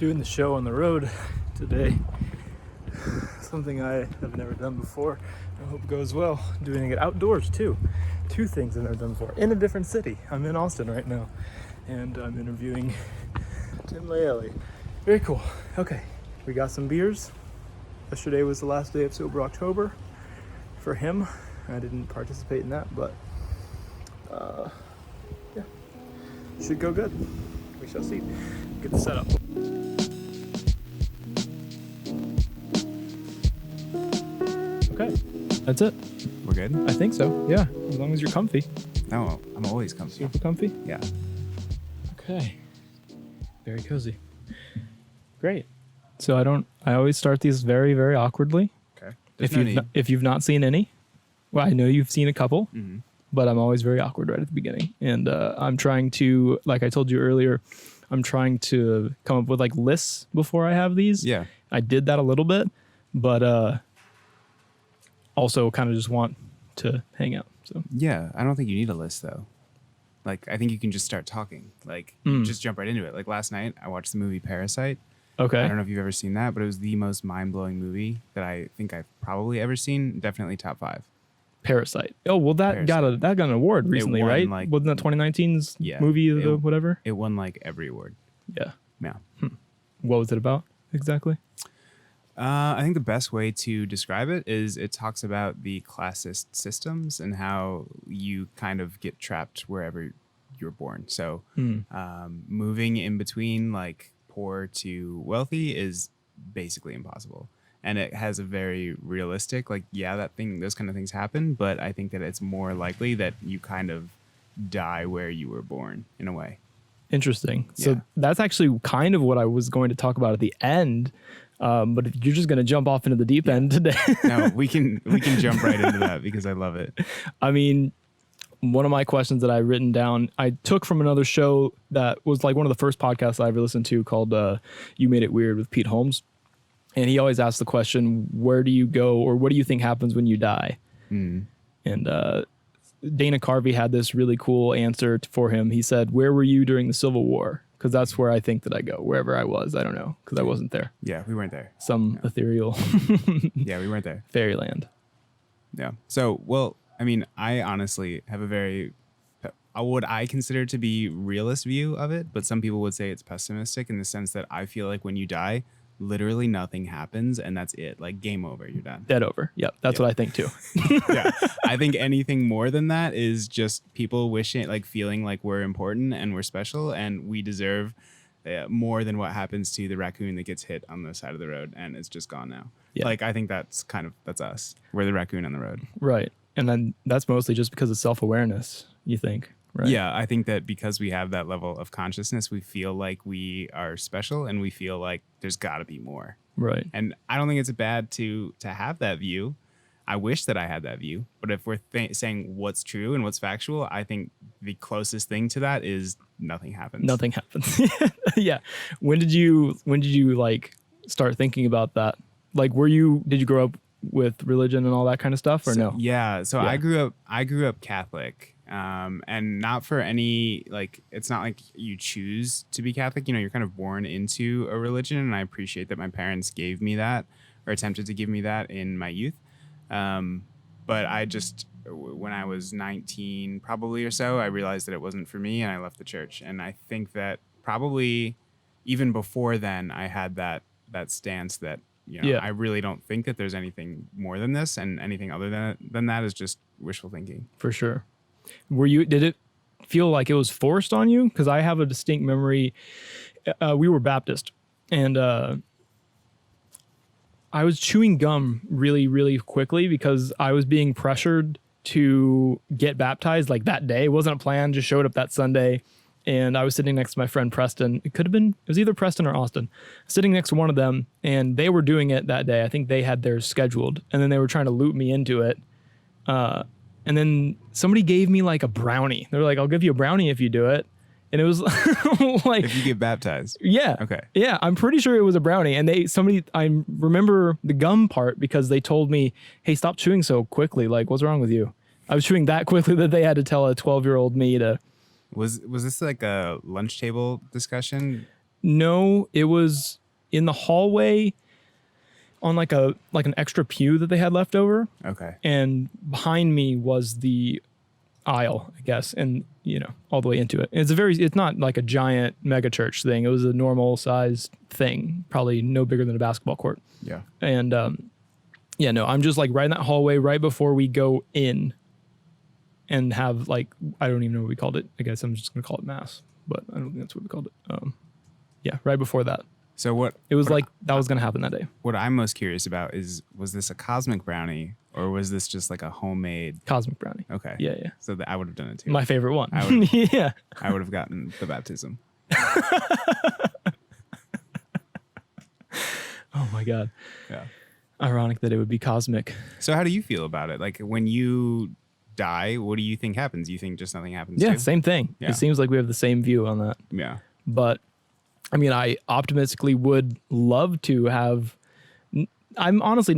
doing the show on the road today. Something I have never done before. I hope it goes well. Doing it outdoors too. Two things I've never done before. In a different city. I'm in Austin right now. And I'm interviewing Tim Laielli. Very cool. Okay. We got some beers. Yesterday was the last day of Sober October for him. I didn't participate in that, but yeah. Should go good. We shall see. Get the setup. Okay, that's it. We're good? I think so, yeah. As long as you're comfy. No, I'm always comfy. Super comfy? Yeah. Okay. Very cozy. Great. So I always start these very, very awkwardly. Okay. If you've not seen any, well, I know you've seen a couple, Mm-hmm. but I'm always very awkward right at the beginning. And I'm trying to, like I told you earlier, I'm trying to come up with like lists before I have these. Yeah. I did that a little bit, but also kind of just want to hang out. So Yeah, I don't think you need a list though. Like, I think you can just start talking. Like, you just jump right into it. Like last night, I watched the movie Parasite. okay. I don't know if you've ever seen that, but it was the most mind-blowing movie that I think I've probably ever seen. Definitely top 5. Parasite. Oh well, that got an award recently, won, right? like- Wasn't that 2019's movie of the whatever? It won like every award. Yeah. Yeah. What was it about exactly? I think the best way to describe it is it talks about the classist systems and how you kind of get trapped wherever you're born. So moving in between like poor to wealthy is basically impossible. And it has a very realistic, like, yeah, those kind of things happen, but I think that it's more likely that you kind of die where you were born in a way. Interesting. So Yeah. that's actually kind of what I was going to talk about at the end. But if you're just going to jump off into the deep end today. No, we can jump right into that because I love it. I mean, one of my questions that I've written down, I took from another show that was like one of the first podcasts I ever listened to called You Made It Weird with Pete Holmes. And he always asks the question, where do you go or what do you think happens when you die? And Dana Carvey had this really cool answer for him. He said, where were you during the Civil War? Because that's where I think that I go, wherever I was. I don't know, because I wasn't there. Yeah, we weren't there. Some ethereal Yeah, we weren't there. fairyland. Yeah. So, well, I mean, I honestly have a very, what I consider to be realist view of it, but some people would say it's pessimistic in the sense that I feel like when you die, literally nothing happens and that's it. Like game over, you're done. Dead over. Yep, that's what I think too. Yeah. I think anything more than that is just people wishing, like feeling like we're important and we're special and we deserve more than what happens to the raccoon that gets hit on the side of the road and it's just gone now. Yeah. Like, I think that's us. We're the raccoon on the road. Right. And then that's mostly just because of self-awareness, you think, right? Yeah, I think that because we have that level of consciousness, we feel like we are special and we feel like there's got to be more. Right. And I don't think it's bad to have that view. I wish that I had that view. But if we're saying what's true and what's factual, I think the closest thing to that is nothing happens. Nothing happens. Yeah. When did you like start thinking about that? Like, did you grow up with religion and all that kind of stuff or no? Yeah. So I grew up Catholic. And not for any, like, it's not like you choose to be Catholic, you know, you're kind of born into a religion. And I appreciate that my parents gave me that or attempted to give me that in my youth. But I just, when I was 19 probably or so, I realized that it wasn't for me and I left the church. And I think that probably even before then I had that stance that, you know, I really don't think that there's anything more than this and anything other than that is just wishful thinking. For sure. Did it feel like it was forced on you? Because I have a distinct memory. We were Baptist and I was chewing gum really, really quickly because I was being pressured to get baptized like that day. It wasn't a plan, just showed up that Sunday. And I was sitting next to my friend Preston. It was either Preston or Austin. Sitting next to one of them, and they were doing it that day. I think they had theirs scheduled, and then they were trying to loop me into it. And then somebody gave me like a brownie. They were like, I'll give you a brownie if you do it. And it was like, if you get baptized. Yeah. Okay. Yeah. I'm pretty sure it was a brownie. And I remember the gum part because they told me, hey, stop chewing so quickly. Like, what's wrong with you? I was chewing that quickly that they had to tell a 12-year-old me to. Was this like a lunch table discussion? No, it was in the hallway on like an extra pew that they had left over, Okay. and behind me was the aisle, I guess, and all the way into it. It's not like a giant mega church thing. It was a normal sized thing, probably no bigger than a basketball court. Yeah. And no, I'm just like right in that hallway right before we go in and have like, I don't even know what we called it. I guess I'm just gonna call it mass, but I don't think that's what we called it. Yeah, right before that. So what It was that was gonna happen that day. what I'm most curious about is, was this a cosmic brownie or was this just like a homemade? Cosmic brownie. Okay. Yeah. So I would have done it too. My favorite one. I would- Yeah. I would have gotten the baptism. Oh my God. Yeah. Ironic that it would be cosmic. So how do you feel about it? Like when you die, what do you think happens? You think just nothing happens? Yeah, too? same thing. Yeah. It seems like we have the same view on that. Yeah. But I mean, I optimistically would love to have. I'm honestly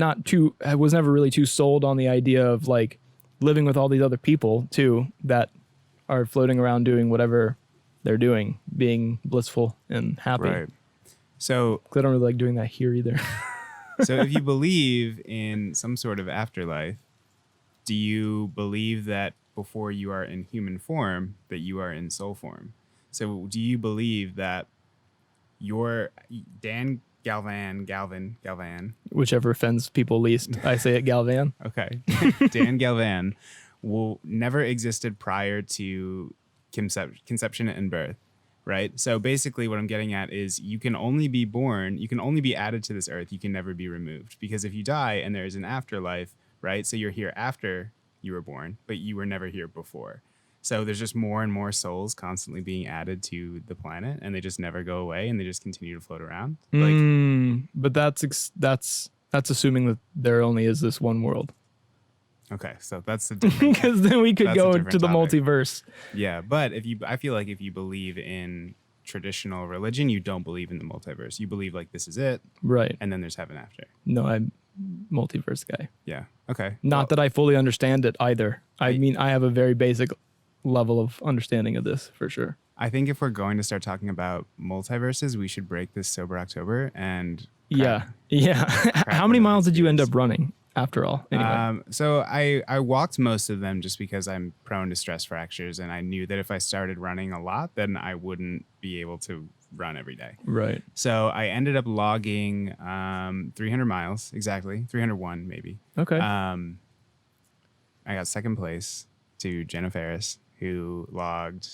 I was never really too sold on the idea of like living with all these other people too that are floating around doing whatever they're doing, being blissful and happy. Right. So 'Cause I don't really like doing that here either. so if you believe in some sort of afterlife, do you believe that before you are in human form, that you are in soul form? So do you believe that your Galvan, Whichever offends people least, I say it Galvan. okay, Dan Galvan will never existed prior to conception and birth, right? So basically what I'm getting at is you can only be born, you can only be added to this earth, you can never be removed. Because if you die and there is an afterlife, right? So you're here after you were born, but you were never here before. So there's just more and more souls constantly being added to the planet, and they just never go away, and they just continue to float around. But that's assuming that there only is this one world. Okay, so that's the different. Because then we could That's a go different to the topic. multiverse. Yeah, but I feel like if you believe in traditional religion, you don't believe in the multiverse. You believe like this is it, Right. and then there's heaven after. No, I'm multiverse guy. Yeah. Okay. Not that I fully understand it either. I mean, I have a very basic level of understanding of this for sure. I think if we're going to start talking about multiverses, we should break this Sober October and Yeah. How many one of miles these did you end beers. up running after all? Anyway. So I walked most of them just because I'm prone to stress fractures, and I knew that if I started running a lot, then I wouldn't be able to run every day. Right. So I ended up logging 300 miles, exactly 301 maybe. Okay. I got second place to Jenna Ferris, who logged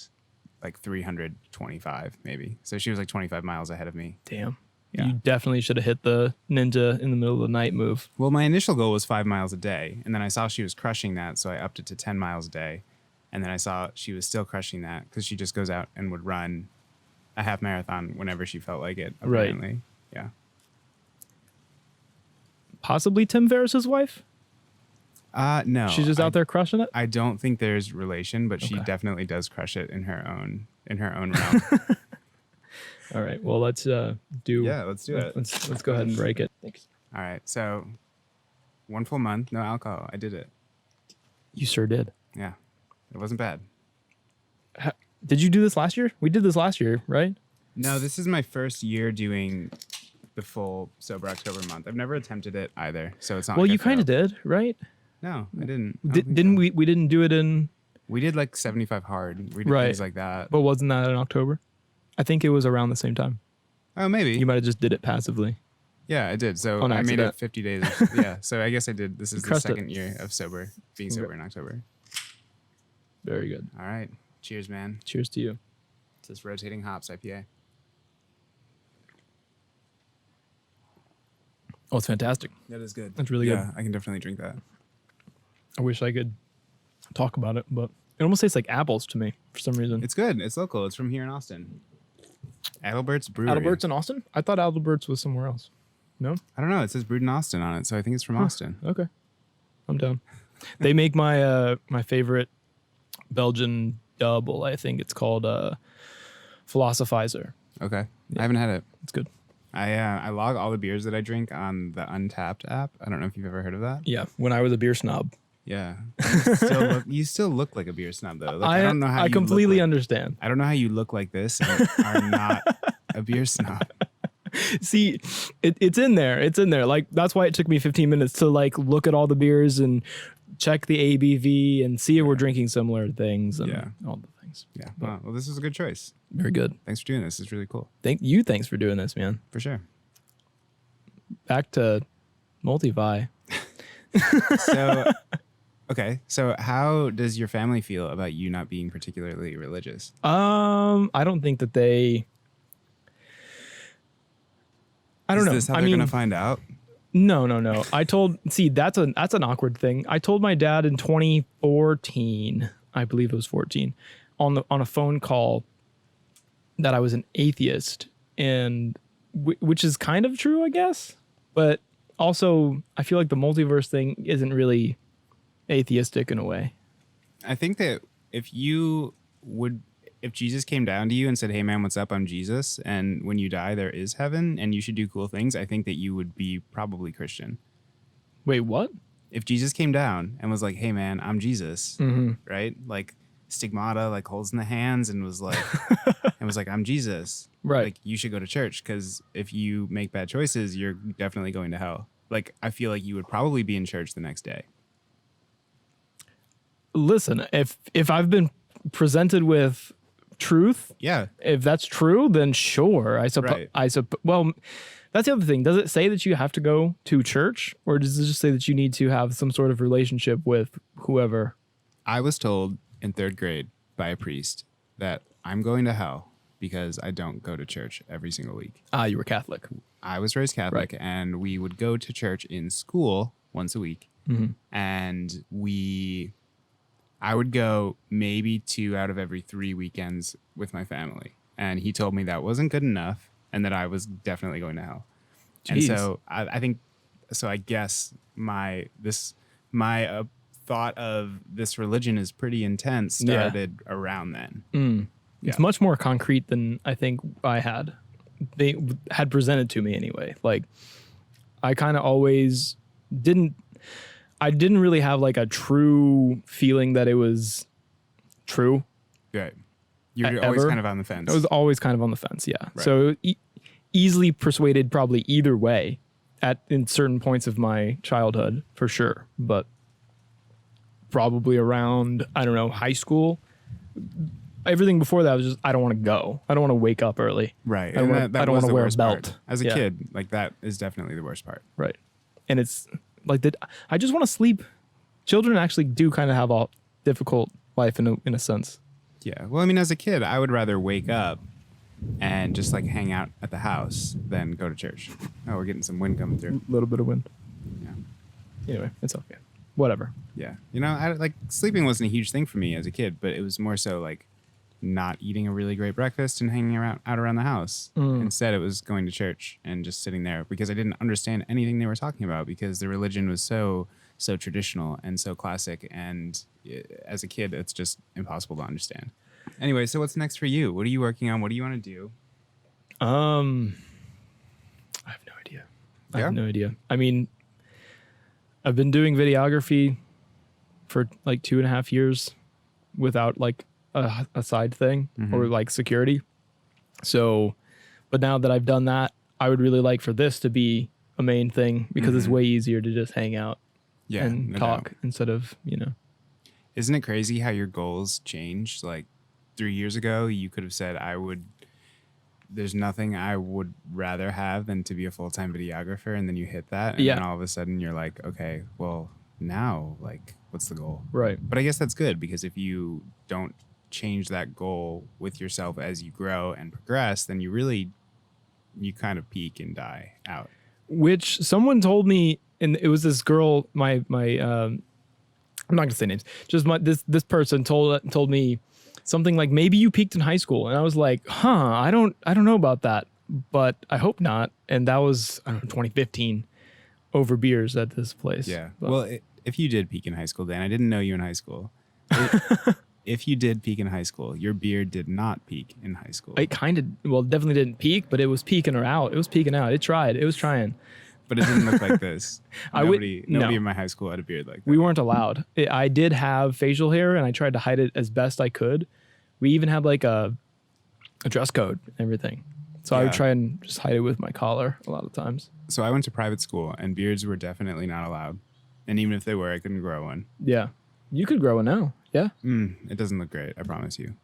like 325 maybe. So she was like 25 miles ahead of me. Damn. Yeah. You definitely should have hit the ninja in the middle of the night move. Well, my initial goal was 5 miles a day, and then I saw she was crushing that, so I upped it to 10 miles a day. And then I saw she was still crushing that because she just goes out and would run a half marathon whenever she felt like it, Right. apparently. Yeah. Possibly Tim Ferriss's wife? No. She's just out there crushing it? I don't think there's relation, but she Okay. definitely does crush it in her own realm. All right. Well, let's do Yeah, let's do it. Let's go ahead and break it. Thanks. All right. So 1 full month, no alcohol. I did it. You sure did. Yeah. It wasn't bad. Did you do this last year? We did this last year, right? No, this is my first year doing the full Sober October month. I've never attempted it either, so it's not. Well, like I you kind of failed. did, right? No, I didn't. I don't think Didn't so. we? We didn't do it in, We did like 75 hard. We did Right. things like that. but wasn't that in October? I think it was around the same time. Oh, maybe. You might have just did it passively. Yeah, I did. So On I made it accident. 50 days. Yeah. So I guess I did. This is the crushed it. second year of being sober in October. Very good. All right. Cheers, man. Cheers to you. It's this rotating hops IPA. Oh, it's fantastic. That is good. That's really good. Yeah, I can definitely drink that. I wish I could talk about it, but it almost tastes like apples to me for some reason. It's good. It's local. It's from here in Austin. Adalbert's Brewery. Adalbert's in Austin? I thought Adalbert's was somewhere else. No? I don't know. It says brewed in Austin on it, so I think it's from Austin. Okay. I'm down. They make my my favorite Belgian double. I think it's called Philosophizer. Okay. Yeah. I haven't had it. It's good. I log all the beers that I drink on the Untapped app. I don't know if you've ever heard of that. Yeah. When I was a beer snob. Yeah. You still look like a beer snob though. Like, I don't know how I you completely look like, understand. I don't know how you look like this and are not A beer snob. See, it's in there. It's in there. Like, that's why it took me 15 minutes to like look at all the beers and check the ABV and see if we're drinking similar things and all the things. Yeah. Well, this is a good choice. Very good. Thanks for doing this. It's really cool. Thanks for doing this, man. For sure. Back to Multivie. So, okay. So how does your family feel about you not being particularly religious? I don't think that they... I don't know. Is this how they're going to find out? No. See, that's an awkward thing. I told my dad in 2014, I believe it was 14, on a phone call that I was an atheist, and which is kind of true, I guess. But also, I feel like the multiverse thing isn't really atheistic in a way. I think that if Jesus came down to you and said, "Hey man, what's up? I'm Jesus, and when you die there is heaven and you should do cool things," I think that you would be probably Christian. Wait, what? If Jesus came down and was like, "Hey man, I'm Jesus," right? Like stigmata, like holes in the hands, and was like "I'm Jesus." Right. Like, you should go to church because if you make bad choices, you're definitely going to hell. Like, I feel like you would probably be in church the next day. Listen, if I've been presented with truth, if that's true, then sure. I suppose. Well, that's the other thing. Does it say that you have to go to church, or does it just say that you need to have some sort of relationship with whoever? I was told in 3rd grade by a priest that I'm going to hell because I don't go to church every single week. You were Catholic. I was raised Catholic, and we would go to church in school once a week, and I would go maybe 2 out of every 3 weekends with my family. And he told me that wasn't good enough and that I was definitely going to hell. Jeez. And so I think, so I guess my thought of this religion is pretty intense started around then. It's much more concrete than I think they had presented to me anyway. Like, I kind of always didn't really have like a true feeling that it was true. Right. You're always kind of on the fence. I was always kind of on the fence, yeah. Right. So easily persuaded probably either way in certain points of my childhood, for sure. But probably around, I don't know, high school. Everything before that was just, I don't want to go. I don't want to wake up early. Right. I don't want to wear a belt. Part. As a kid, like, that is definitely the worst part. Right. And it's like I just want to sleep. Children actually do kind of have a difficult life in a sense. Yeah. Well, I mean, as a kid, I would rather wake up and just like hang out at the house than go to church. Oh, we're getting some wind coming through. A little bit of wind. Yeah. Anyway, it's okay. Whatever. Yeah. You know, like, sleeping wasn't a huge thing for me as a kid, but it was more so like not eating a really great breakfast and hanging out around the house. Instead, it was going to church and just sitting there because I didn't understand anything they were talking about because the religion was so traditional and so classic. And as a kid, it's just impossible to understand. Anyway, so what's next for you? What are you working on? What do you want to do? I have no idea. I have no idea. I mean, I've been doing videography for like 2.5 years without like a side thing or like security. So, but now that I've done that, I would really like for this to be a main thing because it's way easier to just hang out and talk instead of, Isn't it crazy how your goals change? Like 3 years ago, you could have said, there's nothing I would rather have than to be a full-time videographer. And then you hit that. And then all of a sudden you're like, okay, well now, like, what's the goal? Right. But I guess that's good because if you don't change that goal with yourself as you grow and progress, then you kind of peak and die out. Which someone told me, and it was this girl, my I'm not gonna say names, just this person told me something like, maybe you peaked in high school. And I was like, I don't know about that, but I hope not. And that was, I don't know, 2015 over beers at this place. Yeah. But. Well, if you did peak in high school, Dan, I didn't know you in high school. If you did peak in high school, your beard did not peak in high school. It definitely didn't peak, but it was peeking out. It was peeking out. It was trying. But it didn't look like this. Nobody in my high school had a beard like that. We weren't allowed. I did have facial hair, and I tried to hide it as best I could. We even had like a dress code and everything. So I would Yeah. try and just hide it with my collar a lot of times. So I went to private school, and beards were definitely not allowed. And even if they were, I couldn't grow one. Yeah. You could grow one now. Yeah. It doesn't look great, I promise you.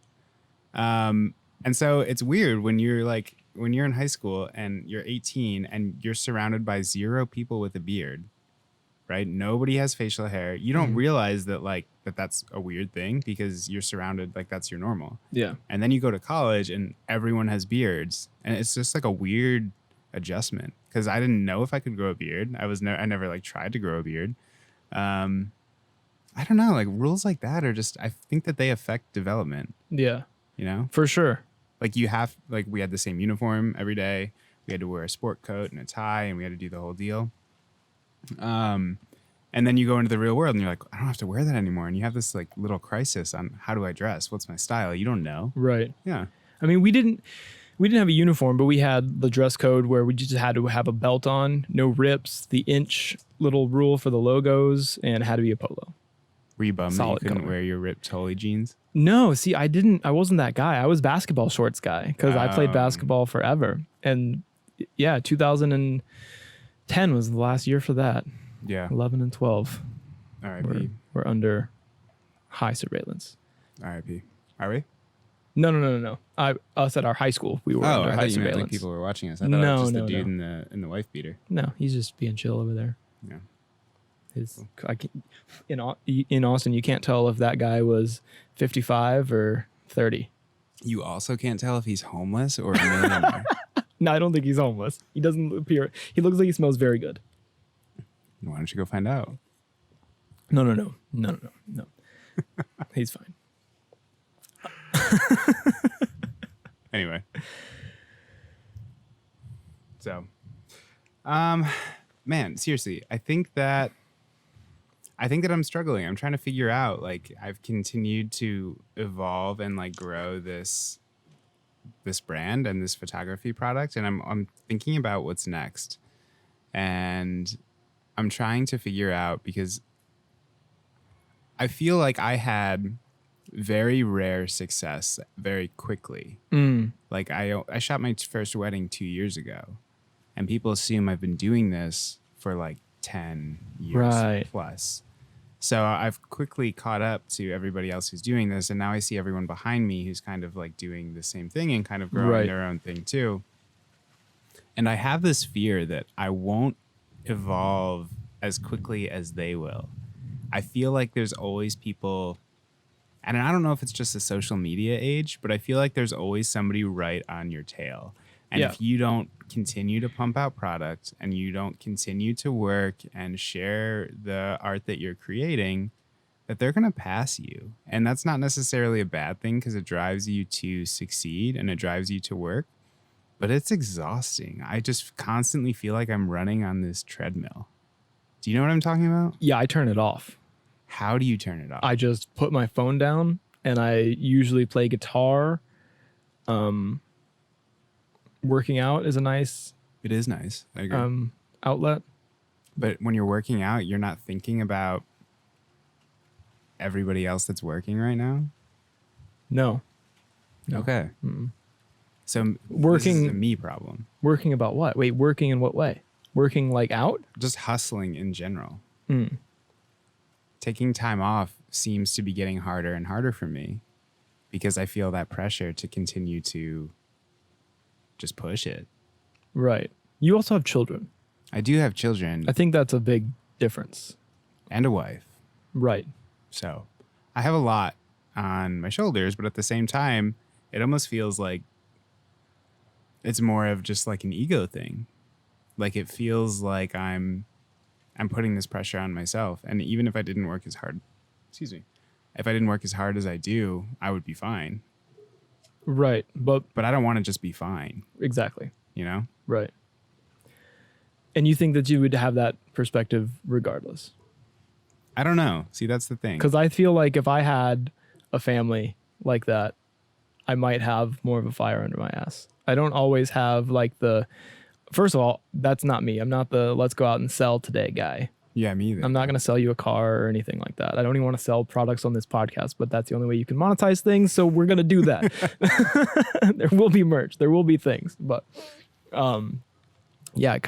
And so it's weird when you're in high school and you're 18 and you're surrounded by 0 people with a beard, right? Nobody has facial hair. You don't realize that that's a weird thing because you're surrounded, like that's your normal. Yeah. And then you go to college and everyone has beards, and it's just like a weird adjustment because I didn't know if I could grow a beard. I never like tried to grow a beard. I don't know, like rules like that are just, I think that they affect development, Yeah. you know? For sure. Like we had the same uniform every day. We had to wear a sport coat and a tie, and we had to do the whole deal. And then you go into the real world and you're like, I don't have to wear that anymore. And you have this like little crisis on how do I dress? What's my style? You don't know. Right. Yeah. I mean, we didn't have a uniform, but we had the dress code where we just had to have a belt on, no rips, the inch little rule for the logos, and it had to be a polo. Were you bummed that you Solid couldn't color. wear your ripped Holy jeans? No, see, I wasn't that guy. I was basketball shorts guy because I played basketball forever. And yeah, 2010 was the last year for that. Yeah. 11 and 12 R.I.P. were under high surveillance. R.I.P. Are we? No. Us at our high school, we were under I high thought you meant surveillance. like people were watching us. I thought it No, was just no, the dude no. in the wife beater. No, he's just being chill over there. Yeah. In Austin, you can't tell if that guy was 55 or 30. You also can't tell if he's homeless or a millionaire. No, I don't think he's homeless. He doesn't appear. He looks like he smells very good. Why don't you go find out? No. He's fine. Anyway. So, man, seriously, I think that I'm struggling. I'm trying to figure out, like, I've continued to evolve and like grow this brand and this photography product, and I'm thinking about what's next. And I'm trying to figure out, because I feel like I had very rare success very quickly. Like I shot my first wedding 2 years ago, and people assume I've been doing this for like 10 years Right. plus. So I've quickly caught up to everybody else who's doing this, and now I see everyone behind me who's kind of like doing the same thing and kind of growing Right. their own thing too. And I have this fear that I won't evolve as quickly as they will. I feel like there's always people, and I don't know if it's just a social media age, but I feel like there's always somebody right on your tail. And Yeah. if you don't continue to pump out product and you don't continue to work and share the art that you're creating, that they're going to pass you. And that's not necessarily a bad thing because it drives you to succeed and it drives you to work. But it's exhausting. I just constantly feel like I'm running on this treadmill. Do you know what I'm talking about? Yeah, I turn it off. How do you turn it off? I just put my phone down and I usually play guitar. Working out is a nice It is nice. I agree. outlet. But when you're working out, you're not thinking about everybody else that's working right now? No. Okay. So Working- this is a me problem. Working about what? Wait, working in what way? Working like out? Just hustling in general. Taking time off seems to be getting harder and harder for me because I feel that pressure to continue to just push it. Right. You also have children. I do have children I think that's a big difference. and a wife. Right. So I have a lot on my shoulders, but at the same time, it almost feels like it's more of just like an ego thing. Like it feels like I'm putting this pressure on myself. And even if I didn't work as hard, if I didn't work as hard as I do, I would be fine. Right. But But I don't want to just be fine, exactly. you know? Right. And you think that you would have that perspective regardless? I don't know. See, that's the thing. Because I feel like if I had a family like that, I might have more of a fire under my ass. I don't always have like first of all, that's not me. I'm not the let's go out and sell today guy. Yeah, me either. I'm not going to sell you a car or anything like that. I don't even want to sell products on this podcast, but that's the only way you can monetize things. So we're going to do that. There will be merch. There will be things. But yeah,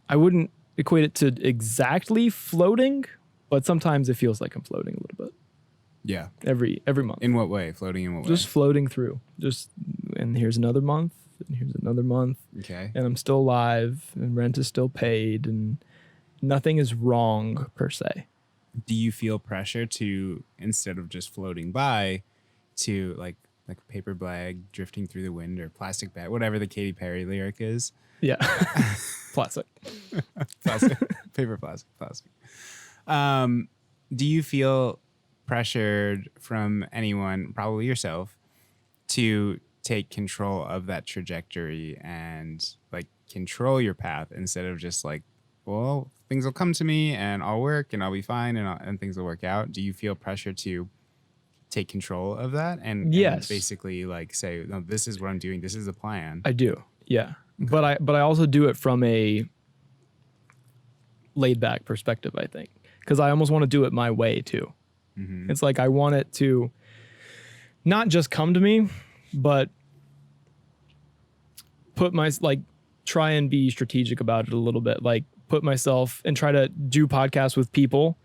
I wouldn't equate it to exactly floating, but sometimes it feels like I'm floating a little bit. Yeah. Every month. In what way? Floating in what way? Just floating through. And here's another month, and here's another month. Okay. And I'm still alive, and rent is still paid, and nothing is wrong per se. Do you feel pressure to, instead of just floating by, to like paper bag drifting through the wind or plastic bag, whatever the Katy Perry lyric is? Yeah. Plastic. Paper plastic. Do you feel pressured from anyone, probably yourself, to take control of that trajectory and like control your path instead of just like, well, things will come to me and I'll work and I'll be fine and things will work out? Do you feel pressure to take control of that and basically like say, no, this is what I'm doing, this is the plan? I do. Yeah. Okay. But I also do it from a laid back perspective, I think, because I almost want to do it my way too. Mm-hmm. It's like I want it to not just come to me, but try and be strategic about it a little bit. Like put myself and try to do podcasts with people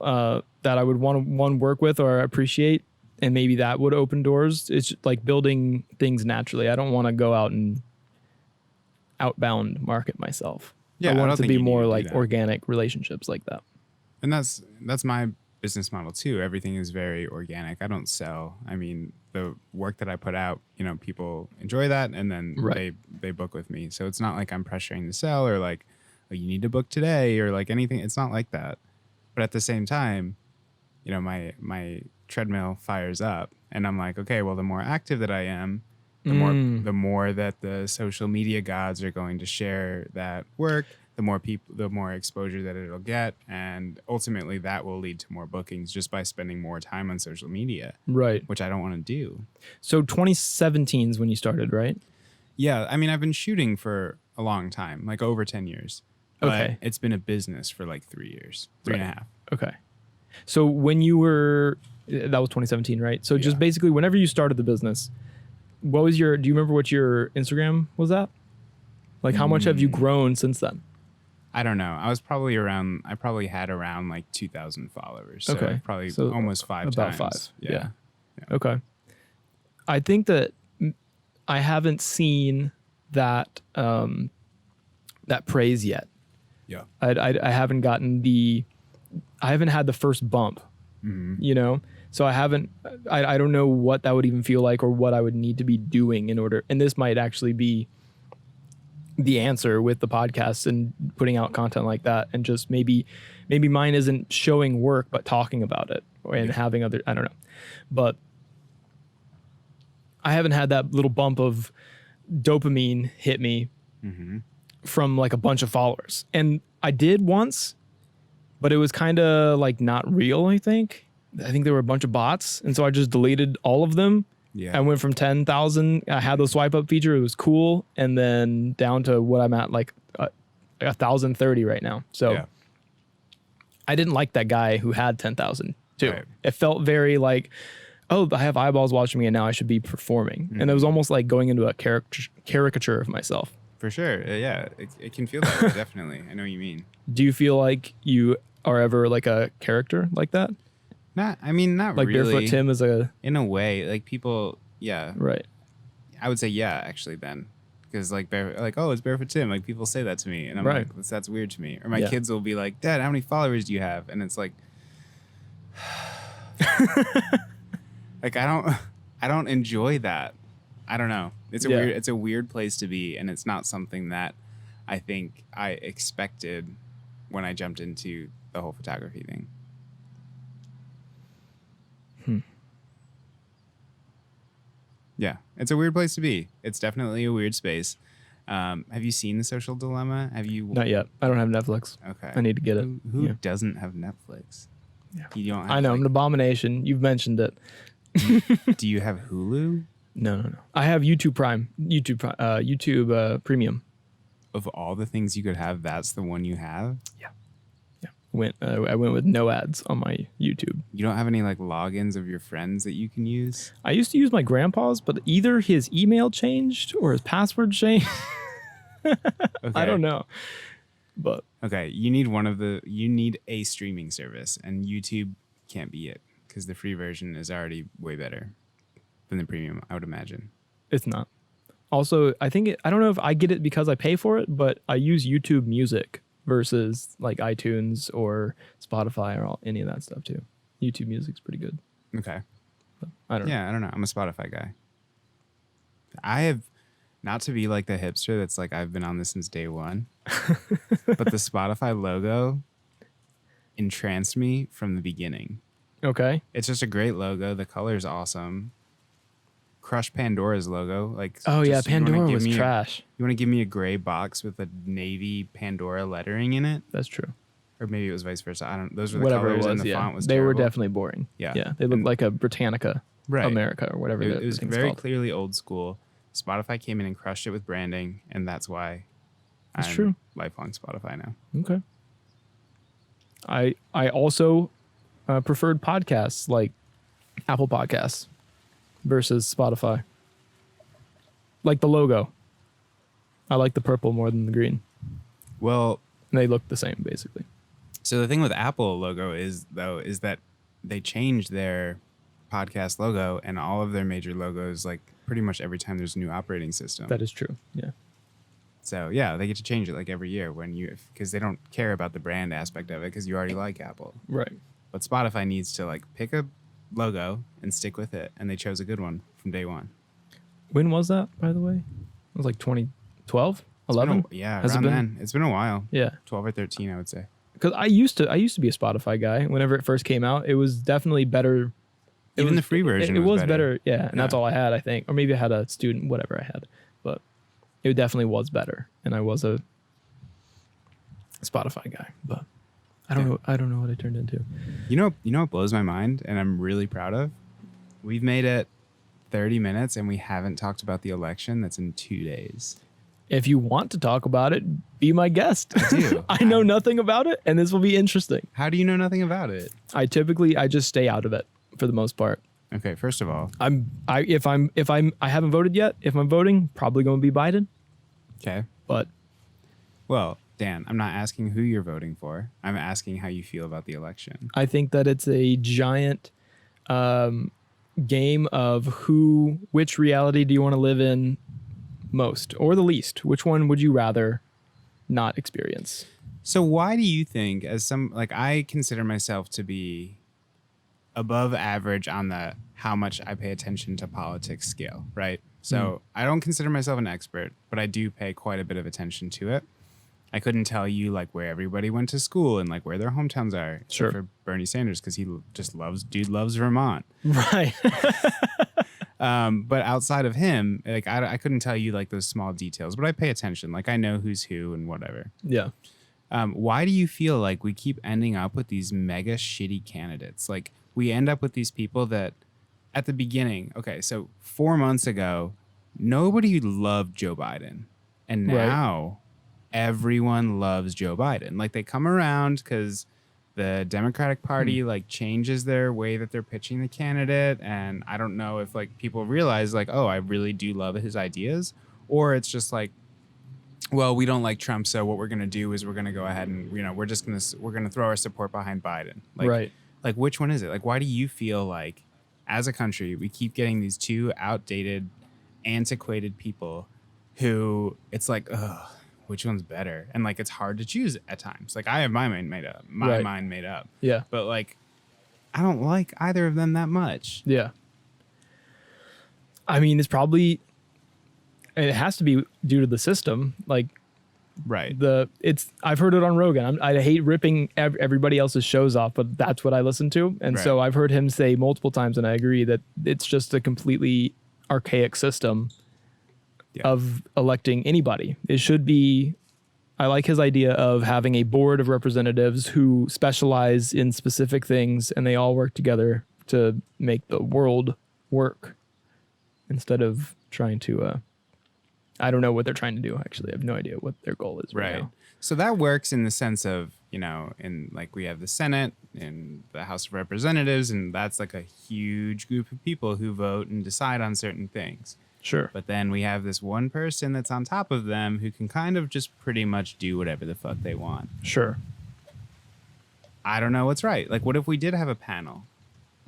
that I would want to work with or appreciate. And maybe that would open doors. It's just like building things naturally. I don't want to go out and outbound market myself. Yeah, I want it to be more like organic relationships like that. And that's my business model too. Everything is very organic. I don't sell. I mean, the work that I put out, people enjoy that and then they book with me. So it's not like I'm pressuring to sell or like, oh, you need to book today or like anything. It's not like that. But at the same time, my treadmill fires up and I'm like, okay, well, the more active that I am, the more that the social media gods are going to share that work, the more exposure that it'll get, and ultimately that will lead to more bookings just by spending more time on social media, right? Which I don't want to do. So 2017 is when you started, right? Yeah, I mean, I've been shooting for a long time, like over 10 years. Okay, but it's been a business for like 3 years, three and a half. Okay, so when you were, that was 2017, right? So just basically, whenever you started the business, do you remember what your Instagram was at? Like, how much have you grown since then? I don't know. I probably had around like 2,000 followers. So okay. Probably so almost five about times. 5. Yeah. Okay. I think that I haven't seen that, that praise yet. Yeah. I haven't gotten I haven't had the first bump, so I don't know what that would even feel like or what I would need to be doing in order. And this might actually be the answer with the podcast and putting out content like that. And just maybe mine isn't showing work, but talking about it and having I don't know, but I haven't had that little bump of dopamine hit me from like a bunch of followers. And I did once, but it was kind of like not real. I think there were a bunch of bots. And so I just deleted all of them. Yeah. I went from 10,000. I had the swipe up feature. It was cool. And then down to what I'm at, like 1,030 right now. So I didn't like that guy who had 10,000 too. Right. It felt very like, oh, I have eyeballs watching me and now I should be performing. And it was almost like going into a caricature of myself. For sure. Yeah. It can feel that way. Definitely. I know what you mean. Do you feel like you are ever like a character like that? Not like really. Barefoot Tim is in a way, like people, yeah. Right. I would say yeah, actually then. Because like oh, it's Barefoot Tim. Like people say that to me and I'm like, that's weird to me. Or my kids will be like, Dad, how many followers do you have? And it's like like I don't enjoy that. I don't know. It's a weird place to be, and it's not something that I think I expected when I jumped into the whole photography thing. Yeah, it's a weird place to be. It's definitely a weird space. Have you seen The Social Dilemma? Have you? Not yet. I don't have Netflix. Okay. I need to get it. Who doesn't have Netflix? Yeah. You don't have, I know. I'm an abomination. You've mentioned it. Do you have Hulu? No. I have YouTube Prime. YouTube Premium. Of all the things you could have, that's the one you have? Yeah. I went with no ads on my YouTube. You don't have any like logins of your friends that you can use? I used to use my grandpa's, but either his email changed or his password changed. Okay. I don't know. But Okay, you need a streaming service, and YouTube can't be it because the free version is already way better than the premium, I would imagine. it's not. Also, I don't know if I get it because I pay for it, but I use YouTube Music versus like iTunes or Spotify or any of that stuff too. YouTube Music's pretty good. Okay. But I don't know. Yeah, I don't know. I'm a Spotify guy. I have, not to be like the hipster that's like, I've been on this since day one, but the Spotify logo entranced me from the beginning. Okay. It's just a great logo. The color's awesome. Crush Pandora's logo. Like, Oh yeah, just, you wanna Pandora give was me trash. You want to give me a gray box with a navy Pandora lettering in it? That's true. Or maybe it was vice versa. I don't. Those were the Whatever it colors, was, and the yeah. font was They were terrible. definitely boring. Yeah. Yeah. They looked And- like a Britannica right. America or whatever It was thing's very called. clearly old school. Spotify came in and crushed it with branding, and that's why That's I'm true. lifelong Spotify now. Okay. I also preferred podcasts like Apple Podcasts versus Spotify. Like the logo. I like the purple more than the green. Well, They look the same basically. so the thing with Apple logo is that they changed their podcast logo and all of their major logos like pretty much every time there's a new operating system. That is true. Yeah. So yeah, they get to change it like every year because they don't care about the brand aspect of it because you already like Apple. Right. But Spotify needs to like pick a logo and stick with it, and they chose a good one from day one. When was that, by the way? It was like 2012, It's been 11. yeah, Has it around been? then. It's been a while. Yeah. 12 or 13, I would say. Because I used to be a Spotify guy. Whenever it first came out, it was definitely better. Even was- the free version It was was better. Yeah, and that's Yeah. all I had, I think, or maybe I had a student, whatever I had, but it definitely was better. And I was a Spotify guy, but I don't Yeah. know. I don't know what I turned into. You know what blows my mind, and I'm really proud of? We've made it 30 minutes, and we haven't talked about the election that's in 2 days. If you want to talk about it, be my guest. I do. I know nothing about it, and this will be interesting. How do you know nothing about it? I just stay out of it for the most part. Okay, first of all, I haven't voted yet. If I'm voting, probably going to be Biden. okay. But Well, Dan, I'm not asking who you're voting for. I'm asking how you feel about the election. I think that it's a giant game of which reality do you want to live in most or the least? Which one would you rather not experience? So why do you think, I consider myself to be above average on the how much I pay attention to politics scale, right? So I don't consider myself an expert, but I do pay quite a bit of attention to it. I couldn't tell you like where everybody went to school and like where their hometowns are, except Sure. for Bernie Sanders because he just loves Vermont. Right. But outside of him, like I couldn't tell you like those small details, but I pay attention. Like I know who's who and whatever. Yeah. Why do you feel like we keep ending up with these mega shitty candidates? Like we end up with these people that at the beginning, okay, so 4 months ago, nobody loved Joe Biden. And Right. now everyone loves Joe Biden. Like they come around because the Democratic Party like changes their way that they're pitching the candidate. And I don't know if like people realize like, oh, I really do love his ideas. Or it's just like, well, we don't like Trump, so what we're gonna do is we're gonna go ahead and we're gonna throw our support behind Biden. Like, Right. Like which one is it? Like why do you feel like as a country we keep getting these two outdated, antiquated people who it's like, ugh, which one's better? And like it's hard to choose at times. Like I have my mind made up. Right. Yeah. But like I don't like either of them that much. Yeah. I mean, it has to be due to the system. Like Right. I've heard it on Rogan. I hate ripping everybody else's shows off, but that's what I listen to. And so Right. I've heard him say multiple times, and I agree that it's just a completely archaic system of electing anybody. It should be, I like his idea of having a board of representatives who specialize in specific things and they all work together to make the world work instead of trying to, I don't know what they're trying to do. Actually, I have no idea what their goal is right now. So that works in the sense of, you know, in like we have the Senate and the House of Representatives, and that's like a huge group of people who vote and decide on certain things. Sure. But then we have this one person that's on top of them who can kind of just pretty much do whatever the fuck they want. Sure. I don't know what's right. Like, what if we did have a panel?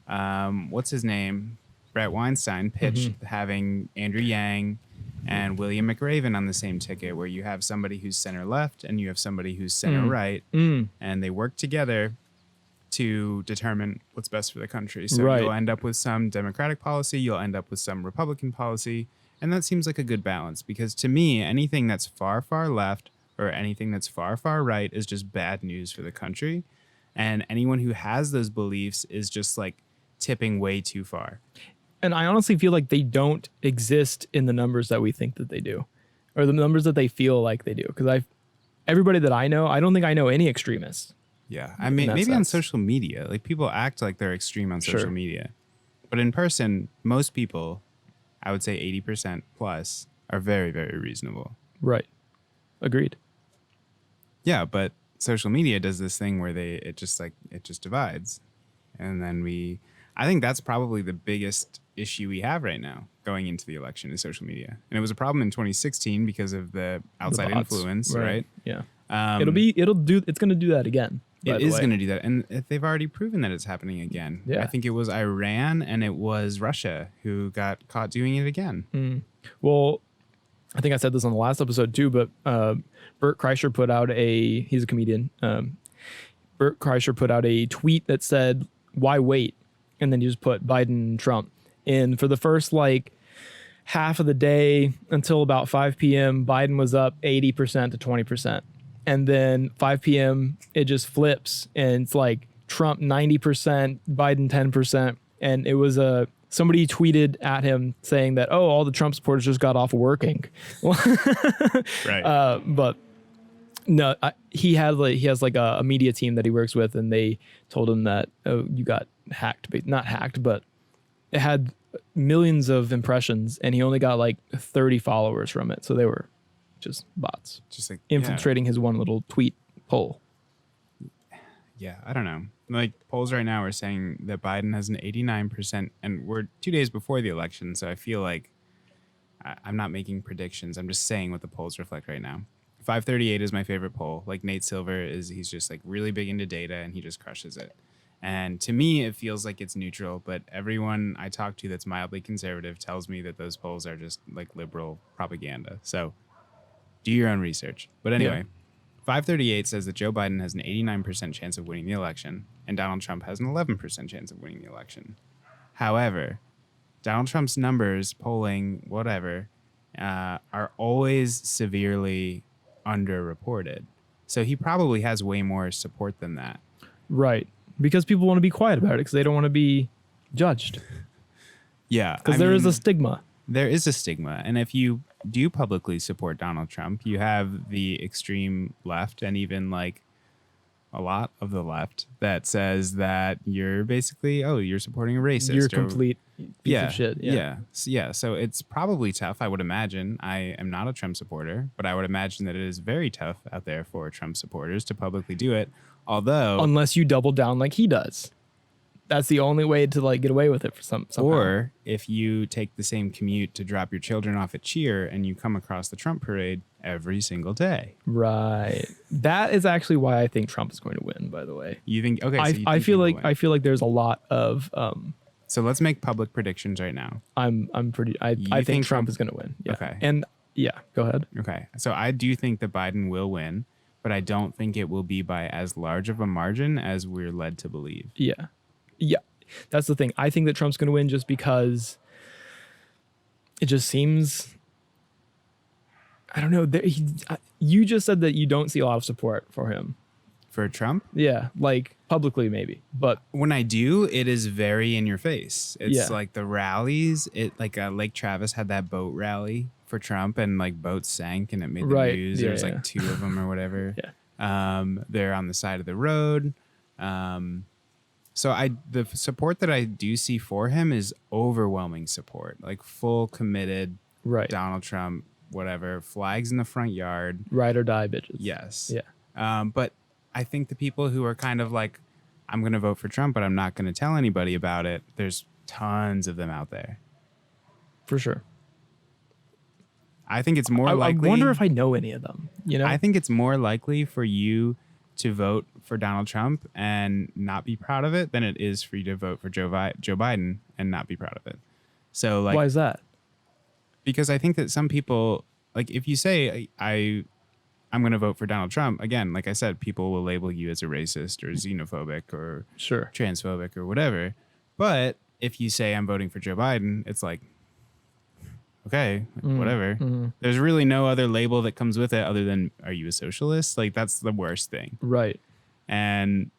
What's his name? Brett Weinstein pitched having Andrew Yang and William McRaven on the same ticket, where you have somebody who's center left and you have somebody who's center right, and they work together to determine what's best for the country. So you'll end up with some Democratic policy, you'll end up with some Republican policy, and that seems like a good balance, because to me, anything that's far, far left or anything that's far, far right is just bad news for the country. And anyone who has those beliefs is just like tipping way too far. And I honestly feel like they don't exist in the numbers that we think that they do, or the numbers that they feel like they do. Because everybody that I know, I don't think I know any extremists. Yeah, I mean, maybe on social media, like people act like they're extreme on social media, but in person, most people, I would say 80% plus, are very, very reasonable. Right. Agreed. Yeah, but social media does this thing where it just divides, and then I think that's probably the biggest issue we have right now going into the election is social media. And it was a problem in 2016 because of the outside influence, right? Yeah. It's going to do that again. It is going to do that. And they've already proven that it's happening again. Yeah. I think it was Iran and it was Russia who got caught doing it again. Well, I think I said this on the last episode too, but Bert Kreischer put out he's a comedian. Bert Kreischer put out a tweet that said, "Why wait?" And then you just put Biden and Trump. And for the first like half of the day until about 5 p.m., Biden was up 80% to 20%. And then 5 p.m., it just flips and it's like Trump 90%, Biden 10%. And it was somebody tweeted at him saying that, oh, all the Trump supporters just got off working. Right. But no, he has like a media team that he works with, and they told him that, oh, you got hacked, but not hacked, but it had millions of impressions, and he only got like 30 followers from it. So they were just bots, just like infiltrating his one little tweet poll. Yeah, I don't know. Like polls right now are saying that Biden has an 89%, and we're 2 days before the election. So I feel like I'm not making predictions. I'm just saying what the polls reflect right now. 538 is my favorite poll. Like Nate Silver he's just like really big into data and he just crushes it. And to me, it feels like it's neutral, but everyone I talk to that's mildly conservative tells me that those polls are just like liberal propaganda. So do your own research. But anyway, 538 says that Joe Biden has an 89% chance of winning the election and Donald Trump has an 11% chance of winning the election. However, Donald Trump's numbers, polling, whatever, are always severely underreported. So he probably has way more support than that. Right. Because people want to be quiet about it because they don't want to be judged. Yeah. Because there is a stigma. There is a stigma. And if you do publicly support Donald Trump, you have the extreme left and even like a lot of the left that says that you're basically, you're supporting a racist. You're a complete piece of shit. Yeah. So it's probably tough, I would imagine. I am not a Trump supporter, but I would imagine that it is very tough out there for Trump supporters to publicly do it. Although, unless you double down like he does, that's the only way to like get away with it for somehow. Or if you take the same commute to drop your children off at cheer and you come across the Trump parade every single day. Right. That is actually why I think Trump is going to win, by the way. You think, okay. I feel like there's a lot of so let's make public predictions right now. I think Trump is going to win. Yeah. Okay. And yeah, go ahead. Okay. So I do think that Biden will win, but I don't think it will be by as large of a margin as we're led to believe. Yeah. Yeah. That's the thing. I think that Trump's going to win just because it just seems, I don't know. You just said that you don't see a lot of support for him. For Trump? Yeah. Like publicly maybe. But when I do, it is very in your face. It's like the rallies. Like Lake Travis had that boat rally for Trump and like boats sank and it made the news. There was like 2 of them or whatever. They're on the side of the road. So the support that I do see for him is overwhelming support, like full committed Donald Trump whatever, flags in the front yard. Ride or die bitches. Yes. Yeah. But I think the people who are kind of like, I'm going to vote for Trump, but I'm not going to tell anybody about it. There's tons of them out there. For sure. I think it's more likely. I wonder if I know any of them. You know, I think it's more likely for you to vote for Donald Trump and not be proud of it than it is for you to vote for Joe Biden and not be proud of it. So like, why is that? Because I think that some people, like if you say I'm going to vote for Donald Trump, again, like I said, people will label you as a racist or xenophobic or Sure. transphobic or whatever. But if you say I'm voting for Joe Biden, it's like, okay, whatever. Mm-hmm. There's really no other label that comes with it other than, are you a socialist? Like that's the worst thing. Right. And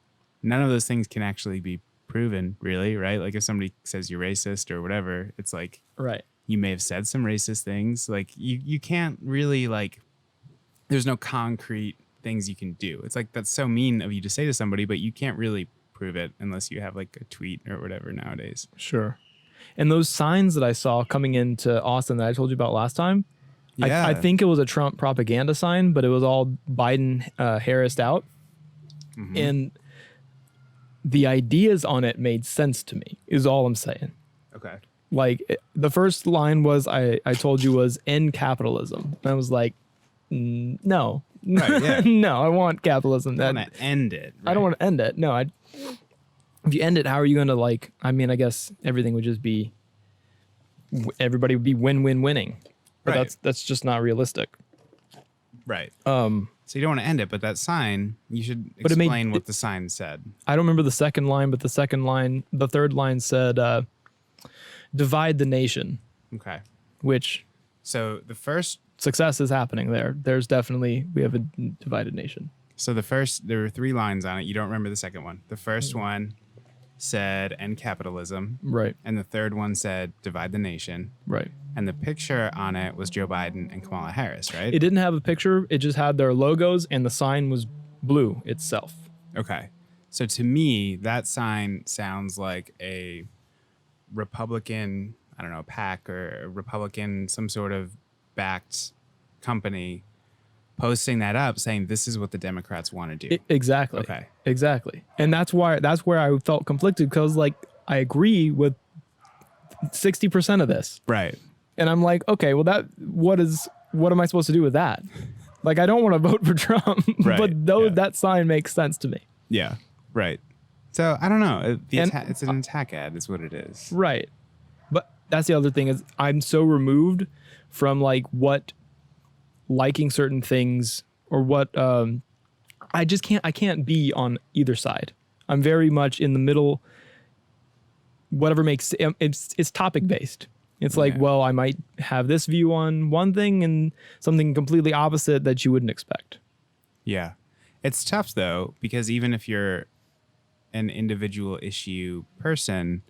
none of those things can actually be proven, really, right? Like if somebody says you're racist or whatever, it's like, Right. you may have said some racist things. Like you can't really like, there's no concrete things you can do. It's like, that's so mean of you to say to somebody, but you can't really prove it unless you have like a tweet or whatever nowadays. Sure. And those signs that I saw coming into Austin that I told you about last time, Yeah. I think it was a Trump propaganda sign, but it was all Biden Harrised out. Mm-hmm. And the ideas on it made sense to me, is all I'm saying. Okay. Like the first line was, I told you was end capitalism. And I was like, no. Right, yeah. No, I want capitalism. I want to end it. I don't want to end it. No, if you end it, how are you going to like, I mean, I guess everything would just be, everybody would be win-win-winning. But Right. that's just not realistic. Right. So you don't want to end it, but that sign, you should But it made- explain what the sign said. I don't remember the second line, but the third line said, divide the nation, Okay. which So the first, success is happening there. There's definitely, we have a divided nation. there were 3 lines on it. You don't remember the second one. The first one said end capitalism. Right, And the third one said divide the nation. right. And the picture on it was Joe Biden and Kamala Harris, right? It didn't have a picture. It just had their logos and the sign was blue itself. Okay. So to me, that sign sounds like a Republican, I don't know, PAC or a Republican, some sort of backed company posting that up saying this is what the Democrats want to do. Exactly. Okay. Exactly. And that's where I felt conflicted, because like I agree with 60% of this. Right. And I'm like, okay, well what am I supposed to do with that? Like I don't want to vote for Trump, Right, but yeah. that sign makes sense to me. Yeah. Right. So I don't know. And- It's an attack ad is what it is. Right. But that's the other thing, is I'm so removed from like what liking certain things or what I can't be on either side. I'm very much in the middle. Whatever makes it's topic based. It's like, Yeah. well, I might have this view on one thing and something completely opposite that you wouldn't expect. Yeah. It's tough though, because even if you're an individual issue person,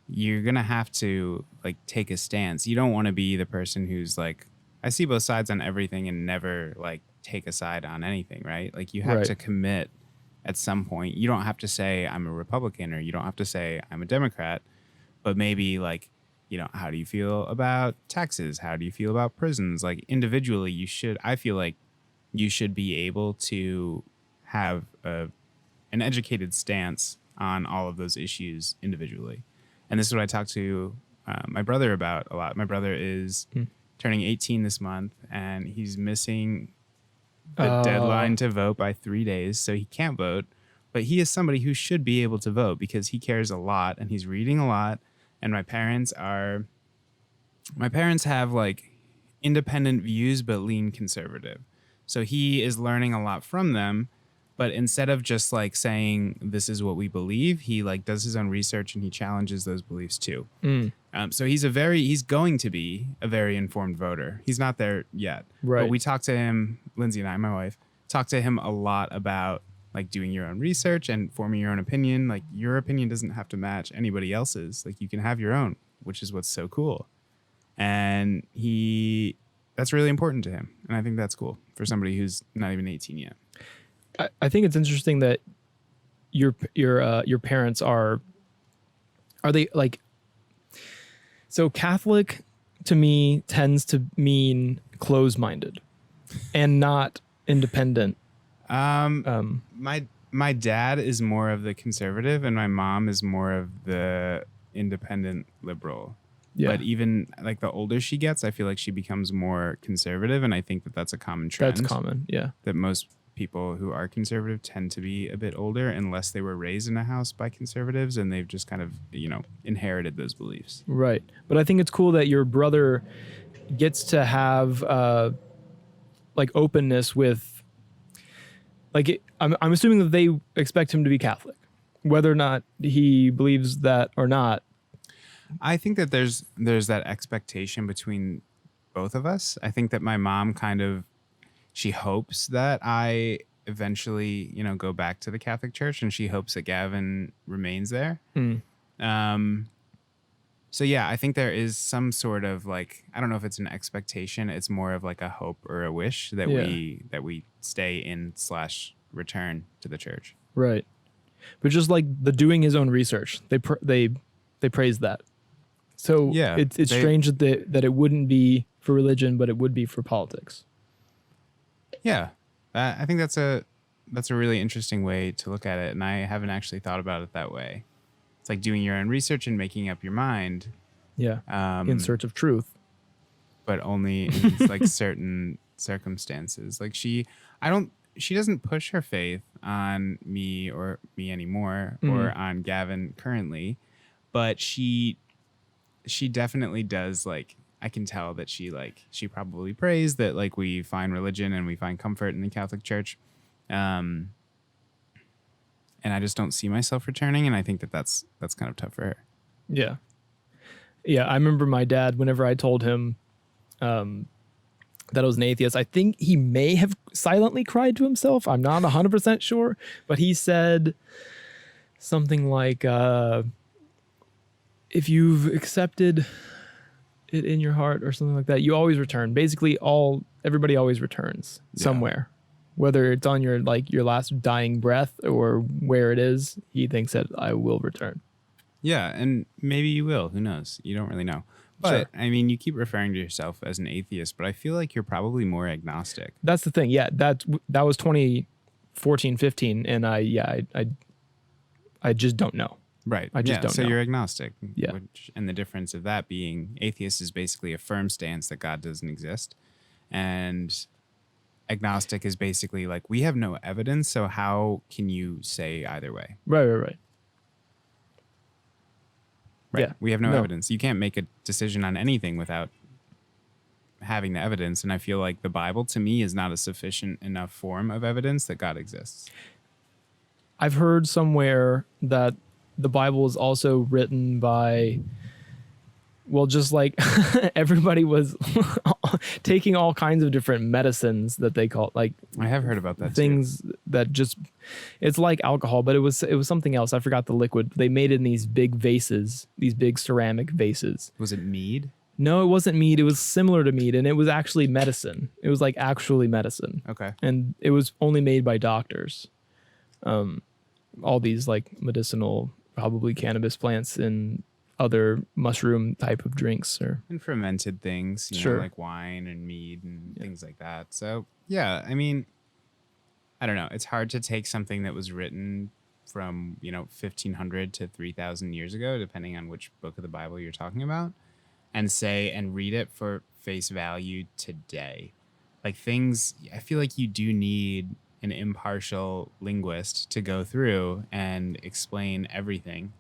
you're going to have to like take a stance. You don't want to be the person who's like, I see both sides on everything and never like take a side on anything, right? Like you have Right. to commit at some point. You don't have to say I'm a Republican or you don't have to say I'm a Democrat, but maybe like, you know, how do you feel about taxes? How do you feel about prisons? Like individually, I feel like you should be able to have an educated stance on all of those issues individually. And this is what I talk to my brother about a lot. My brother is turning 18 this month, and he's missing the deadline to vote by 3 days, so he can't vote. But he is somebody who should be able to vote because he cares a lot and he's reading a lot. And my parents have like independent views but lean conservative. So he is learning a lot from them. But instead of just like saying this is what we believe, he like does his own research and he challenges those beliefs too. So he's going to be a very informed voter. He's not there yet. Right. But we talked to him, Lindsay and I, my wife, talked to him a lot about like doing your own research and forming your own opinion. Like your opinion doesn't have to match anybody else's. Like you can have your own, which is what's so cool. And that's really important to him. And I think that's cool for somebody who's not even 18 yet. I think it's interesting that your parents are they like, so Catholic to me tends to mean closed-minded and not independent. My dad is more of the conservative, and my mom is more of the independent liberal. Yeah. But even like the older she gets, I feel like she becomes more conservative, and I think that that's a common trend. That's common, yeah. That most people who are conservative tend to be a bit older, unless they were raised in a house by conservatives and they've just kind of, inherited those beliefs. Right. But I think it's cool that your brother gets to have like openness with, like, I'm assuming that they expect him to be Catholic, whether or not he believes that or not. I think that there's that expectation between both of us. I think that my mom she hopes that I eventually, go back to the Catholic Church, and she hopes that Gavin remains there. So yeah, I think there is some sort of like, I don't know if it's an expectation. It's more of like a hope or a wish that we stay in / return to the church. Right. But just like the doing his own research, they praise that. So yeah, it's strange that it wouldn't be for religion, but it would be for politics. Yeah, I think that's a really interesting way to look at it, and I haven't actually thought about it that way. It's like doing your own research and making up your mind. Yeah. In search of truth. But only in like certain circumstances. Like she doesn't push her faith on me anymore, or on Gavin currently, but she definitely does, like, I can tell that she probably prays that like we find religion and we find comfort in the Catholic Church. And I just don't see myself returning, and I think that's kind of tough for her. Yeah. Yeah, I remember my dad, whenever I told him that I was an atheist, I think he may have silently cried to himself. I'm not 100% sure, but he said something like, if you've accepted it in your heart or something like that, you always return. Basically, everybody always returns somewhere. Whether it's on your last dying breath or where it is, he thinks that I will return. Yeah, and maybe you will. Who knows? You don't really know. But, sure. I mean, you keep referring to yourself as an atheist, but I feel like you're probably more agnostic. That's the thing. Yeah, that was 2014, 15, and I just don't know. Right. I just don't know. So you're agnostic. Yeah. And the difference of that being atheist is basically a firm stance that God doesn't exist. And agnostic is basically like, we have no evidence, so how can you say either way? Right. Yeah. We have no evidence. You can't make a decision on anything without having the evidence. And I feel like the Bible, to me, is not a sufficient enough form of evidence that God exists. I've heard somewhere that the Bible is also written by, well, just like everybody was taking all kinds of different medicines that they call, like, I have heard about that things too. That just, it's like alcohol, but it was something else. I forgot the liquid. They made it in these big vases, these big ceramic vases. Was it mead? No, it wasn't mead. It was similar to mead, and it was actually medicine. It was like actually medicine. Okay. And it was only made by doctors. All these like medicinal, probably cannabis plants and other mushroom type of drinks and fermented things, you know, like wine and mead and things like that. So yeah, I mean, I don't know. It's hard to take something that was written from, 1500 to 3000 years ago, depending on which book of the Bible you're talking about, and read it for face value today. Like things, I feel like you do need an impartial linguist to go through and explain everything.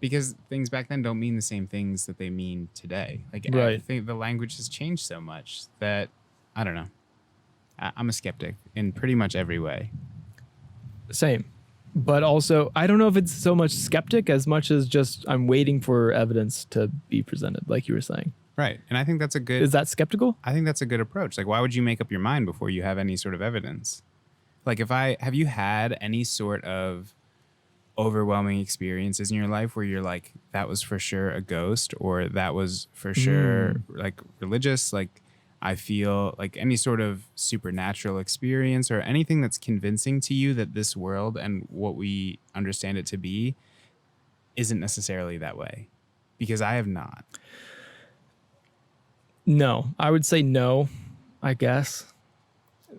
Because things back then don't mean the same things that they mean today. Like, I think the language has changed so much that, I don't know. I'm a skeptic in pretty much every way. Same. But also, I don't know if it's so much skeptic as much as just I'm waiting for evidence to be presented, like you were saying. Right. And I think that's a good... Is that skeptical? I think that's a good approach. Like, why would you make up your mind before you have any sort of evidence? Like, have you had any sort of overwhelming experiences in your life where you're like, that was for sure a ghost, or that was for sure like religious? Like, I feel like any sort of supernatural experience or anything that's convincing to you that this world and what we understand it to be isn't necessarily that way. Because I have not. No, I would say no, I guess.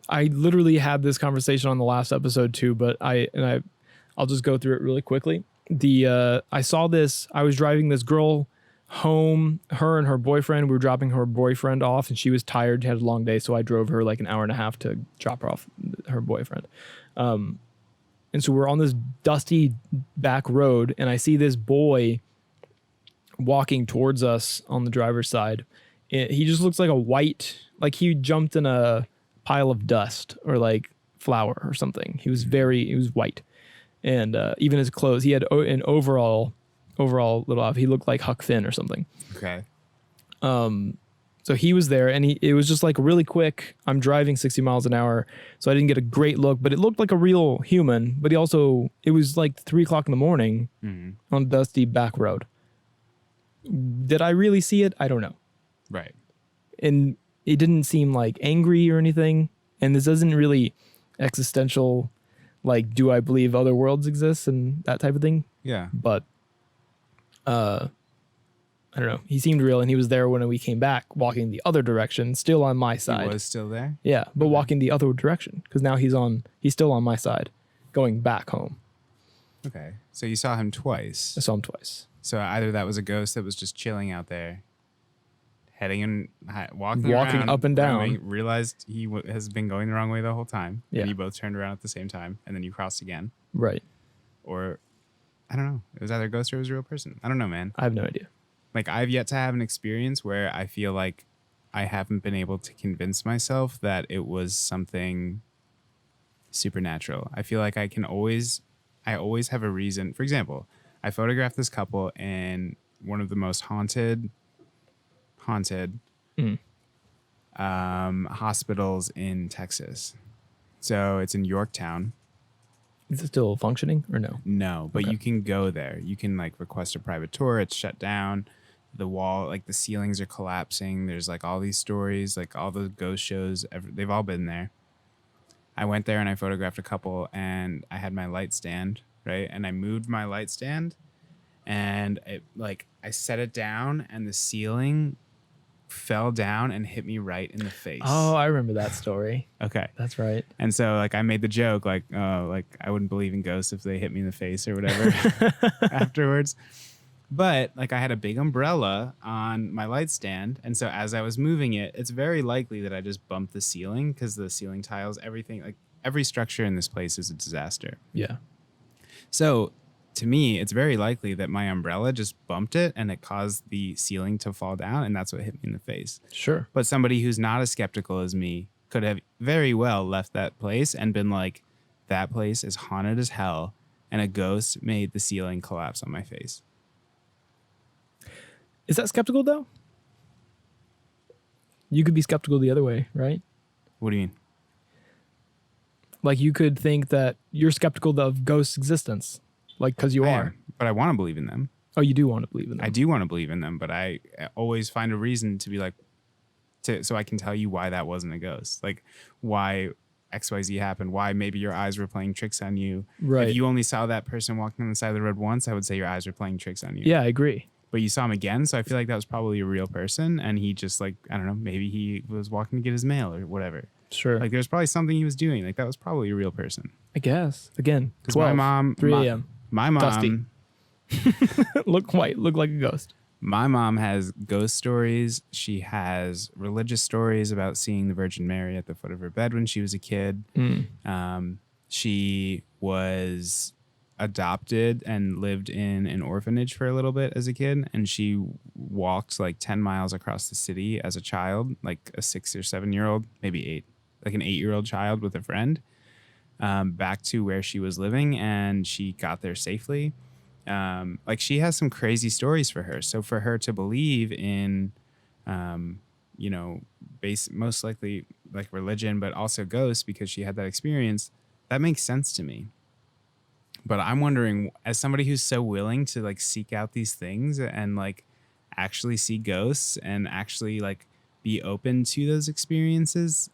I literally had this conversation on the last episode too, but I'll just go through it really quickly. I saw this, I was driving this girl home, her and her boyfriend. We were dropping her boyfriend off and she was tired, had a long day, so I drove her like an hour and a half to drop her off her boyfriend. And so we're on this dusty back road and I see this boy walking towards us on the driver's side. He just looks like a white, like he jumped in a pile of dust or like flour or something. He was white. And even his clothes, he had an overall little outfit. He looked like Huck Finn or something. Okay. So he was there and it was just like really quick. I'm driving 60 miles an hour, so I didn't get a great look, but it looked like a real human. But it was like 3:00 in the morning on a dusty back road. Did I really see it? I don't know. Right. And it didn't seem like angry or anything. And this isn't really existential, like, do I believe other worlds exist and that type of thing? Yeah. But I don't know. He seemed real, and he was there when we came back, walking the other direction, still on my side. He was still there? Yeah, but walking the other direction because now he's still on my side, going back home. Okay. So you saw him twice. I saw him twice. So either that was a ghost that was just chilling out there, walking around, up and down. realized he has been going the wrong way the whole time. Yeah. And you both turned around at the same time, and then you crossed again. Right. Or, I don't know. It was either a ghost or it was a real person. I don't know, man. I have no idea. Like, I've yet to have an experience where I feel like I haven't been able to convince myself that it was something supernatural. I feel like I always have a reason. For example, I photographed this couple in one of the most haunted hospitals in Texas. So it's in Yorktown. Is it still functioning or no? No, but Okay. You can go there. You can like request a private tour. It's shut down. The wall, like the ceilings are collapsing. There's like all these stories, like all the ghost shows. They've all been there. I went there and I photographed a couple, and I had my light stand, right? And I moved my light stand, and I set it down, and the ceiling fell down and hit me right in the face. Oh, I remember that story. Okay. That's right. And so like I made the joke like, oh, like I wouldn't believe in ghosts if they hit me in the face or whatever afterwards. But like I had a big umbrella on my light stand. And so as I was moving it, it's very likely that I just bumped the ceiling because the ceiling tiles, everything, like every structure in this place is a disaster. Yeah. So to me, it's very likely that my umbrella just bumped it and it caused the ceiling to fall down. And that's what hit me in the face. Sure. But somebody who's not as skeptical as me could have very well left that place and been like, that place is haunted as hell. And a ghost made the ceiling collapse on my face. Is that skeptical though? You could be skeptical the other way, right? What do you mean? Like you could think that you're skeptical of ghosts' existence, like because you I are. am, but I want to believe in them. Oh, you do want to believe in them. I do want to believe in them, but I always find a reason to be like, so I can tell you why that wasn't a ghost. Like why XYZ happened, why maybe your eyes were playing tricks on you. Right. If you only saw that person walking on the side of the road once, I would say your eyes were playing tricks on you. Yeah, I agree. But you saw him again, so I feel like that was probably a real person, and he just like, I don't know, maybe he was walking to get his mail or whatever. Sure. Like there's probably something he was doing. Like that was probably a real person. I guess. Again, Because 12, my mom, 3 a.m. My mom, Dusty. Look white, look like a ghost. my mom has ghost stories. She has religious stories about seeing the Virgin Mary at the foot of her bed when she was a kid. She was adopted and lived in an orphanage for a little bit as a kid, and she walked like 10 miles across the city as a child, like a 6 or 7 year old, maybe 8, like an 8-year-old child with a friend, back to where she was living, and she got there safely. Like she has some crazy stories for her. So for her to believe in, most likely like religion, but also ghosts because she had that experience, that makes sense to me. But I'm wondering, as somebody who's so willing to like seek out these things and like actually see ghosts and actually like be open to those experiences,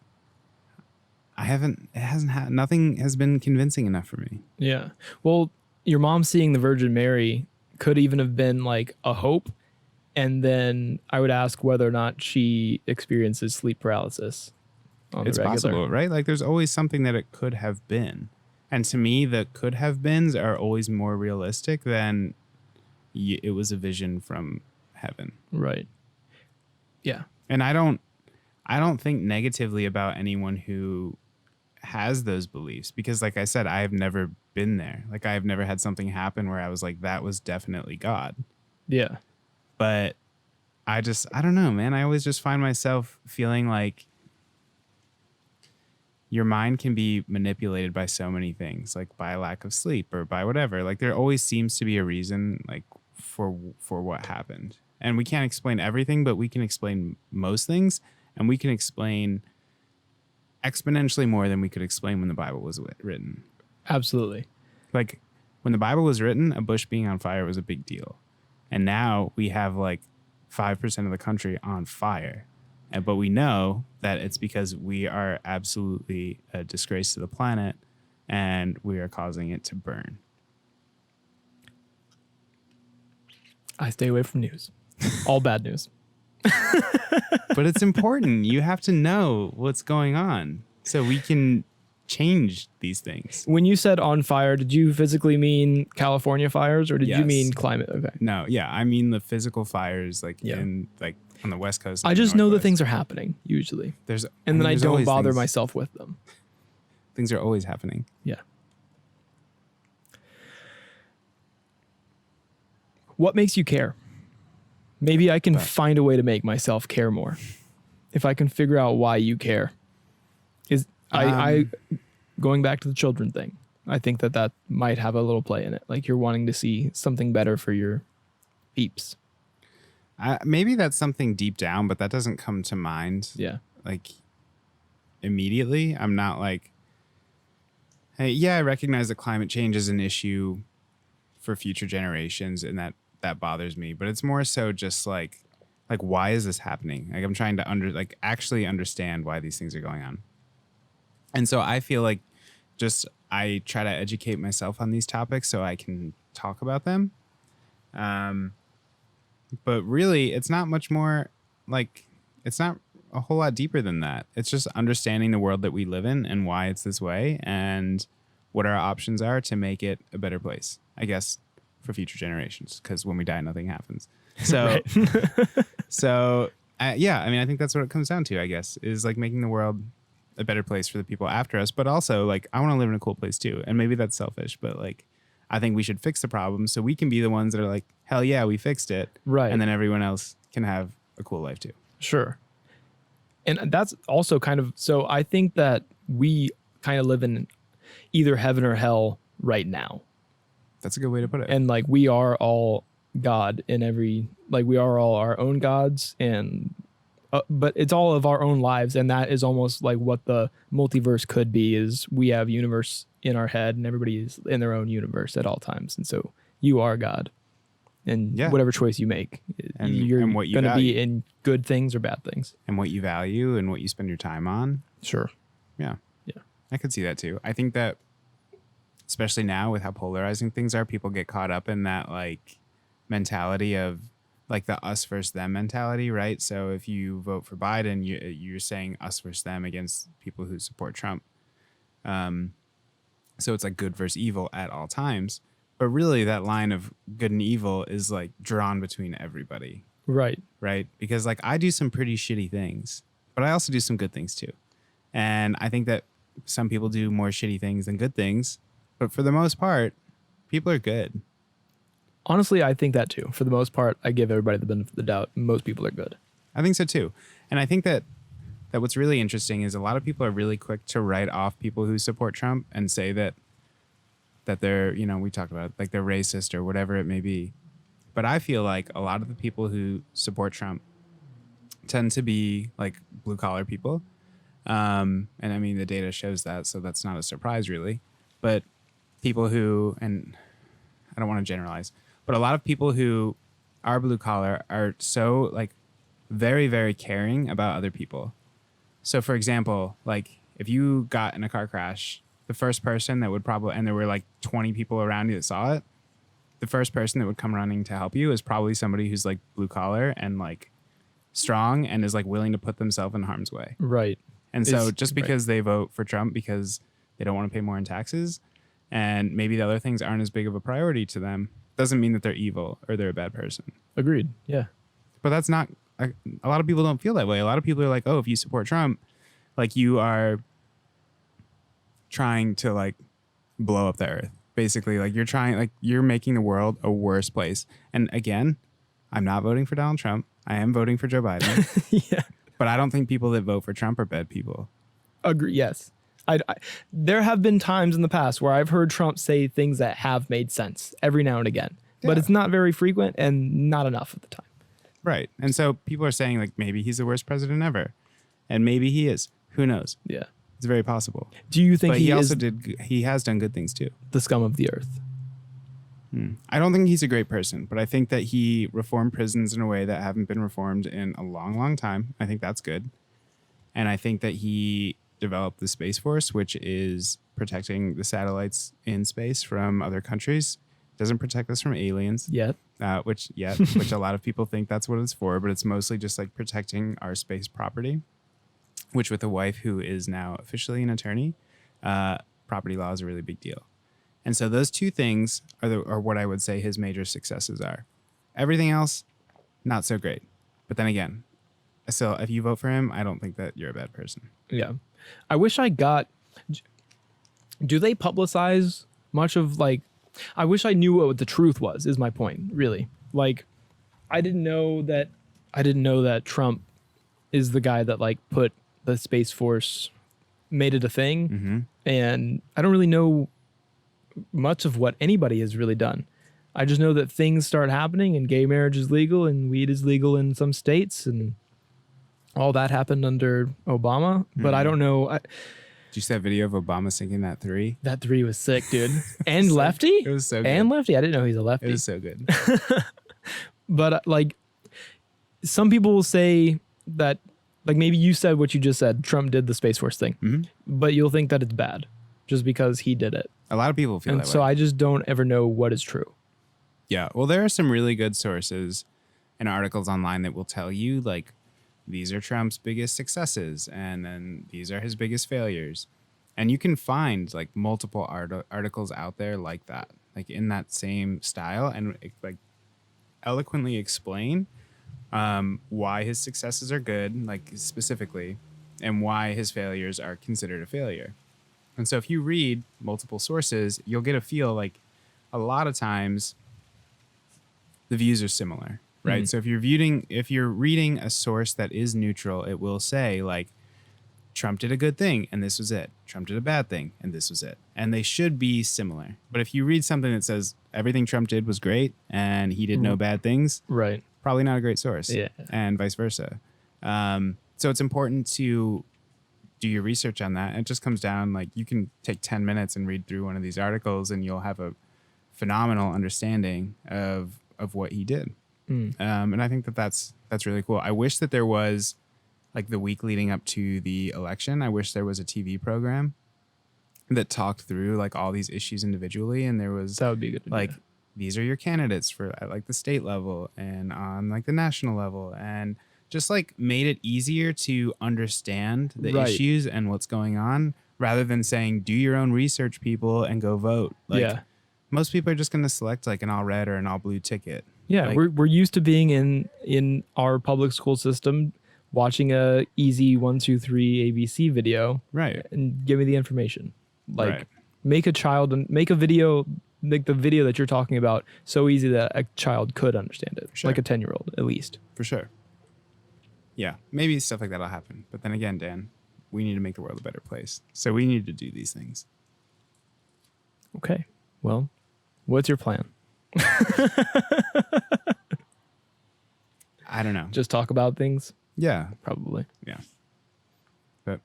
nothing has been convincing enough for me. Yeah. Well, your mom seeing the Virgin Mary could even have been like a hope And then I would ask whether or not she experiences sleep paralysis on It's the regular. possible, right? Like there's always something that it could have been. And to me, the could have beens are always more realistic than it was a vision from heaven. Right. Yeah. And I don't think negatively about anyone who has those beliefs because like I said, I have never been there. Like I have never had something happen where I was like, that was definitely God. Yeah. But I don't know, man. I always just find myself feeling like your mind can be manipulated by so many things, like by a lack of sleep or by whatever. Like there always seems to be a reason like for what happened. And we can't explain everything, but we can explain most things, and we can explain exponentially more than we could explain when the Bible was written. Absolutely. Like when the Bible was written, a bush being on fire was a big deal. And now we have like 5% of the country on fire. But we know that it's because we are absolutely a disgrace to the planet and we are causing it to burn. I stay away from news. All bad news. But it's important. You have to know what's going on so we can change these things. When you said on fire, did you physically mean California fires or did you Yes. mean climate? Okay. No, yeah. I mean the physical fires like Yeah. in like on the West Coast. I and just know that Northwest. things are happening usually. And then I there's don't always bother things- myself with them. Things are always happening. Yeah. What makes you care? Maybe I can find a way to make myself care more. If I can figure out why you care. I going back to the children thing, I think that might have a little play in it. Like you're wanting to see something better for your peeps. Maybe that's something deep down, but that doesn't come to mind. Yeah. Like immediately. I'm not like, hey, yeah, I recognize that climate change is an issue for future generations and that bothers me. But it's more so just like why is this happening? Like I'm trying to actually understand why these things are going on. And so I feel like just I try to educate myself on these topics so I can talk about them. But really, it's not much more like it's not a whole lot deeper than that. It's just understanding the world that we live in and why it's this way and what our options are to make it a better place, I guess, for future generations. Because when we die, nothing happens. So, yeah, I mean, I think that's what it comes down to, I guess, is like making the world a better place for the people after us. But also, like, I want to live in a cool place too. And maybe that's selfish, but like, I think we should fix the problem so we can be the ones that are like, hell yeah, we fixed it. Right. And then everyone else can have a cool life too. Sure. And that's also kind of, so I think that we kind of live in either heaven or hell right now. That's a good way to put it. And like we are all God in every, like we are all our own gods and but it's all of our own lives, and that is almost like what the multiverse could be, is we have universe in our head and everybody is in their own universe at all times. And so you are God, and whatever choice you make, you're what you going to value. be in good things or bad things. And what you value and what you spend your time on. Sure. Yeah. Yeah. I could see that too. I think that especially now with how polarizing things are, people get caught up in that like mentality of like the us versus them mentality, right? So if you vote for Biden, you're saying us versus them against people who support Trump. So it's like good versus evil at all times. But really that line of good and evil is like drawn between everybody. Right. Right? Because like I do some pretty shitty things, but I also do some good things too. And I think that some people do more shitty things than good things. But for the most part, people are good. Honestly, I think that too. For the most part, I give everybody the benefit of the doubt. Most people are good. I think so too. And I think that what's really interesting is a lot of people are really quick to write off people who support Trump and say that they're, you know, we talked about it, like they're racist or whatever it may be. But I feel like a lot of the people who support Trump tend to be like blue collar people. And I mean, the data shows that, so that's not a surprise really. But people who, and I don't want to generalize, but a lot of people who are blue collar are so like very, very caring about other people. So for example, like if you got in a car crash, the first person that would probably, and there were like 20 people around you that saw it, the first person that would come running to help you is probably somebody who's like blue collar and like strong and is like willing to put themselves in harm's way. Right. And so just because they vote for Trump because they don't want to pay more in taxes and maybe the other things aren't as big of a priority to them doesn't mean that they're evil or they're a bad person. Agreed. Yeah. But that's not, a lot of people don't feel that way. A lot of people are like, oh, if you support Trump, like you are trying to like blow up the earth. Basically, like you're making the world a worse place. And again, I'm not voting for Donald Trump. I am voting for Joe Biden. Yeah. But I don't think people that vote for Trump are bad people. Agree. Yes. There have been times in the past where I've heard Trump say things that have made sense every now and again, but it's not very frequent and not enough at the time. Right. And so people are saying like maybe he's the worst president ever. And maybe he is. Who knows? Yeah. It's very possible. Do you think but he has done good things too? The scum of the earth? I don't think he's a great person, but I think that he reformed prisons in a way that haven't been reformed in a long, long time. I think that's good. And I think that he developed the Space Force, which is protecting the satellites in space from other countries. Doesn't protect us from aliens. Yet. Which a lot of people think that's what it's for, but it's mostly just like protecting our space property, which with a wife who is now officially an attorney, property law is a really big deal. And so those two things are what I would say his major successes are. Everything else, not so great. But then again, so if you vote for him, I don't think that you're a bad person. Yeah. I wish I got... Do they publicize much of like... I wish I knew what the truth was, is my point, really. Like, I didn't know that Trump is the guy that like put the Space Force, made it a thing. Mm-hmm. And I don't really know much of what anybody has really done. I just know that things start happening and gay marriage is legal and weed is legal in some states and all that happened under Obama. But I don't know. Did you see that video of Obama sinking that 3? That 3 was sick, dude. And so, lefty? It was so good. And lefty? I didn't know he's a lefty. It was so good. But like some people will say that, like maybe you said what you just said, Trump did the Space Force thing, Mm-hmm. but you'll think that it's bad just because he did it. A lot of people feel that way. So I just don't ever know what is true. Yeah. Well, there are some really good sources and articles online that will tell you like these are Trump's biggest successes and then these are his biggest failures. And you can find like multiple articles out there like that, like in that same style and like eloquently explain why his successes are good, like specifically, and why his failures are considered a failure. And so if you read multiple sources, you'll get a feel like a lot of times the views are similar, right? Mm-hmm. So if you're reading a source that is neutral, it will say like Trump did a good thing and this was it. Trump did a bad thing and this was it. And they should be similar. But if you read something that says everything Trump did was great and he did no bad things, right? Probably not a great source. Yeah. And vice versa. So it's important to do your research on that. And it just comes down like you can take 10 minutes and read through one of these articles and you'll have a phenomenal understanding of what he did. And I think that's really cool. I wish that there was like the week leading up to the election. I wish there was a TV program that talked through like all these issues individually. And there was that would be good. Like these are your candidates for at like the state level and on like the national level and just like made it easier to understand the issues and what's going on rather than saying, do your own research, people, and go vote. Like most people are just going to select like an all red or an all blue ticket. Yeah. Like, we're used to being in our public school system, watching a easy 1, 2, 3 ABC video. Right. And give me the information. Like make a child and make a video, like the video that you're talking about so easy that a child could understand it. Like a 10-year-old at least. For sure. Yeah, maybe stuff like that'll happen. But then again, Dan, we need to make the world a better place. So we need to do these things. Okay. Well, what's your plan? I don't know. Just talk about things? Yeah. Probably. Yeah. But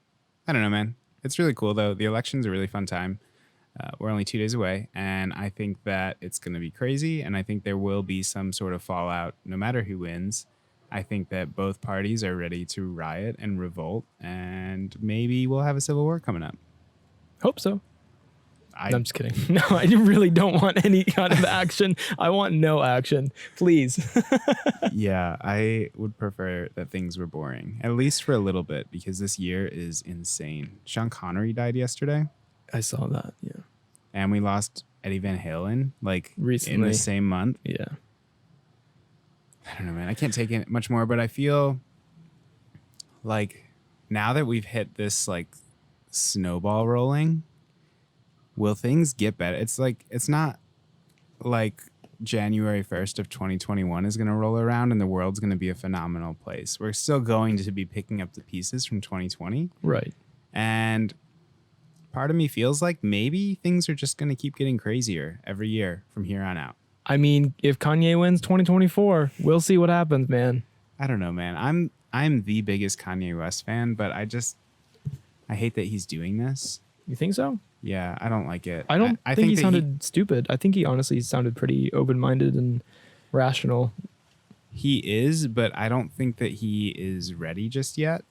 I don't know, man. It's really cool, though. The election's a really fun time. We're only 2 days away, and I think that it's going to be crazy, and I think there will be some sort of fallout no matter who wins. I think that both parties are ready to riot and revolt, and maybe we'll have a civil war coming up. Hope so. No, I'm just kidding. No, I really don't want any kind of action. I want no action, please. Yeah, I would prefer that things were boring, at least for a little bit, because this year is insane. Sean Connery died yesterday, I saw that. Yeah. and we lost Eddie Van Halen like in Recently. the same month. Yeah. I don't know, man. I can't take it much more, but I feel like now that we've hit this like snowball rolling, will things get better? It's like it's not like January 1st of 2021 is going to roll around and the world's going to be a phenomenal place. We're still going to be picking up the pieces from 2020. Right. And part of me feels like maybe things are just going to keep getting crazier every year from here on out. I mean, if Kanye wins 2024, we'll see what happens, man. I don't know, man. I'm the biggest Kanye West fan, but I hate that he's doing this. You think so? Yeah, I don't like it. I don't think he that sounded stupid. I think he honestly sounded pretty open-minded and rational. He is, but I don't think that he is ready just yet.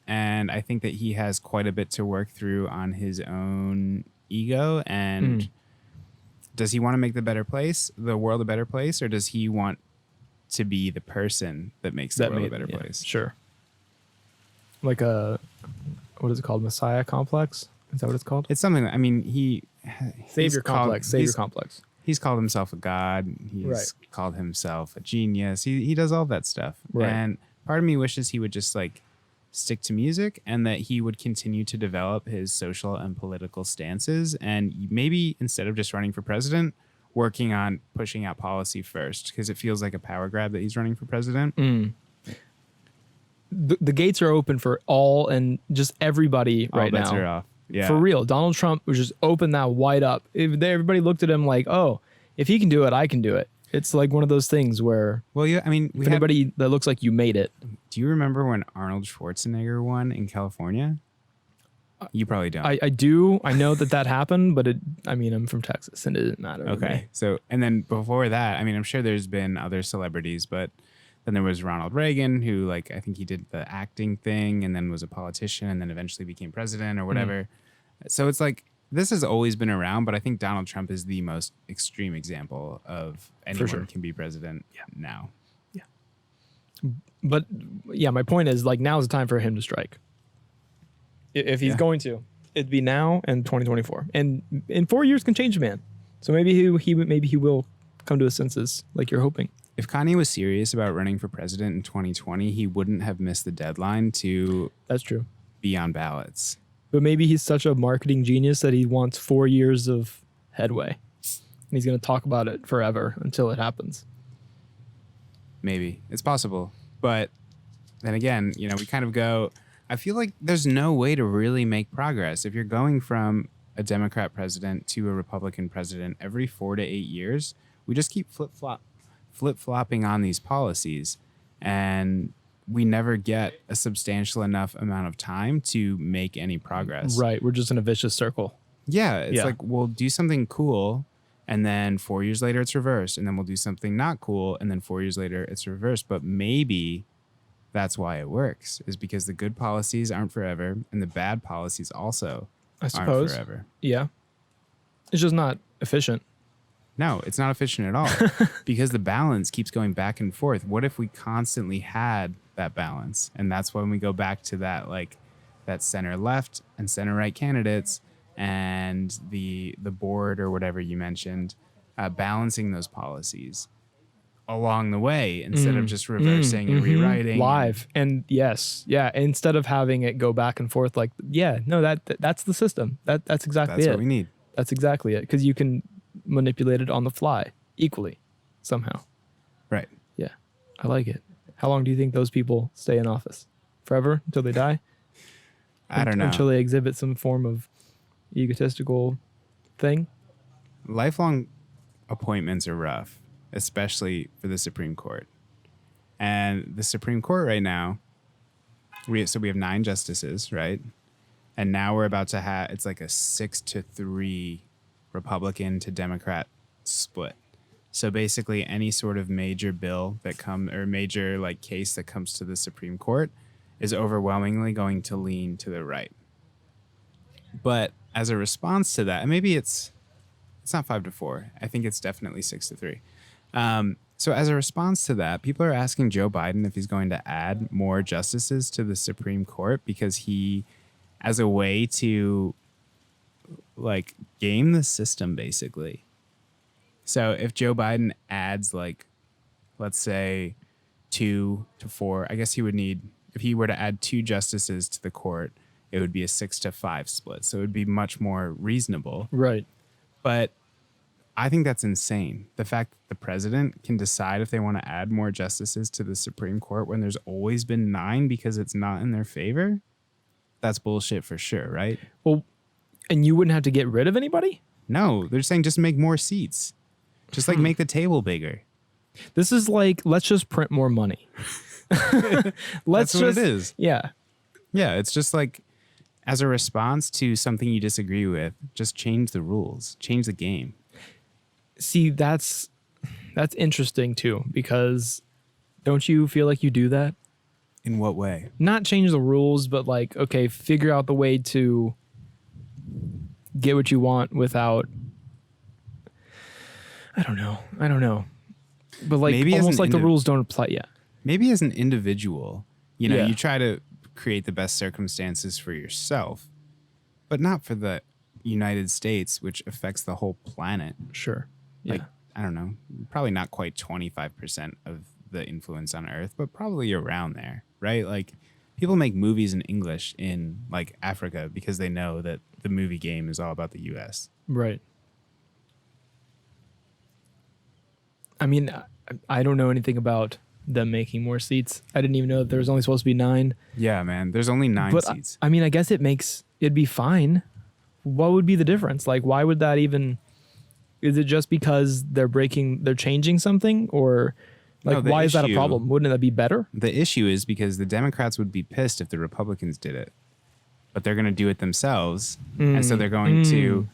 And I think that he has quite a bit to work through on his own ego. And does he want to make the world a better place, or does he want to be the person that makes the world a better place? Sure. Like what is it called? Messiah complex? Is that what it's called? It's something that, I mean, Savior complex. He's called himself a god. He's called himself a genius. He does all that stuff. Right. And part of me wishes he would just like stick to music and that he would continue to develop his social and political stances. And maybe instead of just running for president, working on pushing out policy first, because it feels like a power grab that he's running for president. The gates are open for all and just everybody right bets now. are off. Yeah. For real. Donald Trump was just open that wide up. Everybody looked at him like, oh, if he can do it, I can do it. It's like one of those things where, well, yeah, I mean, anybody that looks like you made it. Do you remember when Arnold Schwarzenegger won in California? You probably don't. I do. I know that happened, but I'm from Texas and it didn't matter. Okay. So, and then before that, I mean, I'm sure there's been other celebrities, but then there was Ronald Reagan, who like, I think he did the acting thing and then was a politician and then eventually became president or whatever. So it's like, this has always been around, but I think Donald Trump is the most extreme example of anyone can be president now. Yeah. But yeah, my point is like, now's the time for him to strike. If he's going to, it'd be now and 2024. And in 4 years can change, man. So maybe he will come to his senses like you're hoping. If Kanye was serious about running for president in 2020, he wouldn't have missed the deadline to That's true. be on ballots. But maybe he's such a marketing genius that he wants 4 years of headway. And he's going to talk about it forever until it happens. Maybe. It's possible. But then again, we kind of go, I feel like there's no way to really make progress. If you're going from a Democrat president to a Republican president every 4 to 8 years, we just keep flip-flopping on these policies. And we never get a substantial enough amount of time to make any progress. Right. We're just in a vicious circle. Yeah. It's like, we'll do something cool, and then 4 years later it's reversed. And then we'll do something not cool, and then 4 years later it's reversed. But maybe that's why it works, is because the good policies aren't forever, and the bad policies also aren't forever. Yeah. It's just not efficient. No, it's not efficient at all because the balance keeps going back and forth. What if we constantly had that balance? And that's when we go back to that, like that center left and center right candidates and the board or whatever you mentioned, balancing those policies along the way instead of just reversing and rewriting. Live. And yes. Yeah. Instead of having it go back and forth like, that's the system. That's exactly That's it. what we need. That's exactly it. Because you can manipulate it on the fly equally somehow. Right. Yeah. I like it. How long do you think those people stay in office? Forever? Until they die? I don't know. Until they exhibit some form of egotistical thing? Lifelong appointments are rough, especially for the Supreme Court. And the Supreme Court right now, we have 9 justices, right? And now we're about to have, it's like a 6-3 Republican to Democrat split. So basically any sort of major bill that major like case that comes to the Supreme Court is overwhelmingly going to lean to the right. But as a response to that, and maybe it's not 5-4. I think it's definitely 6-3. So as a response to that, people are asking Joe Biden if he's going to add more justices to the Supreme Court because he, as a way to like game the system, basically. So if Joe Biden adds like, let's say 2 to 4, I guess he would need, if he were to add 2 justices to the court, it would be a 6-5 split. So it would be much more reasonable. Right. But I think that's insane. The fact that the president can decide if they want to add more justices to the Supreme Court when there's always been 9 because it's not in their favor. That's bullshit for sure, right? Well, and you wouldn't have to get rid of anybody? No, they're saying just make more seats. Just like make the table bigger. This is like, let's just print more money. That's what it is. Yeah. Yeah, it's just like as a response to something you disagree with, just change the rules, change the game. See, that's interesting too, because don't you feel like you do that? In what way? Not change the rules, but like, okay, figure out the way to get what you want without, I don't know. But like Maybe almost like the rules don't apply yet. Maybe as an individual, Yeah. you try to create the best circumstances for yourself, but not for the United States, which affects the whole planet. Sure. Yeah. Like, I don't know, probably not quite 25% of the influence on Earth, but probably around there, right? Like people make movies in English in like Africa because they know that the movie game is all about the US. Right. I mean, I don't know anything about them making more seats. I didn't even know that there was only supposed to be 9. Yeah, man. There's only 9 seats. I mean, I guess it'd be fine. What would be the difference? Like, why would that even, is it just because they're changing something, or like, No, why is that a problem? Wouldn't that be better? The issue is because the Democrats would be pissed if the Republicans did it, but they're going to do it themselves. And so they're going to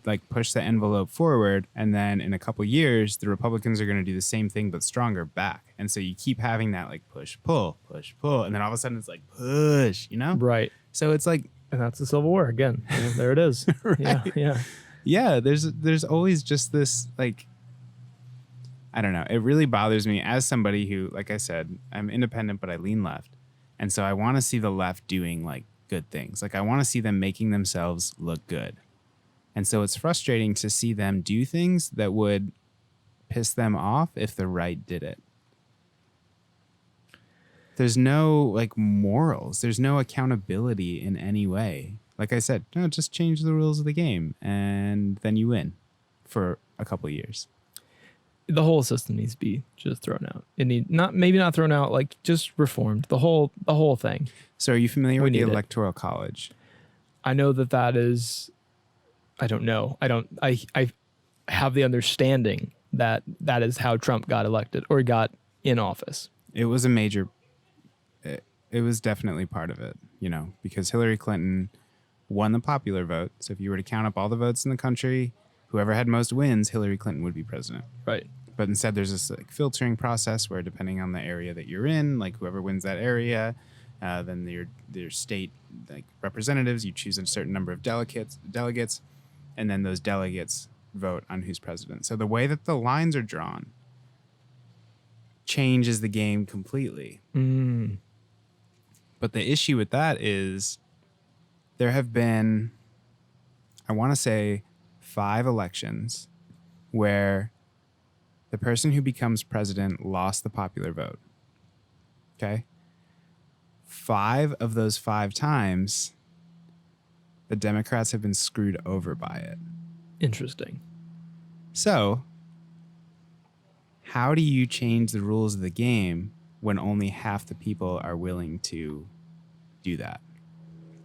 like push the envelope forward. And then in a couple years, the Republicans are going to do the same thing, but stronger back. And so you keep having that like push, pull. And then all of a sudden it's like push, Right. So it's like, And that's the Civil War again. Yeah, there it is. Right. Yeah. There's always just this like, I don't know. It really bothers me as somebody who, like I said, I'm independent, but I lean left. And so I want to see the left doing like good things. Like I want to see them making themselves look good. And so it's frustrating to see them do things that would piss them off if the right did it. There's no like morals. There's no accountability in any way. Like I said, no, just change the rules of the game and then you win for a couple of years. The whole system needs to be just thrown out. Maybe not thrown out, like just reformed. The whole thing. So are you familiar with the Electoral College? I know that is, I don't know. I have the understanding that is how Trump got elected or got in office. It was it was definitely part of it, because Hillary Clinton won the popular vote. So if you were to count up all the votes in the country, whoever had most wins, Hillary Clinton would be president. Right. But instead there's this like filtering process where depending on the area that you're in, like whoever wins that area, then your state like representatives, you choose a certain number of delegates, and then those delegates vote on who's president. So the way that the lines are drawn changes the game completely. But the issue with that is there have been, I want to say, 5 elections where the person who becomes president lost the popular vote. Okay? 5 of those 5 times, the Democrats have been screwed over by it. Interesting. So, how do you change the rules of the game when only half the people are willing to do that?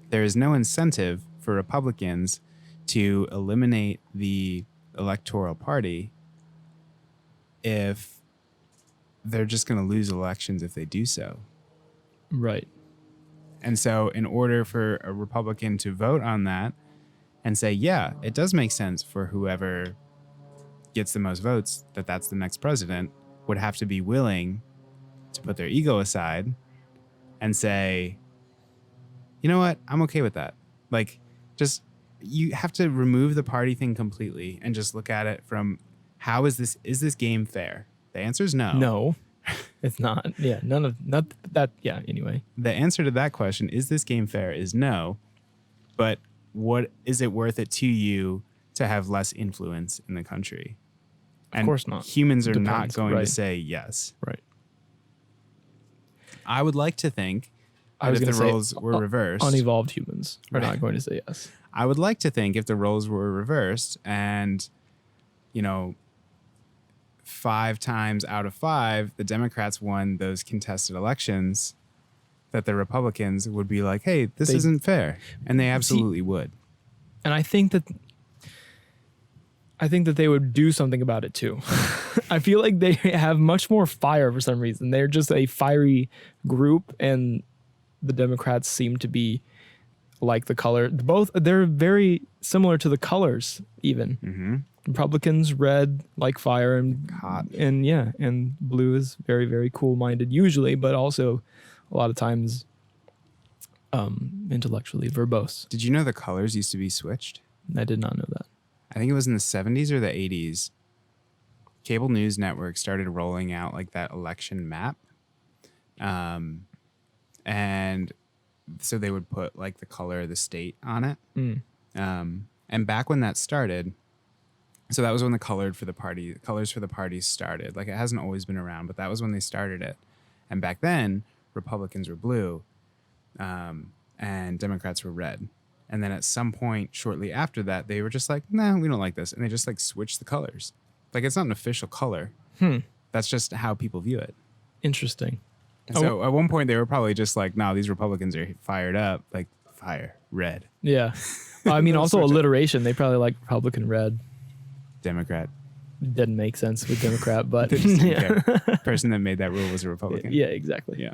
There is no incentive for Republicans to eliminate the electoral party if they're just going to lose elections if they do so. Right. And so in order for a Republican to vote on that and say, yeah, it does make sense for whoever gets the most votes, that's the next president, would have to be willing to put their ego aside and say, you know what? I'm okay with that. Like, just, you have to remove the party thing completely and just look at it from is this game fair? The answer is no. No, it's not. Yeah, not that. Yeah. Anyway, The answer to that question, is this game fair, is no. But what is it worth it to you to have less influence in the country? of course not. Humans are not Depends, going right. to say yes. Right. I would like to think I that was if going the to say roles were reversed, unevolved humans are Right. not going to say yes. I would like to think if the roles were reversed and, 5 times out of 5, the Democrats won those contested elections, that the Republicans would be like, hey, this isn't fair. And they absolutely would. And I think that they would do something about it too. I feel like they have much more fire for some reason. They're just a fiery group, and the Democrats seem to be like the color. They're very similar to the colors even. Mm-hmm. Republicans, red, like fire, and Hot. and blue is very, very cool-minded usually, but also a lot of times intellectually verbose. Did you know the colors used to be switched? I did not know that. I think it was in the 70s or the 80s. Cable news network started rolling out like that election map. And so they would put like the color of the state on it. And back when that started, so that was when the colors for the parties started. Like, it hasn't always been around, but that was when they started it. And back then, Republicans were blue, and Democrats were red. And then at some point shortly after that, they were just like, nah, we don't like this. And they just like switched the colors. Like, it's not an official color. That's just how people view it. Interesting. And so at one point they were probably just like, no, these Republicans are fired up, like fire, red. Yeah. I mean, also alliteration. They probably like Republican red. Democrat. Didn't make sense with Democrat, but They just didn't yeah. care. Person that made that rule was a Republican. Yeah, exactly. Yeah.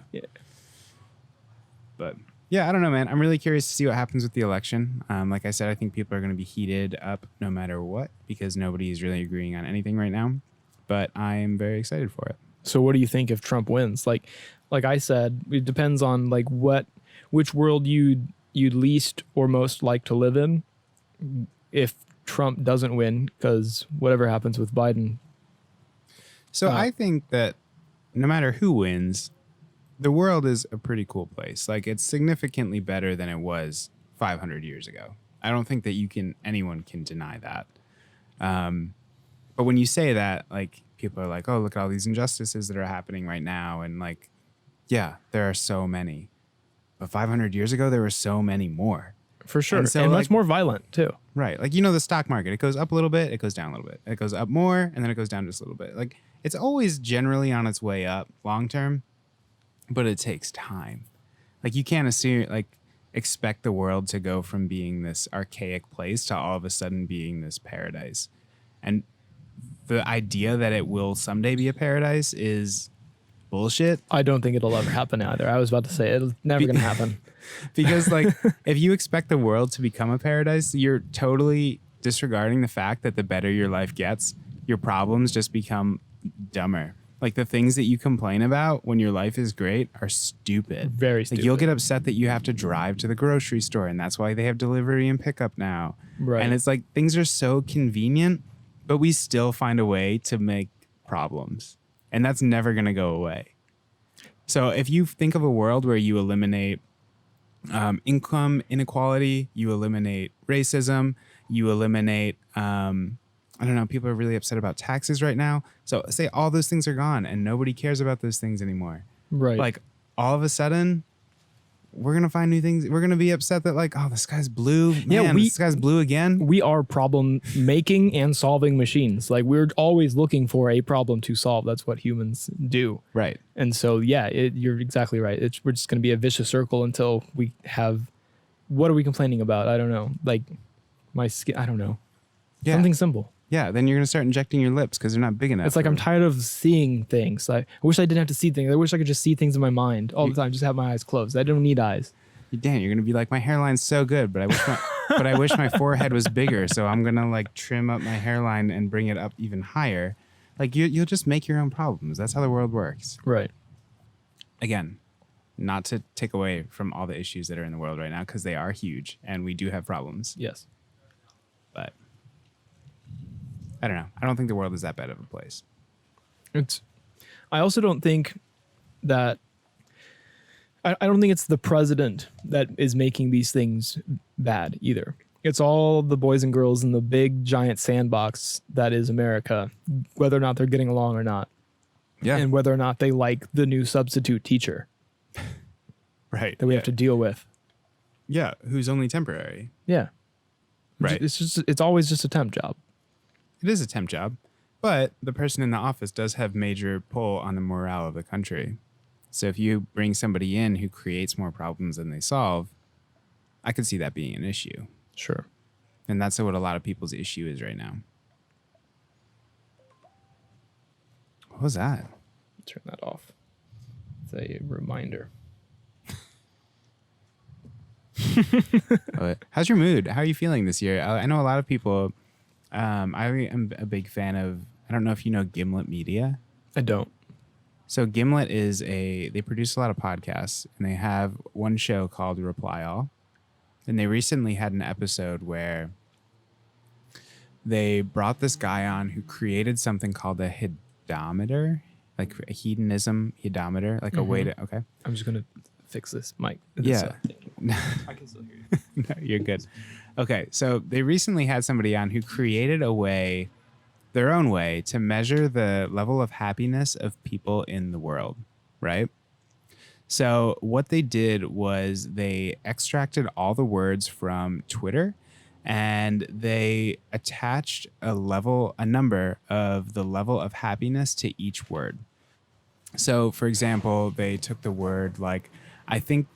But yeah, I don't know, man. I'm really curious to see what happens with the election. Like I said, I think people are going to be heated up no matter what, because nobody is really agreeing on anything right now. But I am very excited for it. So what do you think if Trump wins? Like I said, it depends on like which world you'd least or most like to live in if Trump doesn't win, because whatever happens with Biden. So I think that no matter who wins, the world is a pretty cool place. Like, it's significantly better than it was 500 years ago. I don't think that anyone can deny that. But when you say that, like, people are like, oh, look at all these injustices that are happening right now. And like, yeah, there are so many. But 500 years ago, there were so many more. For sure. And And, so, much like, more violent too. Right. Like, the stock market, it goes up a little bit, it goes down a little bit. It goes up more, and then it goes down just a little bit. Like, it's always generally on its way up long term, but it takes time. Like, you can't expect the world to go from being this archaic place to all of a sudden being this paradise. And the idea that it will someday be a paradise is bullshit. I don't think it'll ever happen either. I was about to say it's never going to happen. Because like, if you expect the world to become a paradise, you're totally disregarding the fact that the better your life gets, your problems just become dumber. Like, the things that you complain about when your life is great are stupid. Very stupid. Like, you'll get upset that you have to drive to the grocery store, and that's why they have delivery and pickup now. Right. And it's like, things are so convenient, but we still find a way to make problems. And that's never going to go away. So if you think of a world where you eliminate income inequality, you eliminate racism, you eliminate, I don't know, people are really upset about taxes right now. So say all those things are gone and nobody cares about those things anymore. Right. Like, all of a sudden, we're going to find new things. We're going to be upset that, like, oh, the sky's blue. Man, the sky's blue again. We are problem making and solving machines. Like, we're always looking for a problem to solve. That's what humans do. Right. And so, yeah, you're exactly right. We're just going to be a vicious circle until we have, what are we complaining about? I don't know. Like, my skin, I don't know. Yeah. Something simple. Yeah, then you're going to start injecting your lips because they're not big enough. It's like, I'm tired of seeing things. I wish I didn't have to see things. I wish I could just see things in my mind all the time. Just have my eyes closed. I don't need eyes. Dan, you're going to be like, my hairline's so good, but I wish my forehead was bigger. So I'm going to like trim up my hairline and bring it up even higher. Like, you'll just make your own problems. That's how the world works. Right. Again, not to take away from all the issues that are in the world right now, because they are huge and we do have problems. Yes. I don't know. I don't think the world is that bad of a place. I also don't think that I don't think it's the president that is making these things bad either. It's all the boys and girls in the big giant sandbox that is America, whether or not they're getting along or not. Yeah. And whether or not they like the new substitute teacher. Right. That we have to deal with. Yeah. Who's only temporary. Yeah. Right. It's always just a temp job. It is a temp job, but the person in the office does have major pull on the morale of the country. So if you bring somebody in who creates more problems than they solve, I could see that being an issue. Sure. And that's what a lot of people's issue is right now. What was that? Turn that off. It's a reminder. How's your mood? How are you feeling this year? I know a lot of people. I am a big fan of. I don't know if you know Gimlet Media. I don't. So Gimlet they produce a lot of podcasts, and they have one show called Reply All. And they recently had an episode where they brought this guy on who created something called a hedometer, like a hedonism hedometer, like a way to, okay. I'm just going to fix this mic. Yeah. I can still hear you. No, you're good. Okay. So they recently had somebody on who created their own way to measure the level of happiness of people in the world, right? So what they did was they extracted all the words from Twitter and they attached a number of the level of happiness to each word. So for example, they took the word I think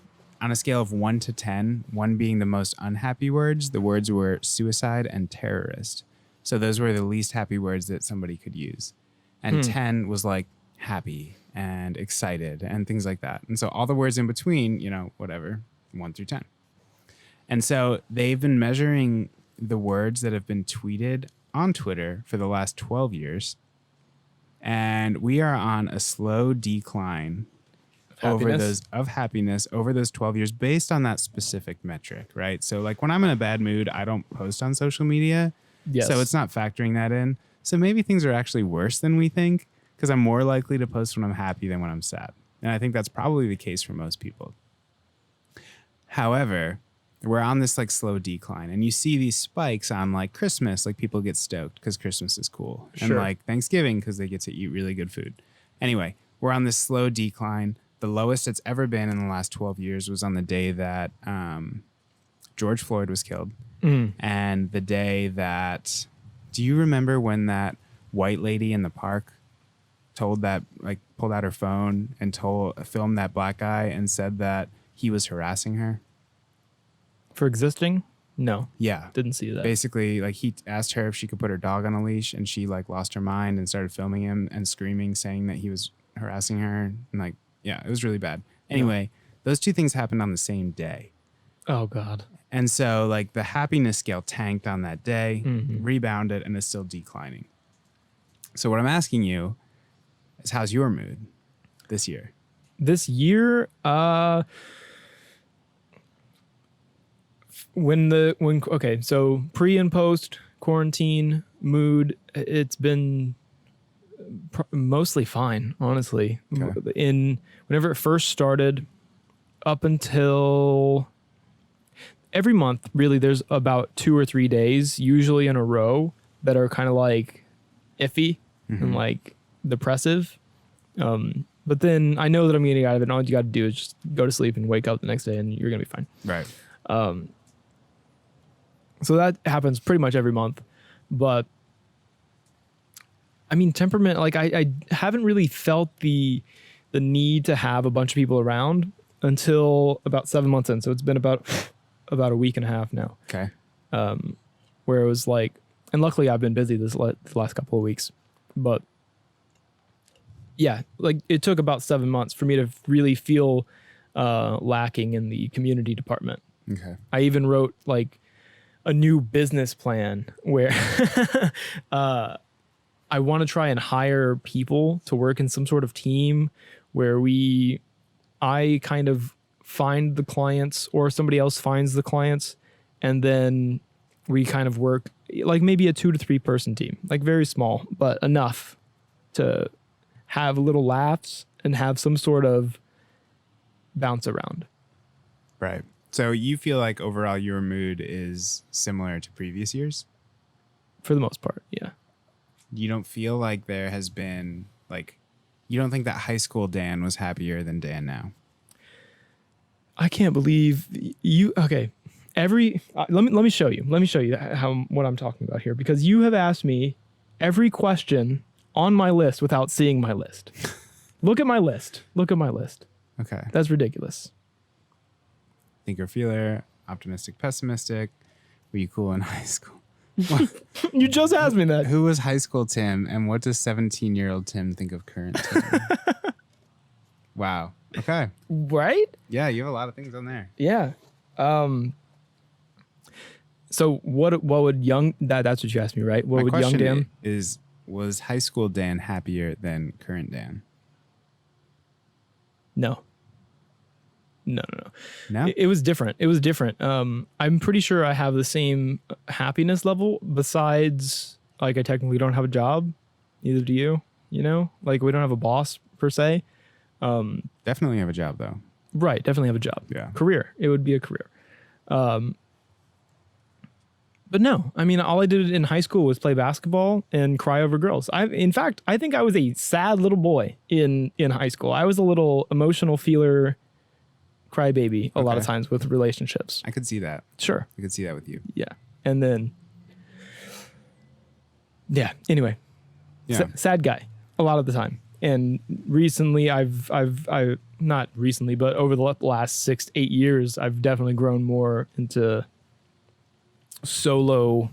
on a scale of 1 to 10, 1 being the most unhappy words, the words were suicide and terrorist. So those were the least happy words that somebody could use. And 10 was happy and excited and things like that. And so all the words in between, whatever, 1 through 10. And so they've been measuring the words that have been tweeted on Twitter for the last 12 years. And we are on a slow decline of happiness over those 12 years based on that specific metric, right? So when I'm in a bad mood, I don't post on social media. Yes. So it's not factoring that in. So maybe things are actually worse than we think, because I'm more likely to post when I'm happy than when I'm sad. And I think that's probably the case for most people. However, we're on this slow decline, and you see these spikes on Christmas, people get stoked because Christmas is cool. Sure. And Thanksgiving because they get to eat really good food. Anyway, we're on this slow decline. The lowest it's ever been in the last 12 years was on the day that George Floyd was killed. And the day that, do you remember when that white lady in the park pulled out her phone and filmed that black guy and said that he was harassing her? For existing? No. Yeah. Didn't see that. Basically, he asked her if she could put her dog on a leash, and she lost her mind and started filming him and screaming, saying that he was harassing her. And yeah, it was really bad. Anyway, those two things happened on the same day. Oh God. And so the happiness scale tanked on that day, rebounded, and is still declining. So what I'm asking you is, how's your mood this year? This year, so pre and post quarantine mood, it's been mostly fine, honestly. Okay. Whenever it first started, up until every month, really, there's about 2 or 3 days, usually in a row, that are kind of iffy and depressive. But then I know that I'm getting out of it, and all you got to do is just go to sleep and wake up the next day, and you're gonna be fine. Right. So that happens pretty much every month. But I mean, temperament, I haven't really felt the need to have a bunch of people around until about 7 months in. So it's been about a week and a half now. Okay. Where it was and luckily I've been busy this last couple of weeks, but yeah, it took about 7 months for me to really feel lacking in the community department. Okay. I even wrote a new business plan where I want to try and hire people to work in some sort of team where I kind of find the clients or somebody else finds the clients, and then we kind of work like maybe a 2 to 3 person team, like very small, but enough to have little laughs and have some sort of bounce around. Right. So you feel like overall your mood is similar to previous years? For the most part, yeah. You don't feel like there has been like, you don't think that high school Dan was happier than Dan now? I can't believe you. Okay, let me show you. Let me show you what I'm talking about here, because you have asked me every question on my list without seeing my list. Look at my list. Look at my list. Okay. That's ridiculous. Thinker, feeler, optimistic, pessimistic. Were you cool in high school? You just asked me that. Who was high school Tim, and what does 17-year-old Tim think of current Tim? Wow. Okay. Right? Yeah, you have a lot of things on there. Yeah. So what would that's what you asked me, right? What My would young question Dan? was high school Dan happier than current Dan? No. No. No? It was different. It was different. I'm pretty sure I have the same happiness level, besides, like, I technically don't have a job. Neither do you. You know, like, we don't have a boss per se. Definitely have a job though. Right. Definitely have a job. Yeah. Career. It would be a career. But no, I mean, all I did in high school was play basketball and cry over girls. In fact, I think I was a sad little boy in high school. I was a little emotional feeler, crybaby a lot of Okay. times with relationships. I could see that. Sure. I could see that with you. Yeah. And then, yeah. Anyway, Yeah. sad guy a lot of the time. And recently, I've not recently, but over the last 6 to 8 years, I've definitely grown more into solo.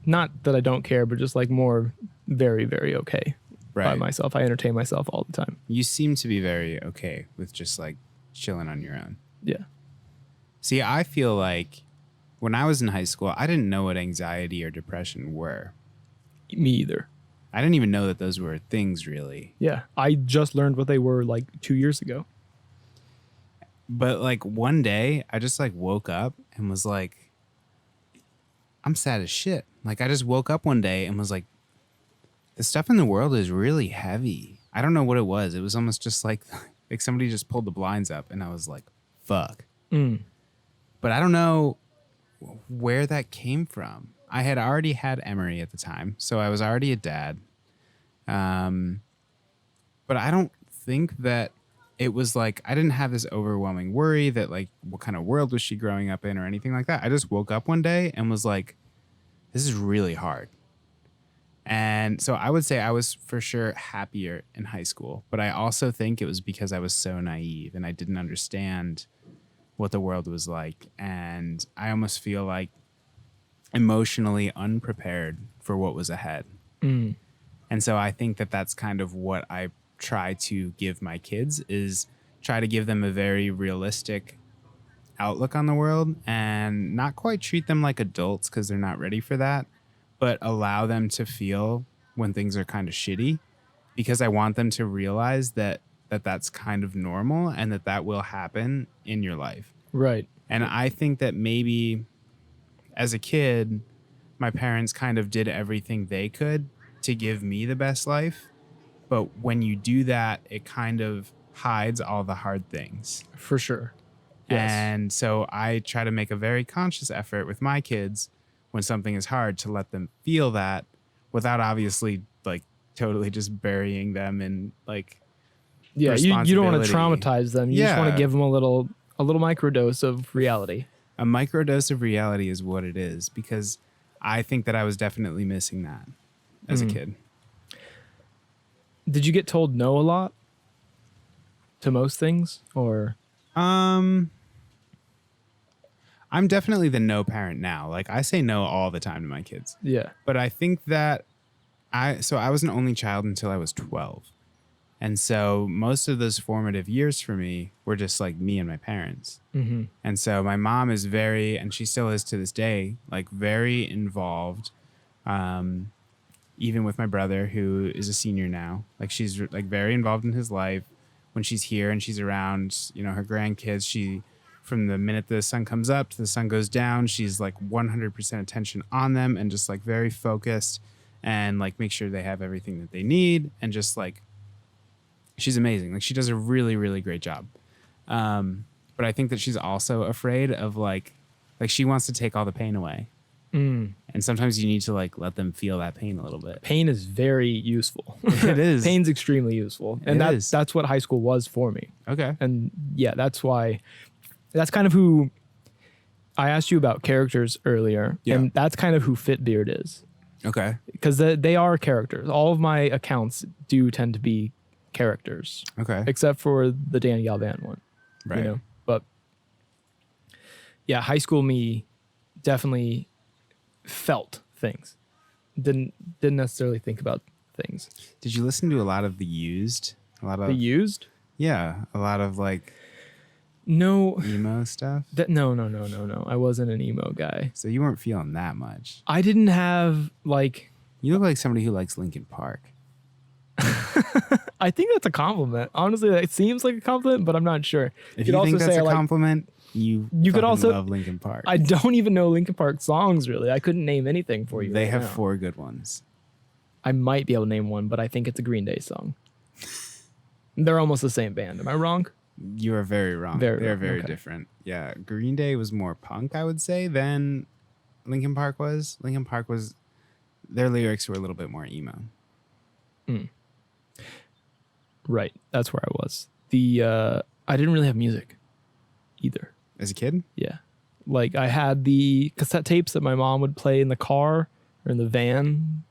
Not that I don't care, but just like more very, very okay by Right. myself. I entertain myself all the time. You seem to be very okay with just like chilling on your own. Yeah. See, I feel like when I was in high school, I didn't know what anxiety or depression were. Me either. I didn't even know that those were things really. Yeah. I just learned what they were like 2 years ago. But like one day I just like woke up and was like, I'm sad as shit. Like I just woke up one day and was like, the stuff in the world is really heavy. I don't know what it was. It was almost just like somebody just pulled the blinds up and I was like, fuck. But I don't know where that came from. I had already had Emery at the time, so I was already a dad. But I don't think that it was like, I didn't have this overwhelming worry that like, what kind of world was she growing up in or anything like that. I just woke up one day and was like, this is really hard. And so I would say I was for sure happier in high school, but I also think it was because I was so naive and I didn't understand what the world was like. And I almost feel like emotionally unprepared for what was ahead. And so I think that that's kind of what I try to give my kids, is try to give them a very realistic outlook on the world and not quite treat them like adults because they're not ready for that, but allow them to feel when things are kind of shitty, because I want them to realize that that's kind of normal and that will happen in your life. Right. And I think that maybe as a kid, my parents kind of did everything they could to give me the best life. But when you do that, it kind of hides all the hard things. For sure. Yes. And so I try to make a very conscious effort with my kids when something is hard to let them feel that without obviously like totally just burying them in like Yeah, you don't want to responsibility. traumatize them. You just want Yeah. to give them a little microdose of reality. A microdose of reality is what it is, because I think that I was definitely missing that as a kid. Did you get told no a lot to most things, or? I'm definitely the no parent now. Like I say no all the time to my kids. Yeah. But I think that I was an only child until I was 12. And so most of those formative years for me were just like me and my parents. Mm-hmm. And so my mom is very, and she still is to this day, like very involved. Even with my brother, who is a senior now, like she's like very involved in his life. When she's here and she's around, you know, her grandkids, she from the minute the sun comes up to the sun goes down. She's like 100% attention on them and just like very focused and like make sure they have everything that they need. And just like, she's amazing. Like she does a really, really great job. But I think that she's also afraid of like she wants to take all the pain away. And sometimes you need to like let them feel that pain a little bit. Pain is very useful. It is. Pain's extremely useful. And that's what high school was for me. Okay. And yeah, that's kind of who I asked you about characters earlier. Yeah. And that's kind of who Fitbeard is. Okay. Because they are characters. All of my accounts do tend to be characters. Okay. Except for the Dan Galvan one. Right. You know? But yeah, high school me definitely felt things. Didn't necessarily think about things. Did you listen to a lot of The Used? The Used? Yeah, a lot of like No. emo stuff. No. I wasn't an emo guy. So you weren't feeling that much. I didn't have like. You look like somebody who likes Linkin Park. I think that's a compliment. Honestly, it seems like a compliment, but I'm not sure. If you think that's a compliment, you could also love Linkin Park. I don't even know Linkin Park songs really. I couldn't name anything for you. They right have now. 4 good ones. I might be able to name one, but I think it's a Green Day song. They're almost the same band. Am I wrong? You are very wrong. They're very okay. different. Yeah, Green Day was more punk, I would say, than Linkin Park was. Linkin Park was, their lyrics were a little bit more emo. Right. That's where I was. I didn't really have music either. As a kid? Yeah. Like I had the cassette tapes that my mom would play in the car or in the van,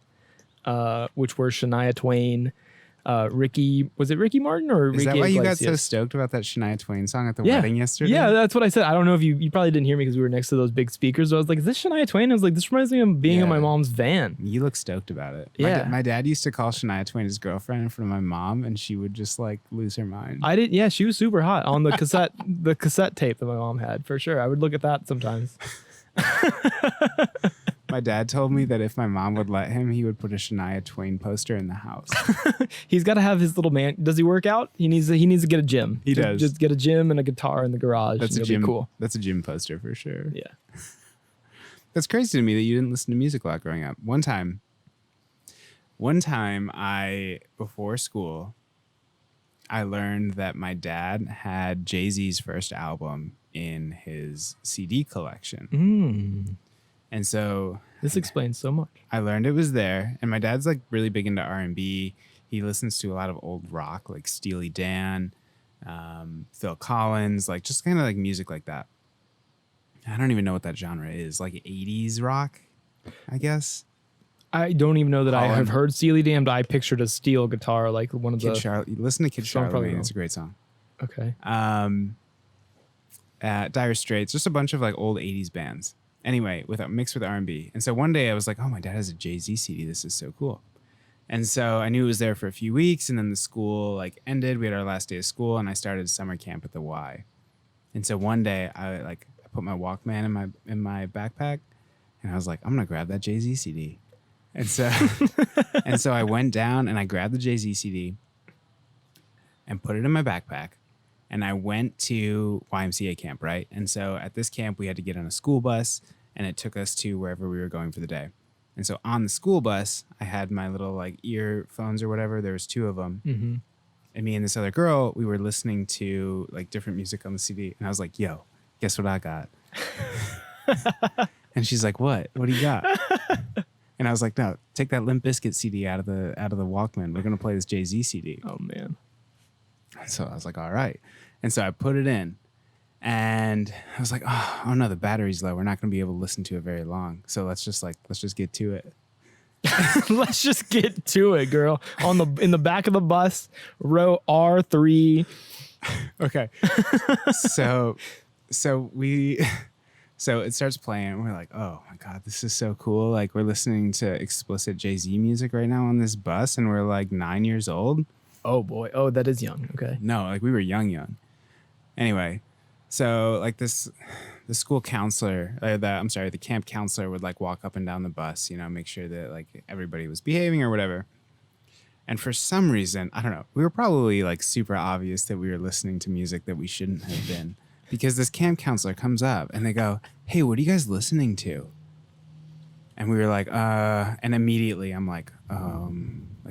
which were Shania Twain, Ricky, was it Ricky Martin or Ricky Is that why you got so Iglesias? stoked about that Shania Twain song at the wedding yesterday? Yeah, that's what I said. I don't know if you probably didn't hear me because we were next to those big speakers. So I was like, is this Shania Twain? I was like, this reminds me of being in my mom's van. You look stoked about it. Yeah. My dad used to call Shania Twain his girlfriend in front of my mom, and she would just like lose her mind. I did. Yeah, she was super hot on the cassette tape that my mom had for sure. I would look at that sometimes. My dad told me that if my mom would let him, he would put a Shania Twain poster in the house. He's got to have his little man. Does he work out? He needs to get a gym. He does. Just get a gym and a guitar in the garage. That's and a it'll gym. be cool. That's a gym poster for sure. Yeah. That's crazy to me that you didn't listen to music a lot growing up. One time before school, I learned that my dad had Jay-Z's first album in his CD collection. And so This explains so much. I learned it was there. And my dad's like really big into R&B. He listens to a lot of old rock, like Steely Dan, Phil Collins, like just kind of like music like that. I don't even know what that genre is, like 80s rock, I guess. I don't even know that I have Holland. heard Steely Dan, but I pictured a steel guitar, like one of Kid the. Charlie, listen to Kid Song probably Charlemagne. wrong. It's a great song. Okay. Dire Straits, just a bunch of like old 80s bands. Anyway, mixed with R&B. And so one day I was like, oh, my dad has a Jay-Z CD. This is so cool. And so I knew it was there for a few weeks, and then the school like ended. We had our last day of school, and I started summer camp at the Y. And so one day I put my Walkman in my backpack, and I was like, I'm gonna grab that Jay-Z CD. And so I went down and I grabbed the Jay-Z CD and put it in my backpack. And I went to YMCA camp, right? And so at this camp, we had to get on a school bus, and it took us to wherever we were going for the day. And so on the school bus, I had my little like earphones or whatever. There was 2 of them. Mm-hmm. And me and this other girl, we were listening to like different music on the CD. And I was like, yo, guess what I got? And she's like, what? What do you got? And I was like, no, take that Limp Bizkit CD out of the Walkman. We're going to play this Jay-Z CD. Oh, man. So I was like, all right. And so I put it in, and I was like, oh no, the battery's low. We're not going to be able to listen to it very long. So let's just get to it. Let's just get to it, girl. In the back of the bus, row R3. Okay. So it starts playing, and we're like, oh my God, this is so cool. Like we're listening to explicit Jay-Z music right now on this bus, and we're like 9 years old. Oh boy. Oh, that is young. Okay. No, like we were young. Anyway, so like the school counselor, the camp counselor would like walk up and down the bus, make sure that like everybody was behaving or whatever. And for some reason, I don't know, we were probably like super obvious that we were listening to music that we shouldn't have been. because this camp counselor comes up and they go, "Hey, what are you guys listening to?" And we were like, and immediately I'm like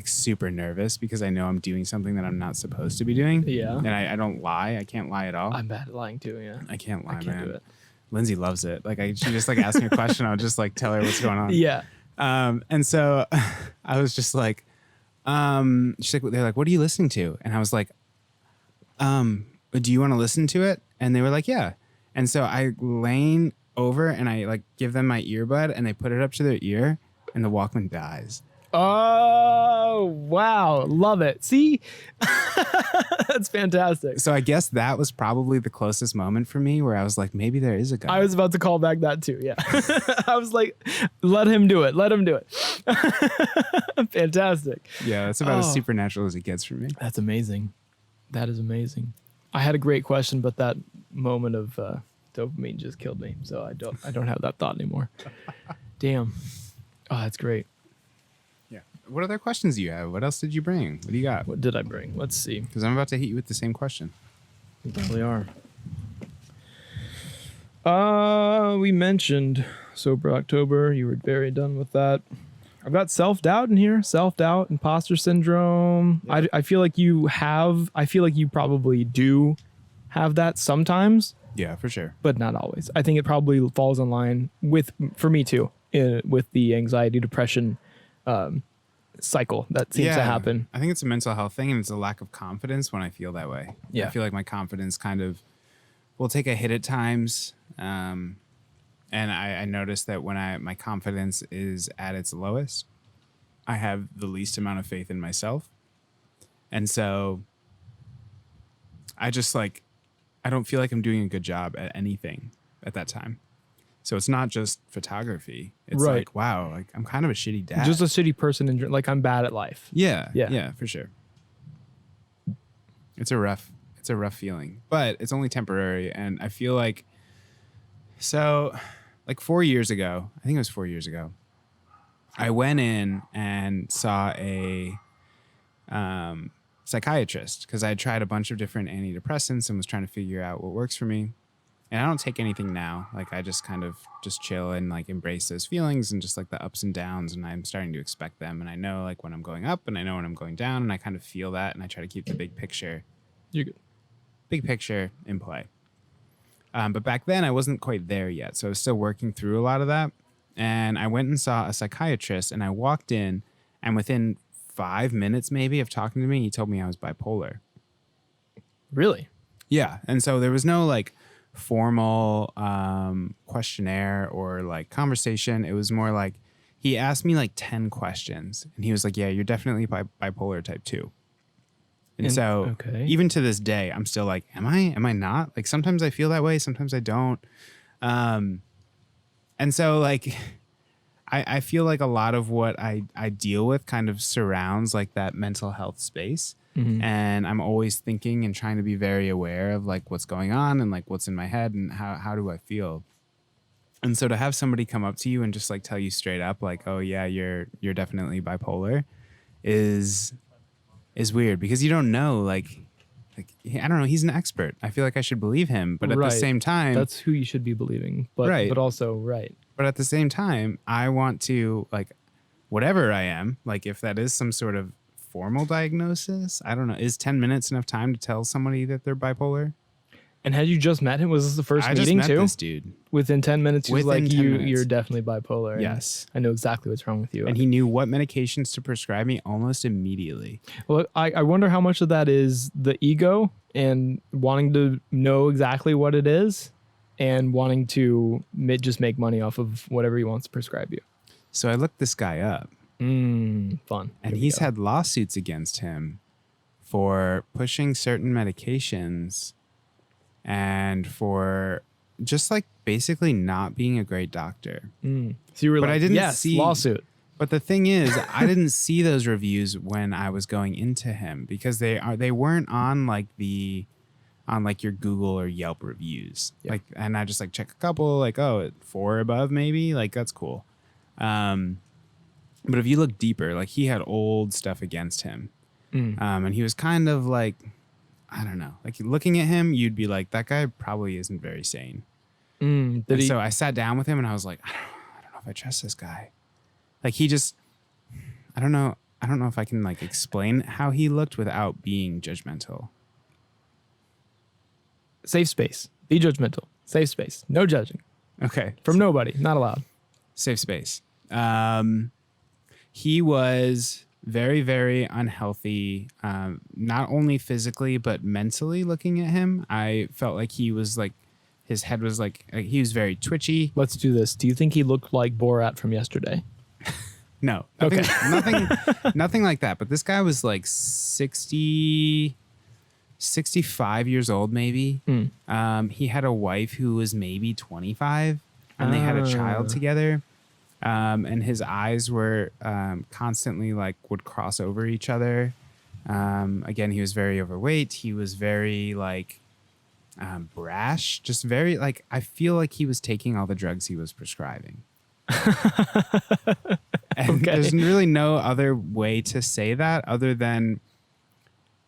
super nervous because I know I'm doing something that I'm not supposed to be doing. Yeah. And I don't lie. I can't lie at all. I'm bad at lying too. Yeah. I can't lie, I can't man. do it. Lindsay loves it. Like she just like asked me a question. I'll just like tell her what's going on. Yeah. And so I was just like, they're like, "What are you listening to?" And I was like, "Do you want to listen to it?" And they were like, "Yeah." And so I lean over and I like give them my earbud and they put it up to their ear and the Walkman dies. Oh, wow. Love it. See? That's fantastic. So I guess that was probably the closest moment for me where I was like, maybe there is a God. I was about to call back that too. Yeah. I was like, let him do it. Let him do it. Fantastic. Yeah, that's about as supernatural as it gets for me. That's amazing. That is amazing. I had a great question, but that moment of dopamine just killed me. So I don't have that thought anymore. Damn. Oh, that's great. Yeah. What other questions do you have? What else did you bring? What do you got? What did I bring? Let's see. Because I'm about to hit you with the same question. We probably are. We mentioned Sober October. You were very done with that. I've got self-doubt in here. Self-doubt, imposter syndrome. Yeah. I feel like you probably do have that sometimes. Yeah, for sure. But not always. I think it probably falls in line for me too, with the anxiety, depression cycle that seems to happen. I think it's a mental health thing and it's a lack of confidence when I feel that way. Yeah. I feel like my confidence kind of will take a hit at times. And I noticed that when my confidence is at its lowest, I have the least amount of faith in myself. And so I just I don't feel like I'm doing a good job at anything at that time. So it's not just photography. It's right. like, wow, like I'm kind of a shitty dad. Just a shitty person and like I'm bad at life. Yeah, for sure. It's a rough feeling, but it's only temporary. And I feel like, 4 years ago, I think it was 4 years ago, I went in and saw a psychiatrist because I had tried a bunch of different antidepressants and was trying to figure out what works for me. And I don't take anything now. Like I just kind of just chill and like embrace those feelings and just like the ups and downs. And I'm starting to expect them. And I know like when I'm going up and I know when I'm going down and I kind of feel that. And I try to keep the big picture. You're good. Big picture in play. But back then I wasn't quite there yet. So I was still working through a lot of that. And I went and saw a psychiatrist and I walked in and within 5 minutes maybe of talking to me, he told me I was bipolar. Really? Yeah. And so there was no like formal questionnaire or like conversation. It was more like he asked me like 10 questions and he was like, yeah, you're definitely bipolar type 2. And so even to this day, I'm still like, am I not? Like sometimes I feel that way. Sometimes I don't. And so like, I feel like a lot of what I deal with kind of surrounds like that mental health space. Mm-hmm. And I'm always thinking and trying to be very aware of like what's going on and like what's in my head and how do I feel. And so to have somebody come up to you and just like tell you straight up like, oh yeah, you're definitely bipolar is weird because you don't know like I don't know, he's an expert. I feel like I should believe him, but at the same time, that's who you should be believing. But but also But at the same time, I want to like whatever I am, like if that is some sort of formal diagnosis, I don't know, is 10 minutes enough time to tell somebody that they're bipolar? And had you just met him? Was this the first meeting too? I just met too? this dude. Within 10 minutes, he was like, minutes. You're definitely bipolar. Yes. I know exactly what's wrong with you. And he knew what medications to prescribe me almost immediately. Well, I wonder how much of that is the ego and wanting to know exactly what it is and wanting to just make money off of whatever he wants to prescribe you. So I looked this guy up. Fun. And he's had lawsuits against him for pushing certain medications and for just like basically not being a great doctor. So you were I didn't see lawsuit. But the thing is, I didn't see those reviews when I was going into him because they weren't on like your Google or Yelp reviews. Yep. Like, and I just like check a couple, like, 4 above maybe, like that's cool. But if you look deeper, like he had old stuff against him. And he was kind of like, I don't know. Like looking at him, you'd be like, that guy probably isn't very sane. So I sat down with him and I was like, I don't know if I trust this guy. Like he just, I don't know. I don't know if I can like explain how he looked without being judgmental. Safe space. Be judgmental. Safe space. No judging. Okay. From nobody. Not allowed. Safe space. He was very, very unhealthy, not only physically, but mentally looking at him. I felt like he was like, his head was like, he was very twitchy. Let's do this. Do you think he looked like Borat from yesterday? No. Okay. Nothing like that. But this guy was like 65 years old, maybe. He had a wife who was maybe 25, and they had a child together. And his eyes were constantly like would cross over each other. Again, he was very overweight. He was very like brash, just very like, I feel like he was taking all the drugs he was prescribing. And there's really no other way to say that other than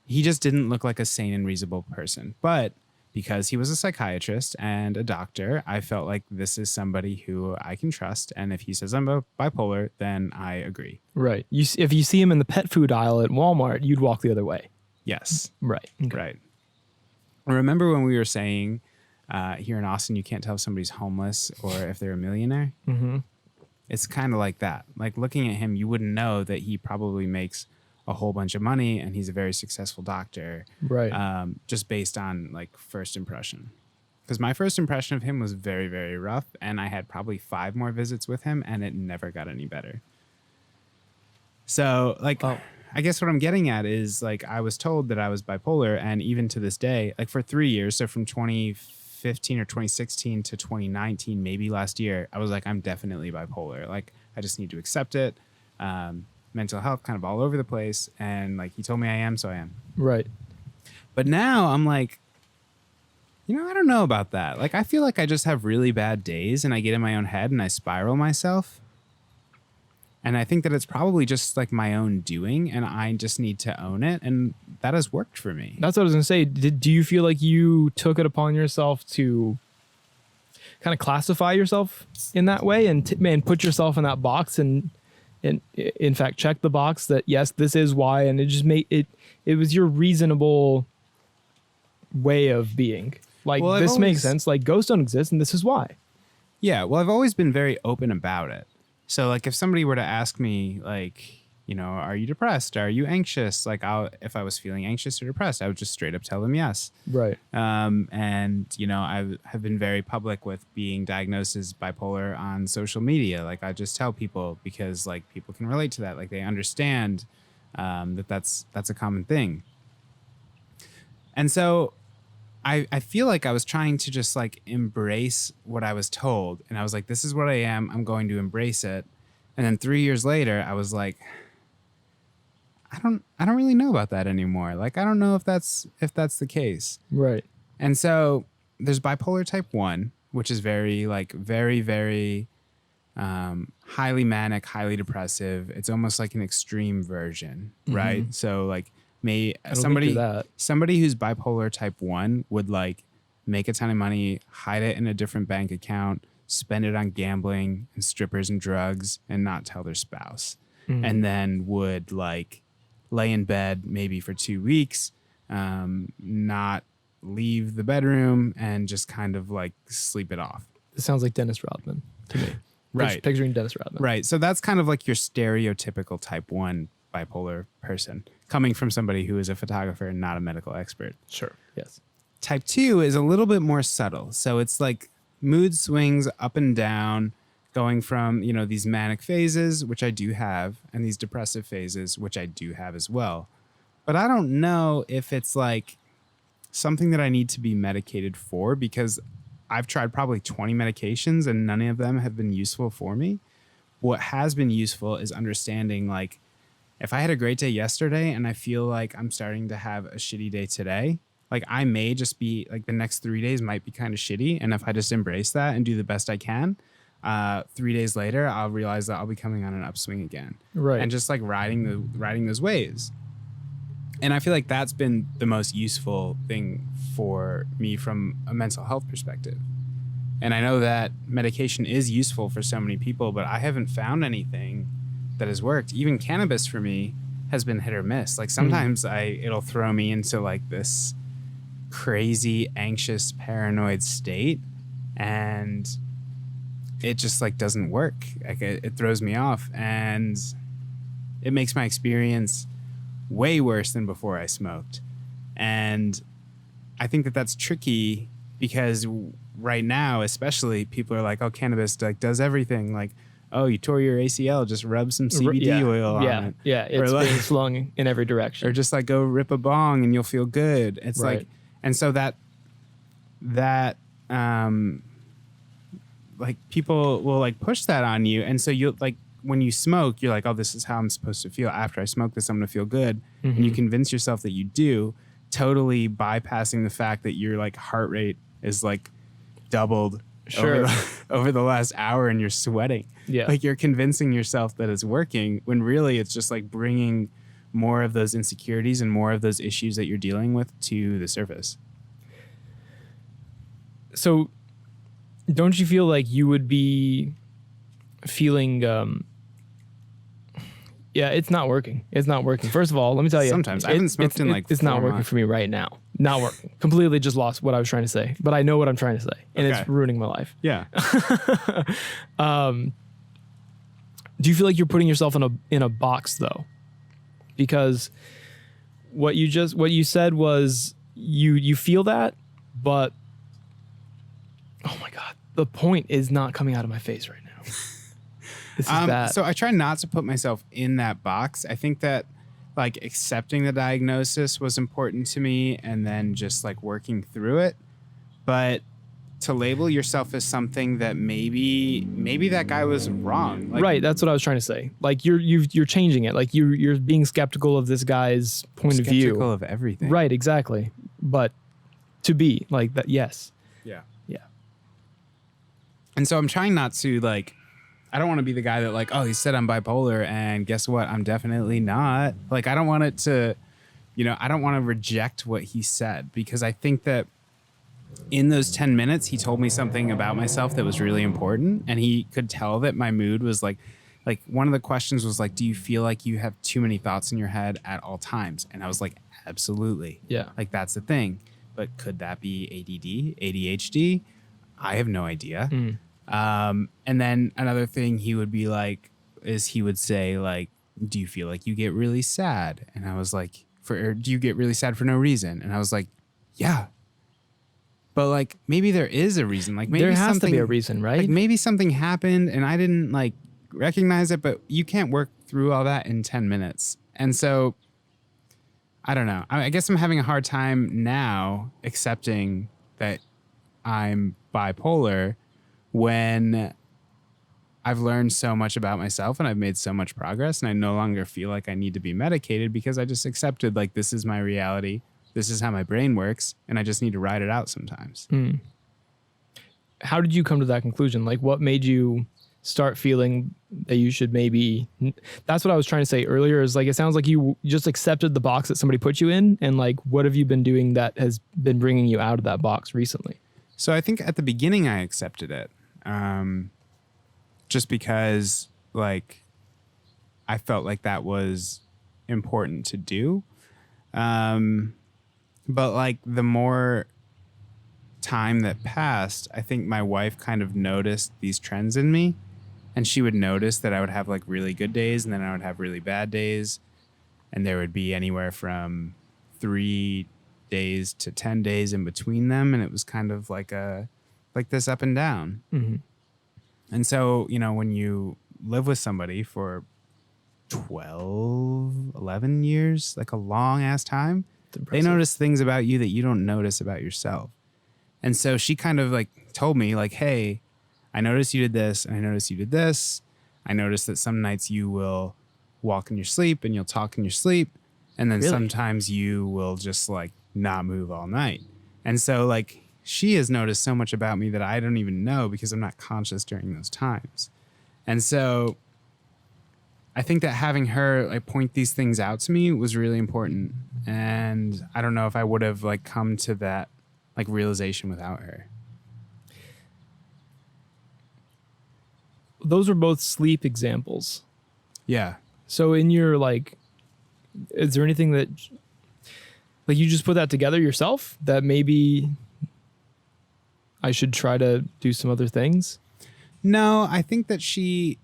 he just didn't look like a sane and reasonable person. But because he was a psychiatrist and a doctor, I felt like this is somebody who I can trust. And if he says I'm bipolar, then I agree. Right. If you see him in the pet food aisle at Walmart, you'd walk the other way. Yes. Right. Okay. Right. Remember when we were saying here in Austin, you can't tell if somebody's homeless or if they're a millionaire? Mm-hmm. It's kind of like that. Like looking at him, you wouldn't know that he probably makes a whole bunch of money and he's a very successful doctor. Right. Just based on like first impression. Because my first impression of him was very, very rough. And I had probably 5 more visits with him and it never got any better. So like, I guess what I'm getting at is like, I was told that I was bipolar. And even to this day, like for 3 years, so from 2015 or 2016 to 2019, maybe last year, I was like, I'm definitely bipolar. Like, I just need to accept it. Mental health kind of all over the place. And like, he told me I am, so I am. Right. But now I'm like, I don't know about that. Like, I feel like I just have really bad days and I get in my own head and I spiral myself. And I think that it's probably just like my own doing and I just need to own it. And that has worked for me. That's what I was going to say. Do you feel like you took it upon yourself to kind of classify yourself in that way and put yourself in that box and in fact, check the box that, yes, this is why. And it just it was your reasonable way of being like, well, this makes sense. Like ghosts don't exist and this is why. Yeah. Well, I've always been very open about it. So like if somebody were to ask me like, are you depressed? Are you anxious? Like if I was feeling anxious or depressed, I would just straight up tell them yes. Right. And I have been very public with being diagnosed as bipolar on social media. Like I just tell people because like people can relate to that. Like they understand that's a common thing. And so I feel like I was trying to just like embrace what I was told. And I was like, this is what I am. I'm going to embrace it. And then 3 years later, I was like, I don't really know about that anymore. Like, I don't know if that's the case. Right. And so there's bipolar type 1, which is very, very highly manic, highly depressive. It's almost like an extreme version, right? So like somebody who's bipolar type 1 would like make a ton of money, hide it in a different bank account, spend it on gambling and strippers and drugs and not tell their spouse. And then would like lay in bed maybe for 2 weeks, not leave the bedroom and just kind of like sleep it off. This sounds like Dennis Rodman to me. Right. Picturing Dennis Rodman. Right. So that's kind of like your stereotypical type 1 bipolar person coming from somebody who is a photographer and not a medical expert. Sure. Yes. Type 2 is a little bit more subtle. So it's like mood swings up and down, going from, these manic phases, which I do have, and these depressive phases, which I do have as well. But I don't know if it's like something that I need to be medicated for because I've tried probably 20 medications and none of them have been useful for me. What has been useful is understanding like, if I had a great day yesterday and I feel like I'm starting to have a shitty day today, like I may just be like the next 3 days might be kind of shitty. And if I just embrace that and do the best I can, 3 days later, I'll realize that I'll be coming on an upswing again. Right. And just like riding those waves. And I feel like that's been the most useful thing for me from a mental health perspective. And I know that medication is useful for so many people, but I haven't found anything that has worked. Even cannabis for me has been hit or miss. Like sometimes it'll throw me into like this crazy, anxious, paranoid state, and it just like doesn't work. Like it throws me off, and it makes my experience way worse than before I smoked. And I think that that's tricky because right now, especially, people are like, oh, cannabis like does everything. Like, oh, you tore your ACL, just rub some CBD oil on it. Yeah, it's being slung in every direction. Or just like go rip a bong and you'll feel good. It's like, and so that like people will like push that on you. And so you like, when you smoke, you're like, oh, this is how I'm supposed to feel. After I smoke this, I'm going to feel good. Mm-hmm. And you convince yourself that you do, totally bypassing the fact that your like heart rate is like doubled over the last hour and you're sweating. Yeah. Like you're convincing yourself that it's working when really it's just like bringing more of those insecurities and more of those issues that you're dealing with to the surface. So don't you feel like you would be feeling it's not working. It's not working. First of all, let me tell you. Sometimes. I haven't smoked in like 4 It's not working months. For me right now. Not working. Completely just lost what I was trying to say. But I know what I'm trying to say. And it's ruining my life. Yeah. Do you feel like you're putting yourself in a box though? Because what you said was you feel that, but oh my God, the point is not coming out of my face right now. This is bad. So I try not to put myself in that box. I think that like accepting the diagnosis was important to me and then just like working through it. But to label yourself as something that maybe that guy was wrong. Like, right. That's what I was trying to say. Like you're changing it. Like you're being skeptical of this guy's point of view. Skeptical of everything. Right. Exactly. But to be like that. Yes. Yeah. Yeah. And so I'm trying not to like, I don't want to be the guy that like, oh, he said I'm bipolar and guess what? I'm definitely not. Like, I don't want it to, I don't want to reject what he said because I think that in those 10 minutes, he told me something about myself that was really important. And he could tell that my mood was like one of the questions was like, do you feel like you have too many thoughts in your head at all times? And I was like, absolutely. Yeah. Like, that's the thing. But could that be ADD, ADHD? I have no idea. And then another thing he would be like, is he would say like, do you feel like you get really sad? And I was like, or do you get really sad for no reason? And I was like, yeah. But like, maybe there is a reason. Like maybe there has to be a reason, right? Like maybe something happened and I didn't like recognize it, but you can't work through all that in 10 minutes. And so I don't know. I guess I'm having a hard time now accepting that I'm bipolar when I've learned so much about myself and I've made so much progress and I no longer feel like I need to be medicated because I just accepted like this is my reality. This is how my brain works and I just need to ride it out sometimes. How did you come to that conclusion? Like what made you start feeling that you should maybe, that's what I was trying to say earlier is like, it sounds like you just accepted the box that somebody put you in and like, what have you been doing that has been bringing you out of that box recently? So I think at the beginning I accepted it. Just because like I felt like that was important to do. But like the more time that passed, I think my wife kind of noticed these trends in me and she would notice that I would have like really good days and then I would have really bad days. And there would be anywhere from 3 days to 10 days in between them. And it was kind of like this up and down. Mm-hmm. And so, when you live with somebody for 12, 11 years, like a long ass time, they notice things about you that you don't notice about yourself. And so she kind of like told me like, hey, I noticed you did this and I noticed you did this. I noticed that some nights you will walk in your sleep and you'll talk in your sleep. And then sometimes you will just like not move all night. And so like she has noticed so much about me that I don't even know because I'm not conscious during those times. And so I think that having her like point these things out to me was really important. And and I don't know if I would have like come to that like realization without her. Those were both sleep examples. Yeah. So in your like, is there anything that like you just put that together yourself that maybe I should try to do some other things? No, I think that she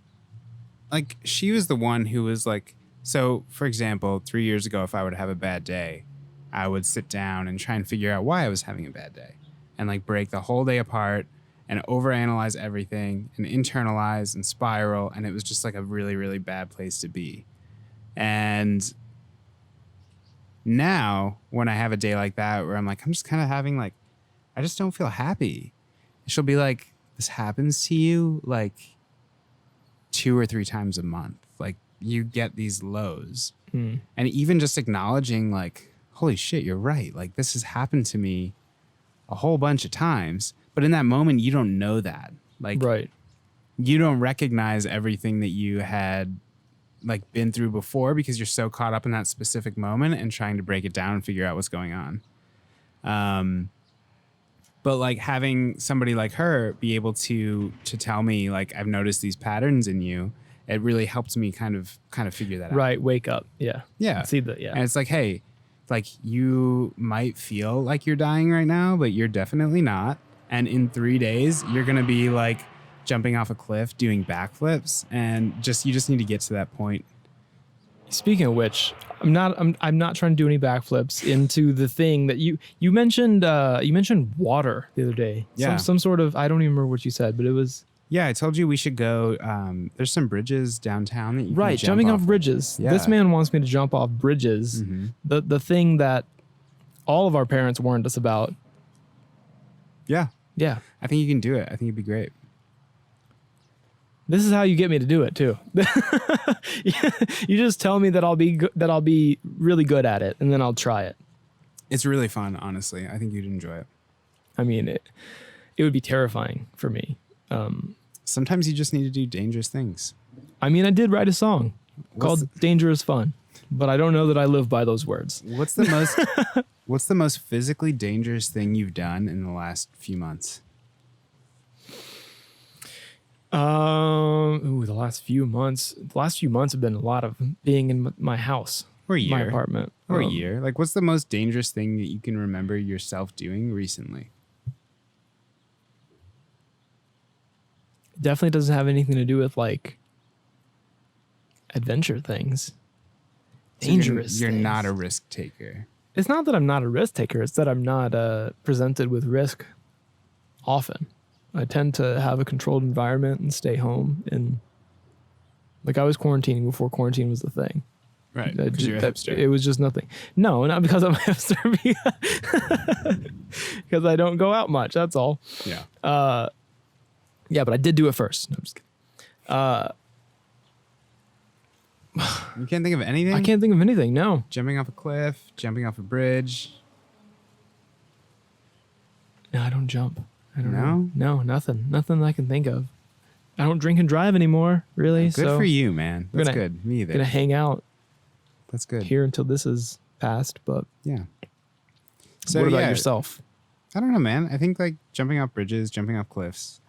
was the one who was like, so for example, 3 years ago, if I would have a bad day, I would sit down and try and figure out why I was having a bad day and like break the whole day apart and overanalyze everything and internalize and spiral. And it was just like a really, really bad place to be. And now when I have a day like that, where I'm like, I'm just kind of having like, I just don't feel happy. She'll be like, this happens to you like 2 or 3 times a month. Like you get these lows. And even just acknowledging like, holy shit, you're right. Like this has happened to me a whole bunch of times. But in that moment, you don't know that. Like, Right. You don't recognize everything that you had like been through before because you're so caught up in that specific moment and trying to break it down and figure out what's going on. But like having somebody like her be able to tell me like, I've noticed these patterns in you, it really helped me kind of figure that out. Right. Wake up. Yeah. Yeah. See that. Yeah. And it's like, hey, like you might feel like you're dying right now, but you're definitely not. And in 3 days, you're going to be like jumping off a cliff, doing backflips, and you just need to get to that point. Speaking of which, I'm not trying to do any backflips into the thing that you mentioned. You mentioned water the other day. Yeah. Some sort of, I don't even remember what you said, but it was Yeah, I told you we should go. There's some bridges downtown that you right. can Jumping jump off bridges. Yeah. This man wants me to jump off bridges. Mm-hmm. The thing that all of our parents warned us about. Yeah, Yeah. I think you can do it. I think it'd be great. This is how you get me to do it too. You just tell me that I'll be really good at it, and then I'll try it. It's really fun, honestly. I think you'd enjoy it. I mean, it would be terrifying for me. Sometimes you just need to do dangerous things. I mean, I did write a song called "Dangerous Fun," but I don't know that I live by those words. What's the most physically dangerous thing you've done in the last few months? The last few months have been a lot of being in my house Or a year. my apartment, Or a year. Like, what's the most dangerous thing that you can remember yourself doing recently? Definitely doesn't have anything to do with like adventure things. So Dangerous. You're things. not a risk taker. It's not that I'm not a risk taker. It's that I'm not presented with risk often. I tend to have a controlled environment and stay home. And like I was quarantining before quarantine was the thing. Right. Because you're a hipster. It was just nothing. No, not because I'm a hipster. Because I don't go out much. That's all. Yeah. Yeah, but I did do it first. No, I'm just kidding. You can't think of anything? I can't think of anything. No. Jumping off a cliff, jumping off a bridge. No, I don't jump. I don't No? know. No, nothing. Nothing I can think of. I don't drink and drive anymore, really. Good so for you, man. That's good. Me either. Gonna hang out That's good. here until this is passed. But Yeah. So what about yeah, yourself? I don't know, man. I think like jumping off bridges, jumping off cliffs,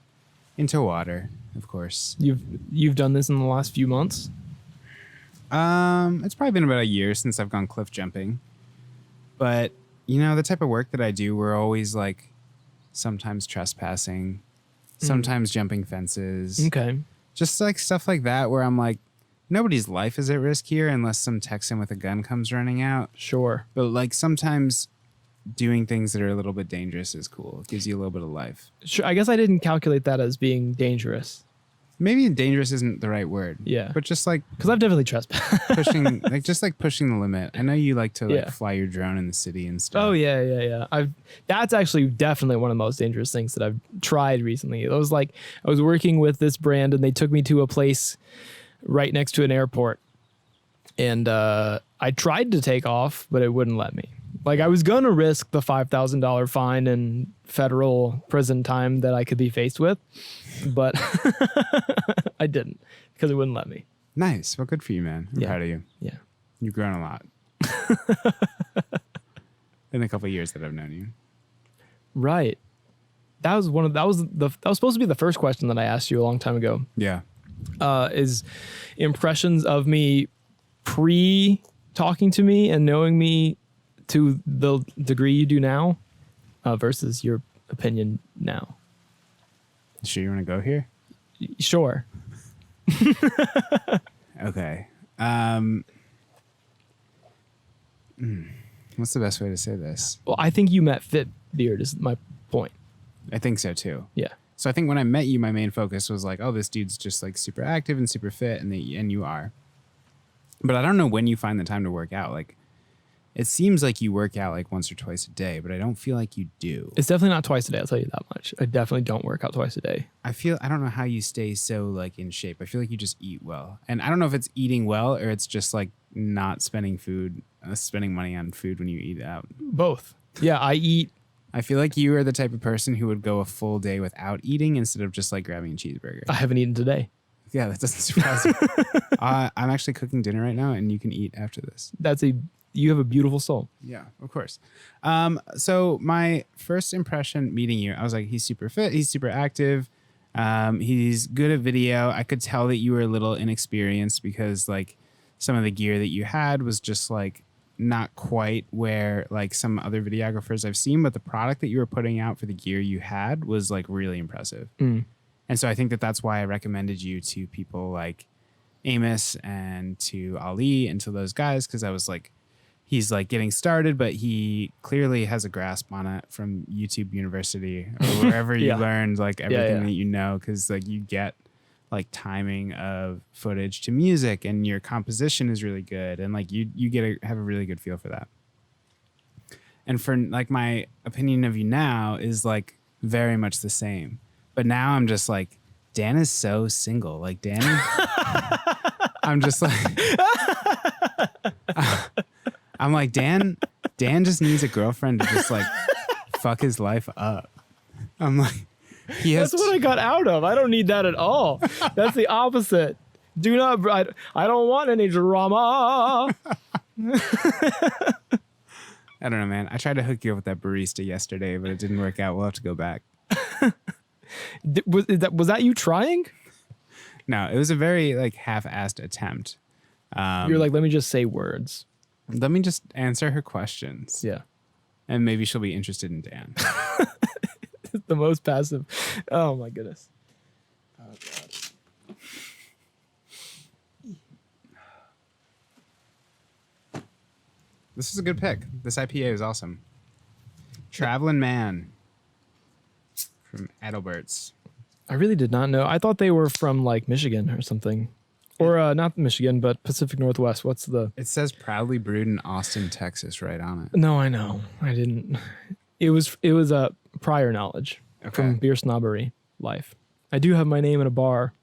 into water, of course. You've done this in the last few months? It's probably been about a year since I've gone cliff jumping. But, you know, the type of work that I do, we're always like sometimes trespassing, sometimes jumping fences. Okay. Just like stuff like that where I'm like, nobody's life is at risk here unless some Texan with a gun comes running out. Sure. But like sometimes doing things that are a little bit dangerous is cool. It gives you a little bit of life. Sure. I guess I didn't calculate that as being dangerous. Maybe dangerous isn't the right word. Yeah. But just like Because I've definitely trespassed. pushing, pushing the limit. I know you like to like Yeah. fly your drone in the city and stuff. Oh yeah. That's actually definitely one of the most dangerous things that I've tried recently. It was like I was working with this brand and they took me to a place right next to an airport, and I tried to take off, but it wouldn't let me. Like I was gonna risk the $5,000 fine and federal prison time that I could be faced with, but I didn't because it wouldn't let me. Nice. Well, good for you, man. I'm Yeah. proud of you. Yeah. You've grown a lot. in the couple of years that I've known you. Right. That was supposed to be the first question that I asked you a long time ago. Yeah. Is impressions of me pre talking to me and knowing me to the degree you do now, versus your opinion now. Sure you want to go here? Sure. Okay. What's the best way to say this? Well, I think you met fit beard is my point. I think so too. Yeah. So I think when I met you, my main focus was like, oh, this dude's just like super active and super fit, and you are. But I don't know when you find the time to work out. Like, it seems like you work out like once or twice a day, but I don't feel like you do. It's definitely not twice a day. I'll tell you that much. I definitely don't work out twice a day. I don't know how you stay so like in shape. I feel like you just eat well. And I don't know if it's eating well or it's just like not spending money on food when you eat out. Both. Yeah, I eat. I feel like you are the type of person who would go a full day without eating instead of just like grabbing a cheeseburger. I haven't eaten today. Yeah, that doesn't surprise me. I'm actually cooking dinner right now, and you can eat after this. You have a beautiful soul. Yeah, of course. So my first impression meeting you, I was like, he's super fit, he's super active, he's good at video. I could tell that you were a little inexperienced because like some of the gear that you had was just like not quite where like some other videographers I've seen, but the product that you were putting out for the gear you had was like really impressive. And so I think that that's why I recommended you to people like Amos and to Ali and to those guys, because I was like, he's like getting started, but he clearly has a grasp on it from YouTube University or wherever you learned like everything that you know, because like you get like timing of footage to music and your composition is really good, and like you have a really good feel for that. And for like my opinion of you now is like very much the same. But now I'm just like, Dan is so single. Like Dan, I'm just like, I'm like, Dan just needs a girlfriend to just like fuck his life up. I'm like, that's what I got out of. I don't need that at all. That's the opposite. I don't want any drama. I don't know, man. I tried to hook you up with that barista yesterday, but it didn't work out. We'll have to go back. Was that you trying? No, it was a very like half-assed attempt. You're like, let me just say words. Let me just answer her questions. Yeah. And maybe she'll be interested in Dan. It's the most passive. Oh my goodness. Oh God. This is a good pick. This IPA is awesome. Traveling Man from Adalbert's. I really did not know. I thought they were from like Michigan or something. Or not Michigan, but Pacific Northwest. It says proudly brewed in Austin, Texas, right on it. No, I know. I didn't. It was a prior knowledge from Beer Snobbery Life. I do have my name in a bar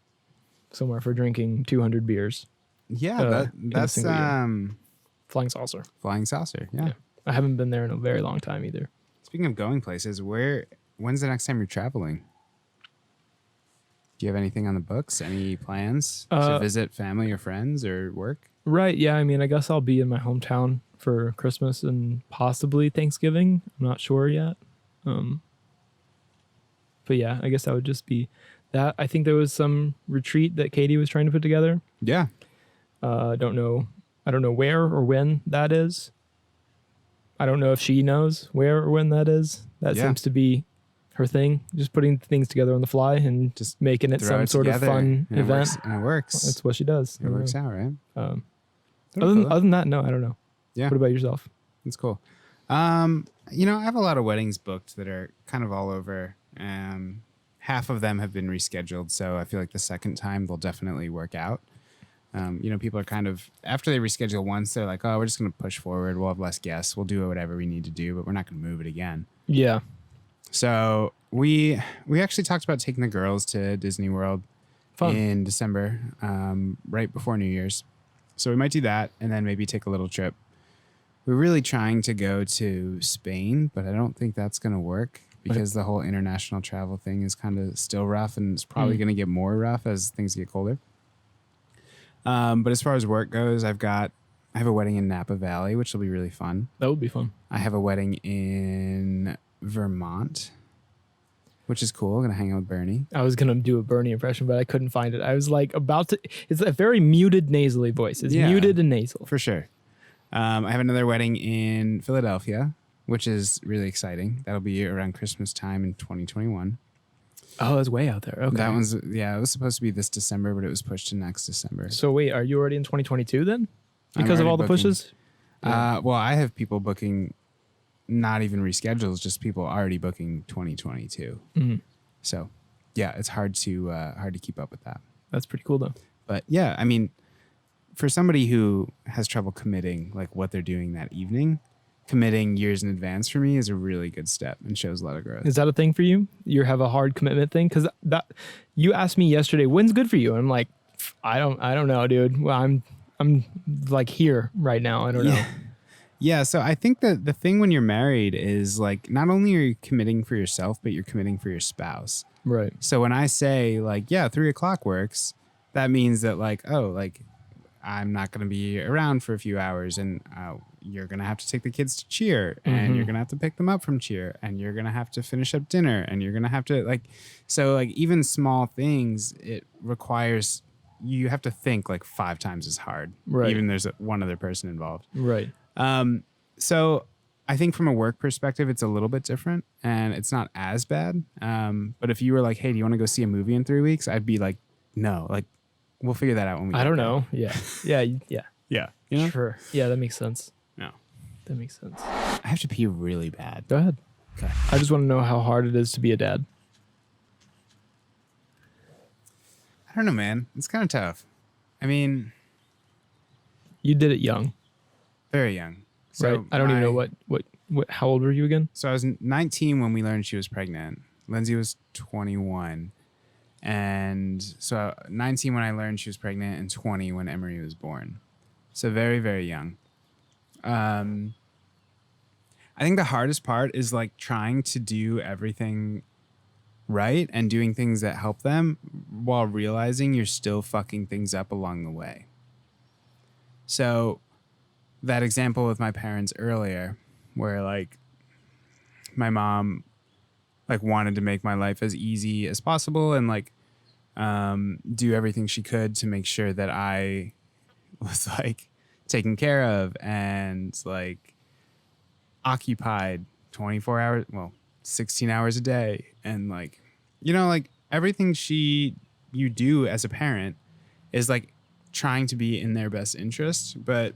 somewhere for drinking 200 beers. Yeah, that's Flying Saucer. Flying Saucer, yeah. I haven't been there in a very long time either. Speaking of going places, when's the next time you're traveling? Do you have anything on the books? Any plans to visit family or friends or work? Right. Yeah. I mean, I guess I'll be in my hometown for Christmas and possibly Thanksgiving. I'm not sure yet. But yeah, I guess that would just be that. I think there was some retreat that Katie was trying to put together. Yeah. I don't know where or when that is. I don't know if she knows where or when that is. That seems to be her thing, just putting things together on the fly and just making it some sort of fun event. It works. That's what she does. It works out, right? Other than that, no, I don't know. Yeah. What about yourself? That's cool. I have a lot of weddings booked that are kind of all over. Half of them have been rescheduled, so I feel like the second time they'll definitely work out. People are kind of, after they reschedule once, they're like, oh, we're just going to push forward. We'll have less guests. We'll do whatever we need to do, but we're not going to move it again. Yeah. So we actually talked about taking the girls to Disney World in December, right before New Year's. So we might do that and then maybe take a little trip. We're really trying to go to Spain, but I don't think that's going to work because the whole international travel thing is kind of still rough, and it's probably going to get more rough as things get colder. But as far as work goes, I've got I have a wedding in Napa Valley, which will be really fun. That would be fun. I have a wedding in Vermont, which is cool. I'm going to hang out with Bernie. I was gonna do a Bernie impression, but I couldn't find it. I was like about to. It's a very muted, nasally voice. It's muted and nasal. For sure. I have another wedding in Philadelphia, which is really exciting. That'll be around Christmas time in 2021. Oh, it's way out there. Okay. That one's, it was supposed to be this December, but it was pushed to next December. So wait, are you already in 2022 then? Because of all the booking. pushes? Well, I have people booking, not even reschedules, just people already booking 2022. Mm-hmm. So, yeah, it's hard to keep up with that. That's pretty cool though. But yeah, I mean, for somebody who has trouble committing, like what they're doing that evening, committing years in advance for me is a really good step and shows a lot of growth. Is that a thing for you? You have a hard commitment thing? Because that you asked me yesterday, when's good for you? And I'm like, I don't know, dude. Well, I'm like here right now. I don't know. Yeah. So I think that the thing when you're married is like, not only are you committing for yourself, but you're committing for your spouse. Right. So when I say like, yeah, 3:00 works, that means that like, oh, like I'm not going to be around for a few hours and you're going to have to take the kids to cheer and you're going to have to pick them up from cheer and you're going to have to finish up dinner and you're going to have to like, so like even small things, it requires, you have to think like 5 times as hard. Right. Even there's one other person involved. Right. So I think from a work perspective, it's a little bit different and it's not as bad. But if you were like, hey, do you want to go see a movie in 3 weeks? I'd be like, no, like we'll figure that out when we I don't know. Yeah. Yeah. Yeah. You know? Sure. Yeah, that makes sense. No. That makes sense. I have to pee really bad. Go ahead. Okay. I just want to know how hard it is to be a dad. I don't know, man. It's kind of tough. I mean, You did it young, very young. So right? I don't even know what how old were you again? So I was 19 when we learned she was pregnant. Lindsay was 21. And so 19 when I learned she was pregnant and 20 when Emery was born. So very, very young. I think the hardest part is like trying to do everything right and doing things that help them while realizing you're still fucking things up along the way. So that example with my parents earlier, where like my mom like wanted to make my life as easy as possible and like do everything she could to make sure that I was like taken care of and like occupied 24 hours, 16 hours a day. And like, you know, like everything you do as a parent is like trying to be in their best interest, but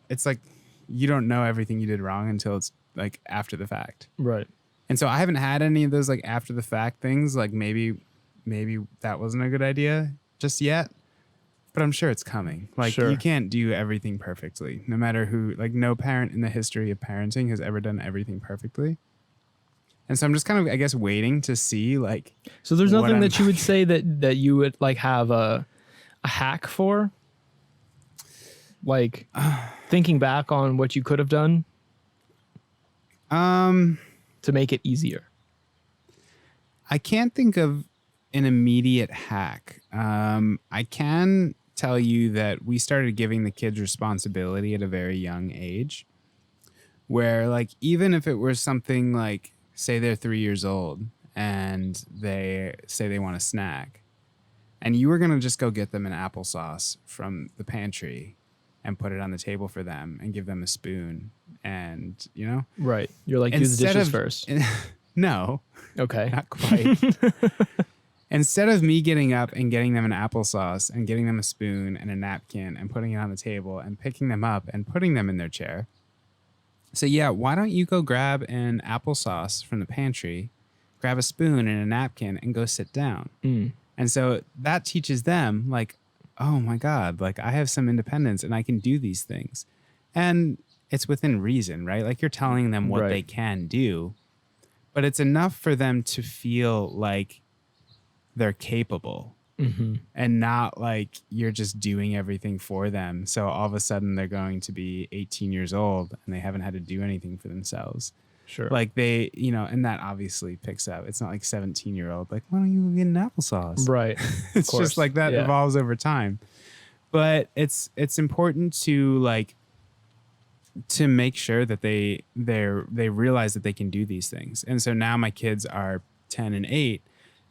it's like you don't know everything you did wrong until it's like after the fact. Right. And so I haven't had any of those like after the fact things. Like maybe that wasn't a good idea just yet, but I'm sure it's coming. Like Sure. You can't do everything perfectly, no matter who, like no parent in the history of parenting has ever done everything perfectly. And so I'm just kind of, I guess, waiting to see like. So there's nothing that you would say that you would like have a hack for? Like thinking back on what you could have done to make it easier. I can't think of an immediate hack. I can tell you that we started giving the kids responsibility at a very young age, where like even if it were something like, say they're 3 years old and they say they want a snack, and you were gonna just go get them an applesauce from the pantry and put it on the table for them and give them a spoon, and you know, Right. You're like, do the dishes first. No. Okay. Not quite. Instead of me getting up and getting them an applesauce and getting them a spoon and a napkin and putting it on the table and picking them up and putting them in their chair, so yeah, why don't you go grab an applesauce from the pantry, grab a spoon and a napkin and go sit down? And so that teaches them like, oh my God, like I have some independence and I can do these things. And it's within reason, right? Like you're telling them what they can do, but it's enough for them to feel like they're capable and not like you're just doing everything for them. So all of a sudden they're going to be 18 years old and they haven't had to do anything for themselves. Sure. Like they, you know, and that obviously picks up. It's not like 17-year-old, like, why don't you get an applesauce? Right. It's just like that evolves over time. But it's important to like to make sure that they realize that they can do these things. And so now my kids are 10 and 8,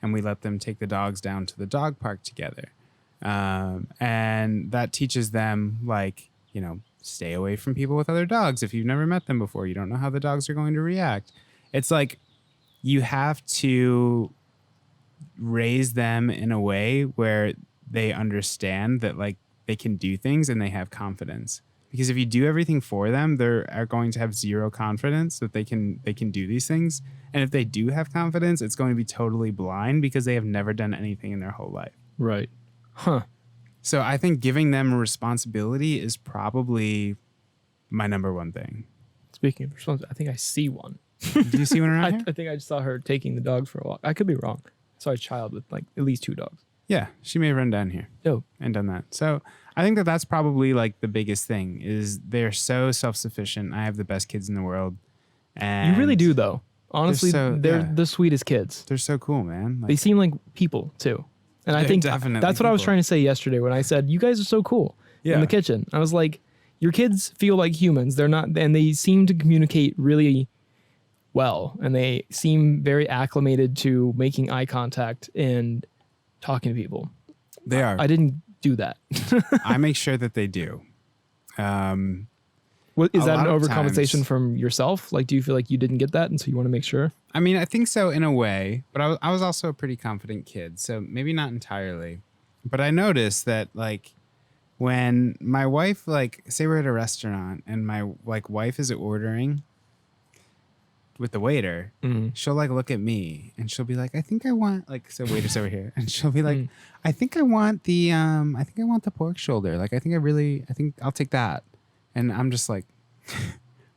and we let them take the dogs down to the dog park together. And that teaches them, like, you know, stay away from people with other dogs. If you've never met them before, you don't know how the dogs are going to react. It's like you have to raise them in a way where they understand that, like, they can do things and they have confidence. Because if you do everything for them, they are going to have zero confidence that they can do these things. And if they do have confidence, it's going to be totally blind because they have never done anything in their whole life. Right. Huh. So I think giving them a responsibility is probably my number one thing. Speaking of responsibility, I think I see one. Do you see one around here? I think I just saw her taking the dogs for a walk. I could be wrong. I saw a child with like at least 2 dogs. Yeah, she may run down here. Oh. And done that. So I think that that's probably like the biggest thing is they're so self-sufficient. I have the best kids in the world. And You really do, though. Honestly, they're yeah. the sweetest kids. They're so cool, man. Like, They seem like people, too. And I They're think definitely that's what I was people. trying to say yesterday when I said, you guys are so cool Yeah. in the kitchen. I was like, your kids feel like humans. They're not, and they seem to communicate really well. And they seem very acclimated to making eye contact and talking to people. they are. I didn't do that. I make sure that they do. Is A that an lot of overcompensation times- from yourself? Like, do you feel like you didn't get that, and so you want to make sure? I mean, I think so in a way, but I was also a pretty confident kid, so maybe not entirely. But I noticed that, like, when my wife, like, say we're at a restaurant and my like wife is ordering with the waiter, she'll like look at me and she'll be like, I think I want, like, so waiter's over here, and she'll be like, I think I want the pork shoulder. Like, I think I'll take that. And I'm just like,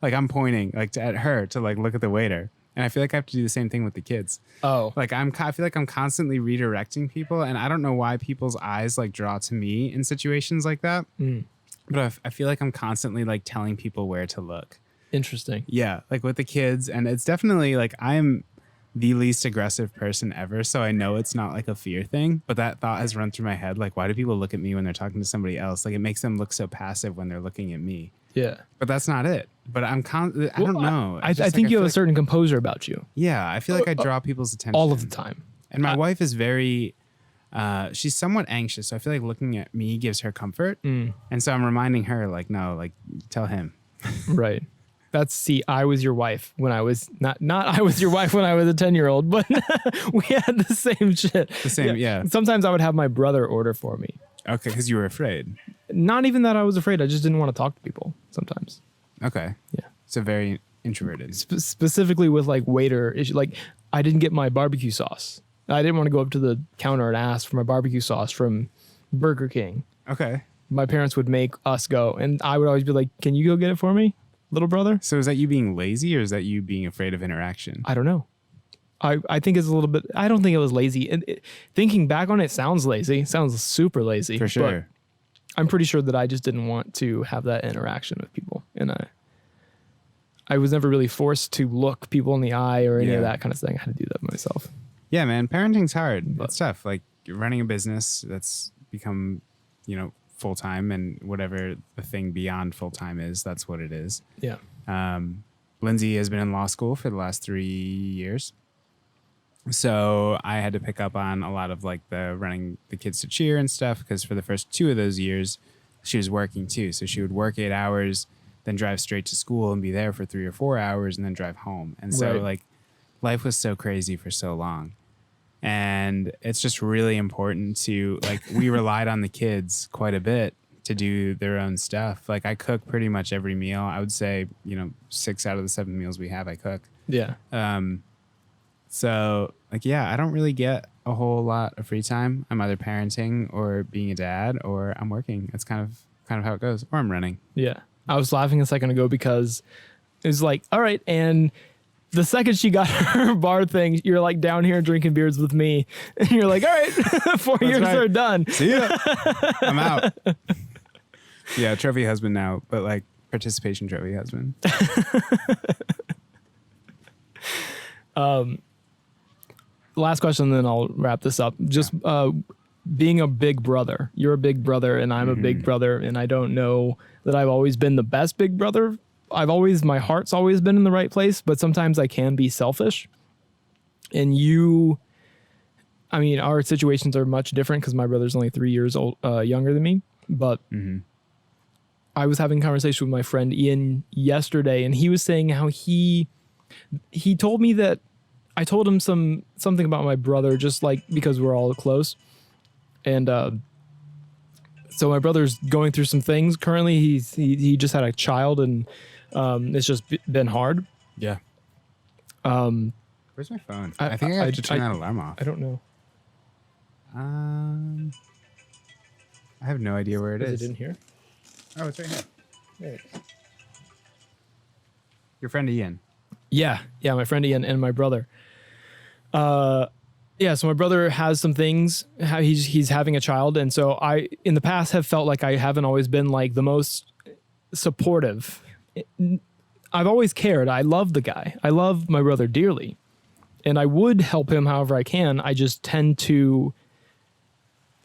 like I'm pointing like at her to like look at the waiter. And I feel like I have to do the same thing with the kids. Oh, Like I feel like I'm constantly redirecting people, and I don't know why people's eyes like draw to me in situations like that. But I feel like I'm constantly like telling people where to look. interesting. Yeah, like with the kids, and it's definitely like I'm the least aggressive person ever, so I know it's not like a fear thing. But that thought has run through my head, like, why do people look at me when they're talking to somebody else? Like, it makes them look so passive when they're looking at me. Yeah. But that's not it. But I don't know. I It's just, think like, you feel have a like- certain composure about you Yeah, I feel like I draw people's attention all of the time. And my wife is very, she's somewhat anxious. So I feel like looking at me gives her comfort. And so I'm reminding her, like, no, like, tell him. Right. I was your wife when I was not I was your wife when I was a 10-year-old, but we had the same shit. The same, yeah. Sometimes I would have my brother order for me. Okay, because you were afraid. Not even that I was afraid. I just didn't want to talk to people sometimes. Okay. Yeah. So very introverted. Specifically with like waiter issue. Like I didn't get my barbecue sauce. I didn't want to go up to the counter and ask for my barbecue sauce from Burger King. Okay. My parents would make us go, and I would always be like, can you go get it for me, little brother? So is that you being lazy, or is that you being afraid of interaction? I don't know. I think it's a little bit, I don't think it was lazy. And thinking back on it, sounds lazy. Sounds super lazy. For but sure. I'm pretty sure that I just didn't want to have that interaction with people. And I was never really forced to look people in the eye or any of Yeah. that kind of thing. I had to do that myself. Yeah, man. Parenting's hard. It's tough. Like, you're running a business that's become, full time, and whatever the thing beyond full time is, that's what it is. Yeah. Lindsay has been in law school for the last 3 years. So I had to pick up on a lot of like the running the kids to cheer and stuff, because for the first 2 of those years, she was working too. So she would work 8 hours, then drive straight to school and be there for 3 or 4 hours and then drive home. And so Right. like life was so crazy for so long. And it's just really important to like, we relied on the kids quite a bit to do their own stuff. Like I cook pretty much every meal. I would say, 6 out of the 7 meals we have, I cook. Yeah. So like, yeah, I don't really get a whole lot of free time. I'm either parenting or being a dad, or I'm working. It's kind of how it goes, or I'm running. Yeah. I was laughing a second ago because it was like, all right. And the second she got her bar thing, you're like down here drinking beers with me. And you're like, all right, 4 years right. are done. See ya. I'm out. Yeah, trophy husband now, but like participation trophy husband. Last question, then I'll wrap this up. Just being a big brother. You're a big brother and I'm a big brother, and I don't know that I've always been the best big brother. My heart's always been in the right place, but sometimes I can be selfish. And our situations are much different because my brother's only 3 years younger than me. But I was having a conversation with my friend Ian yesterday, and he was saying how he told me that I told him something about my brother, just like because we're all close. And so my brother's going through some things currently. He just had a child, and it's just been hard. Yeah. Where's my phone? I think I have to turn that alarm off. I don't know. I have no idea where it is. Is it in here? Oh, it's right here. There it is. Your friend Ian. Yeah, my friend Ian and my brother. So my brother has some things. He's having a child, and so I, in the past, have felt like I haven't always been like the most supportive. I've always cared. I love the guy. I love my brother dearly, and I would help him however I can. I just tend to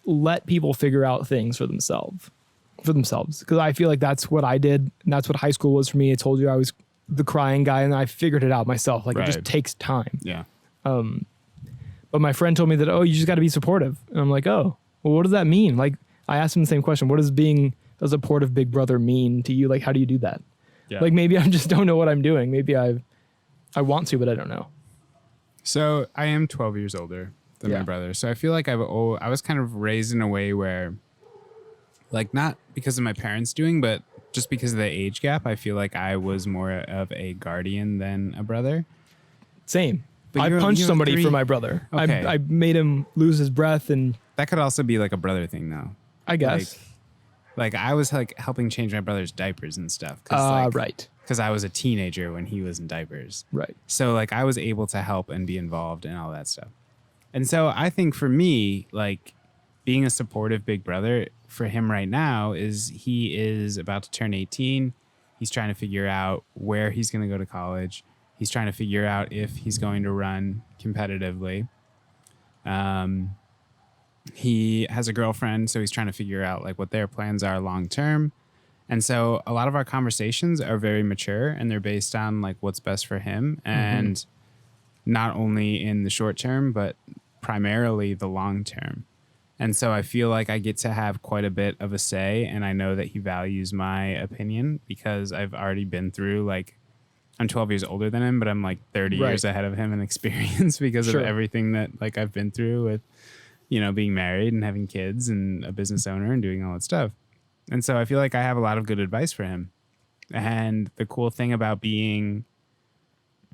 let people figure out things for themselves, because I feel like that's what I did, and that's what high school was for me. I told you I was the crying guy, and I figured it out myself. Like, it just takes time. Yeah. But my friend told me that, you just got to be supportive. And I'm like, well, what does that mean? Like, I asked him the same question. What does being a supportive big brother mean to you? Like, how do you do that? Yeah. Like, maybe I just don't know what I'm doing. Maybe I want to, but I don't know. So I am 12 years older than my brother. So I feel like I was kind of raised in a way where, like, not because of my parents doing, but just because of the age gap, I feel like I was more of a guardian than a brother. Same. I punched somebody for my brother. Okay. I made him lose his breath, and that could also be like a brother thing, though. I guess. Like I was like helping change my brother's diapers and stuff. Right. Because I was a teenager when he was in diapers. Right. So like I was able to help and be involved in all that stuff. And so I think for me, like being a supportive big brother for him right now is he is about to turn 18. He's trying to figure out where he's going to go to college. He's trying to figure out if he's going to run competitively. He has a girlfriend, so he's trying to figure out like what their plans are long term. And so a lot of our conversations are very mature, and they're based on like what's best for him, and not only in the short term, but primarily the long term. And so I feel like I get to have quite a bit of a say, and I know that he values my opinion because I've already been through like, I'm 12 years older than him, but I'm like 30 years ahead of him in experience because of everything that like I've been through with, being married and having kids and a business owner and doing all that stuff. And so I feel like I have a lot of good advice for him. And the cool thing about being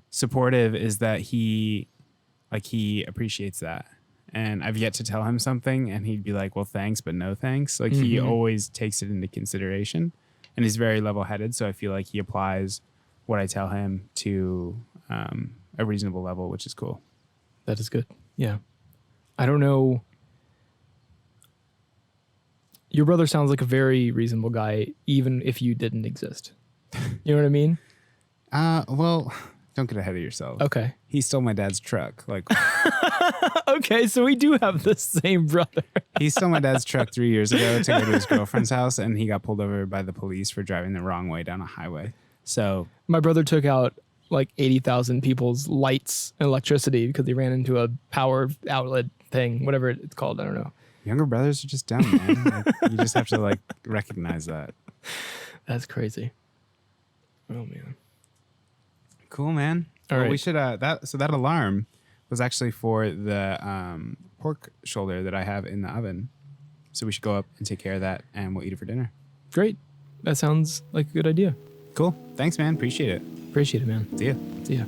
supportive is that he appreciates that. And I've yet to tell him something and he'd be like, well, thanks, but no thanks. Like he always takes it into consideration, and he's very level-headed. So I feel like he applies what I tell him to a reasonable level, which is cool. That is good. Yeah. I don't know. Your brother sounds like a very reasonable guy, even if you didn't exist. You know what I mean? Well, don't get ahead of yourself. Okay. He stole my dad's truck. Like, okay, so we do have the same brother. He stole my dad's truck 3 years ago to go to his girlfriend's house, and he got pulled over by the police for driving the wrong way down a highway. So my brother took out like 80,000 people's lights and electricity because he ran into a power outlet thing, whatever it's called. I don't know. Younger brothers are just dumb, man. Like, you just have to like recognize that. That's crazy. Oh man. Cool, man. All right. We should that alarm was actually for the pork shoulder that I have in the oven. So we should go up and take care of that, and we'll eat it for dinner. Great. That sounds like a good idea. Cool. Thanks, man. Appreciate it. Appreciate it, man. See ya. See ya.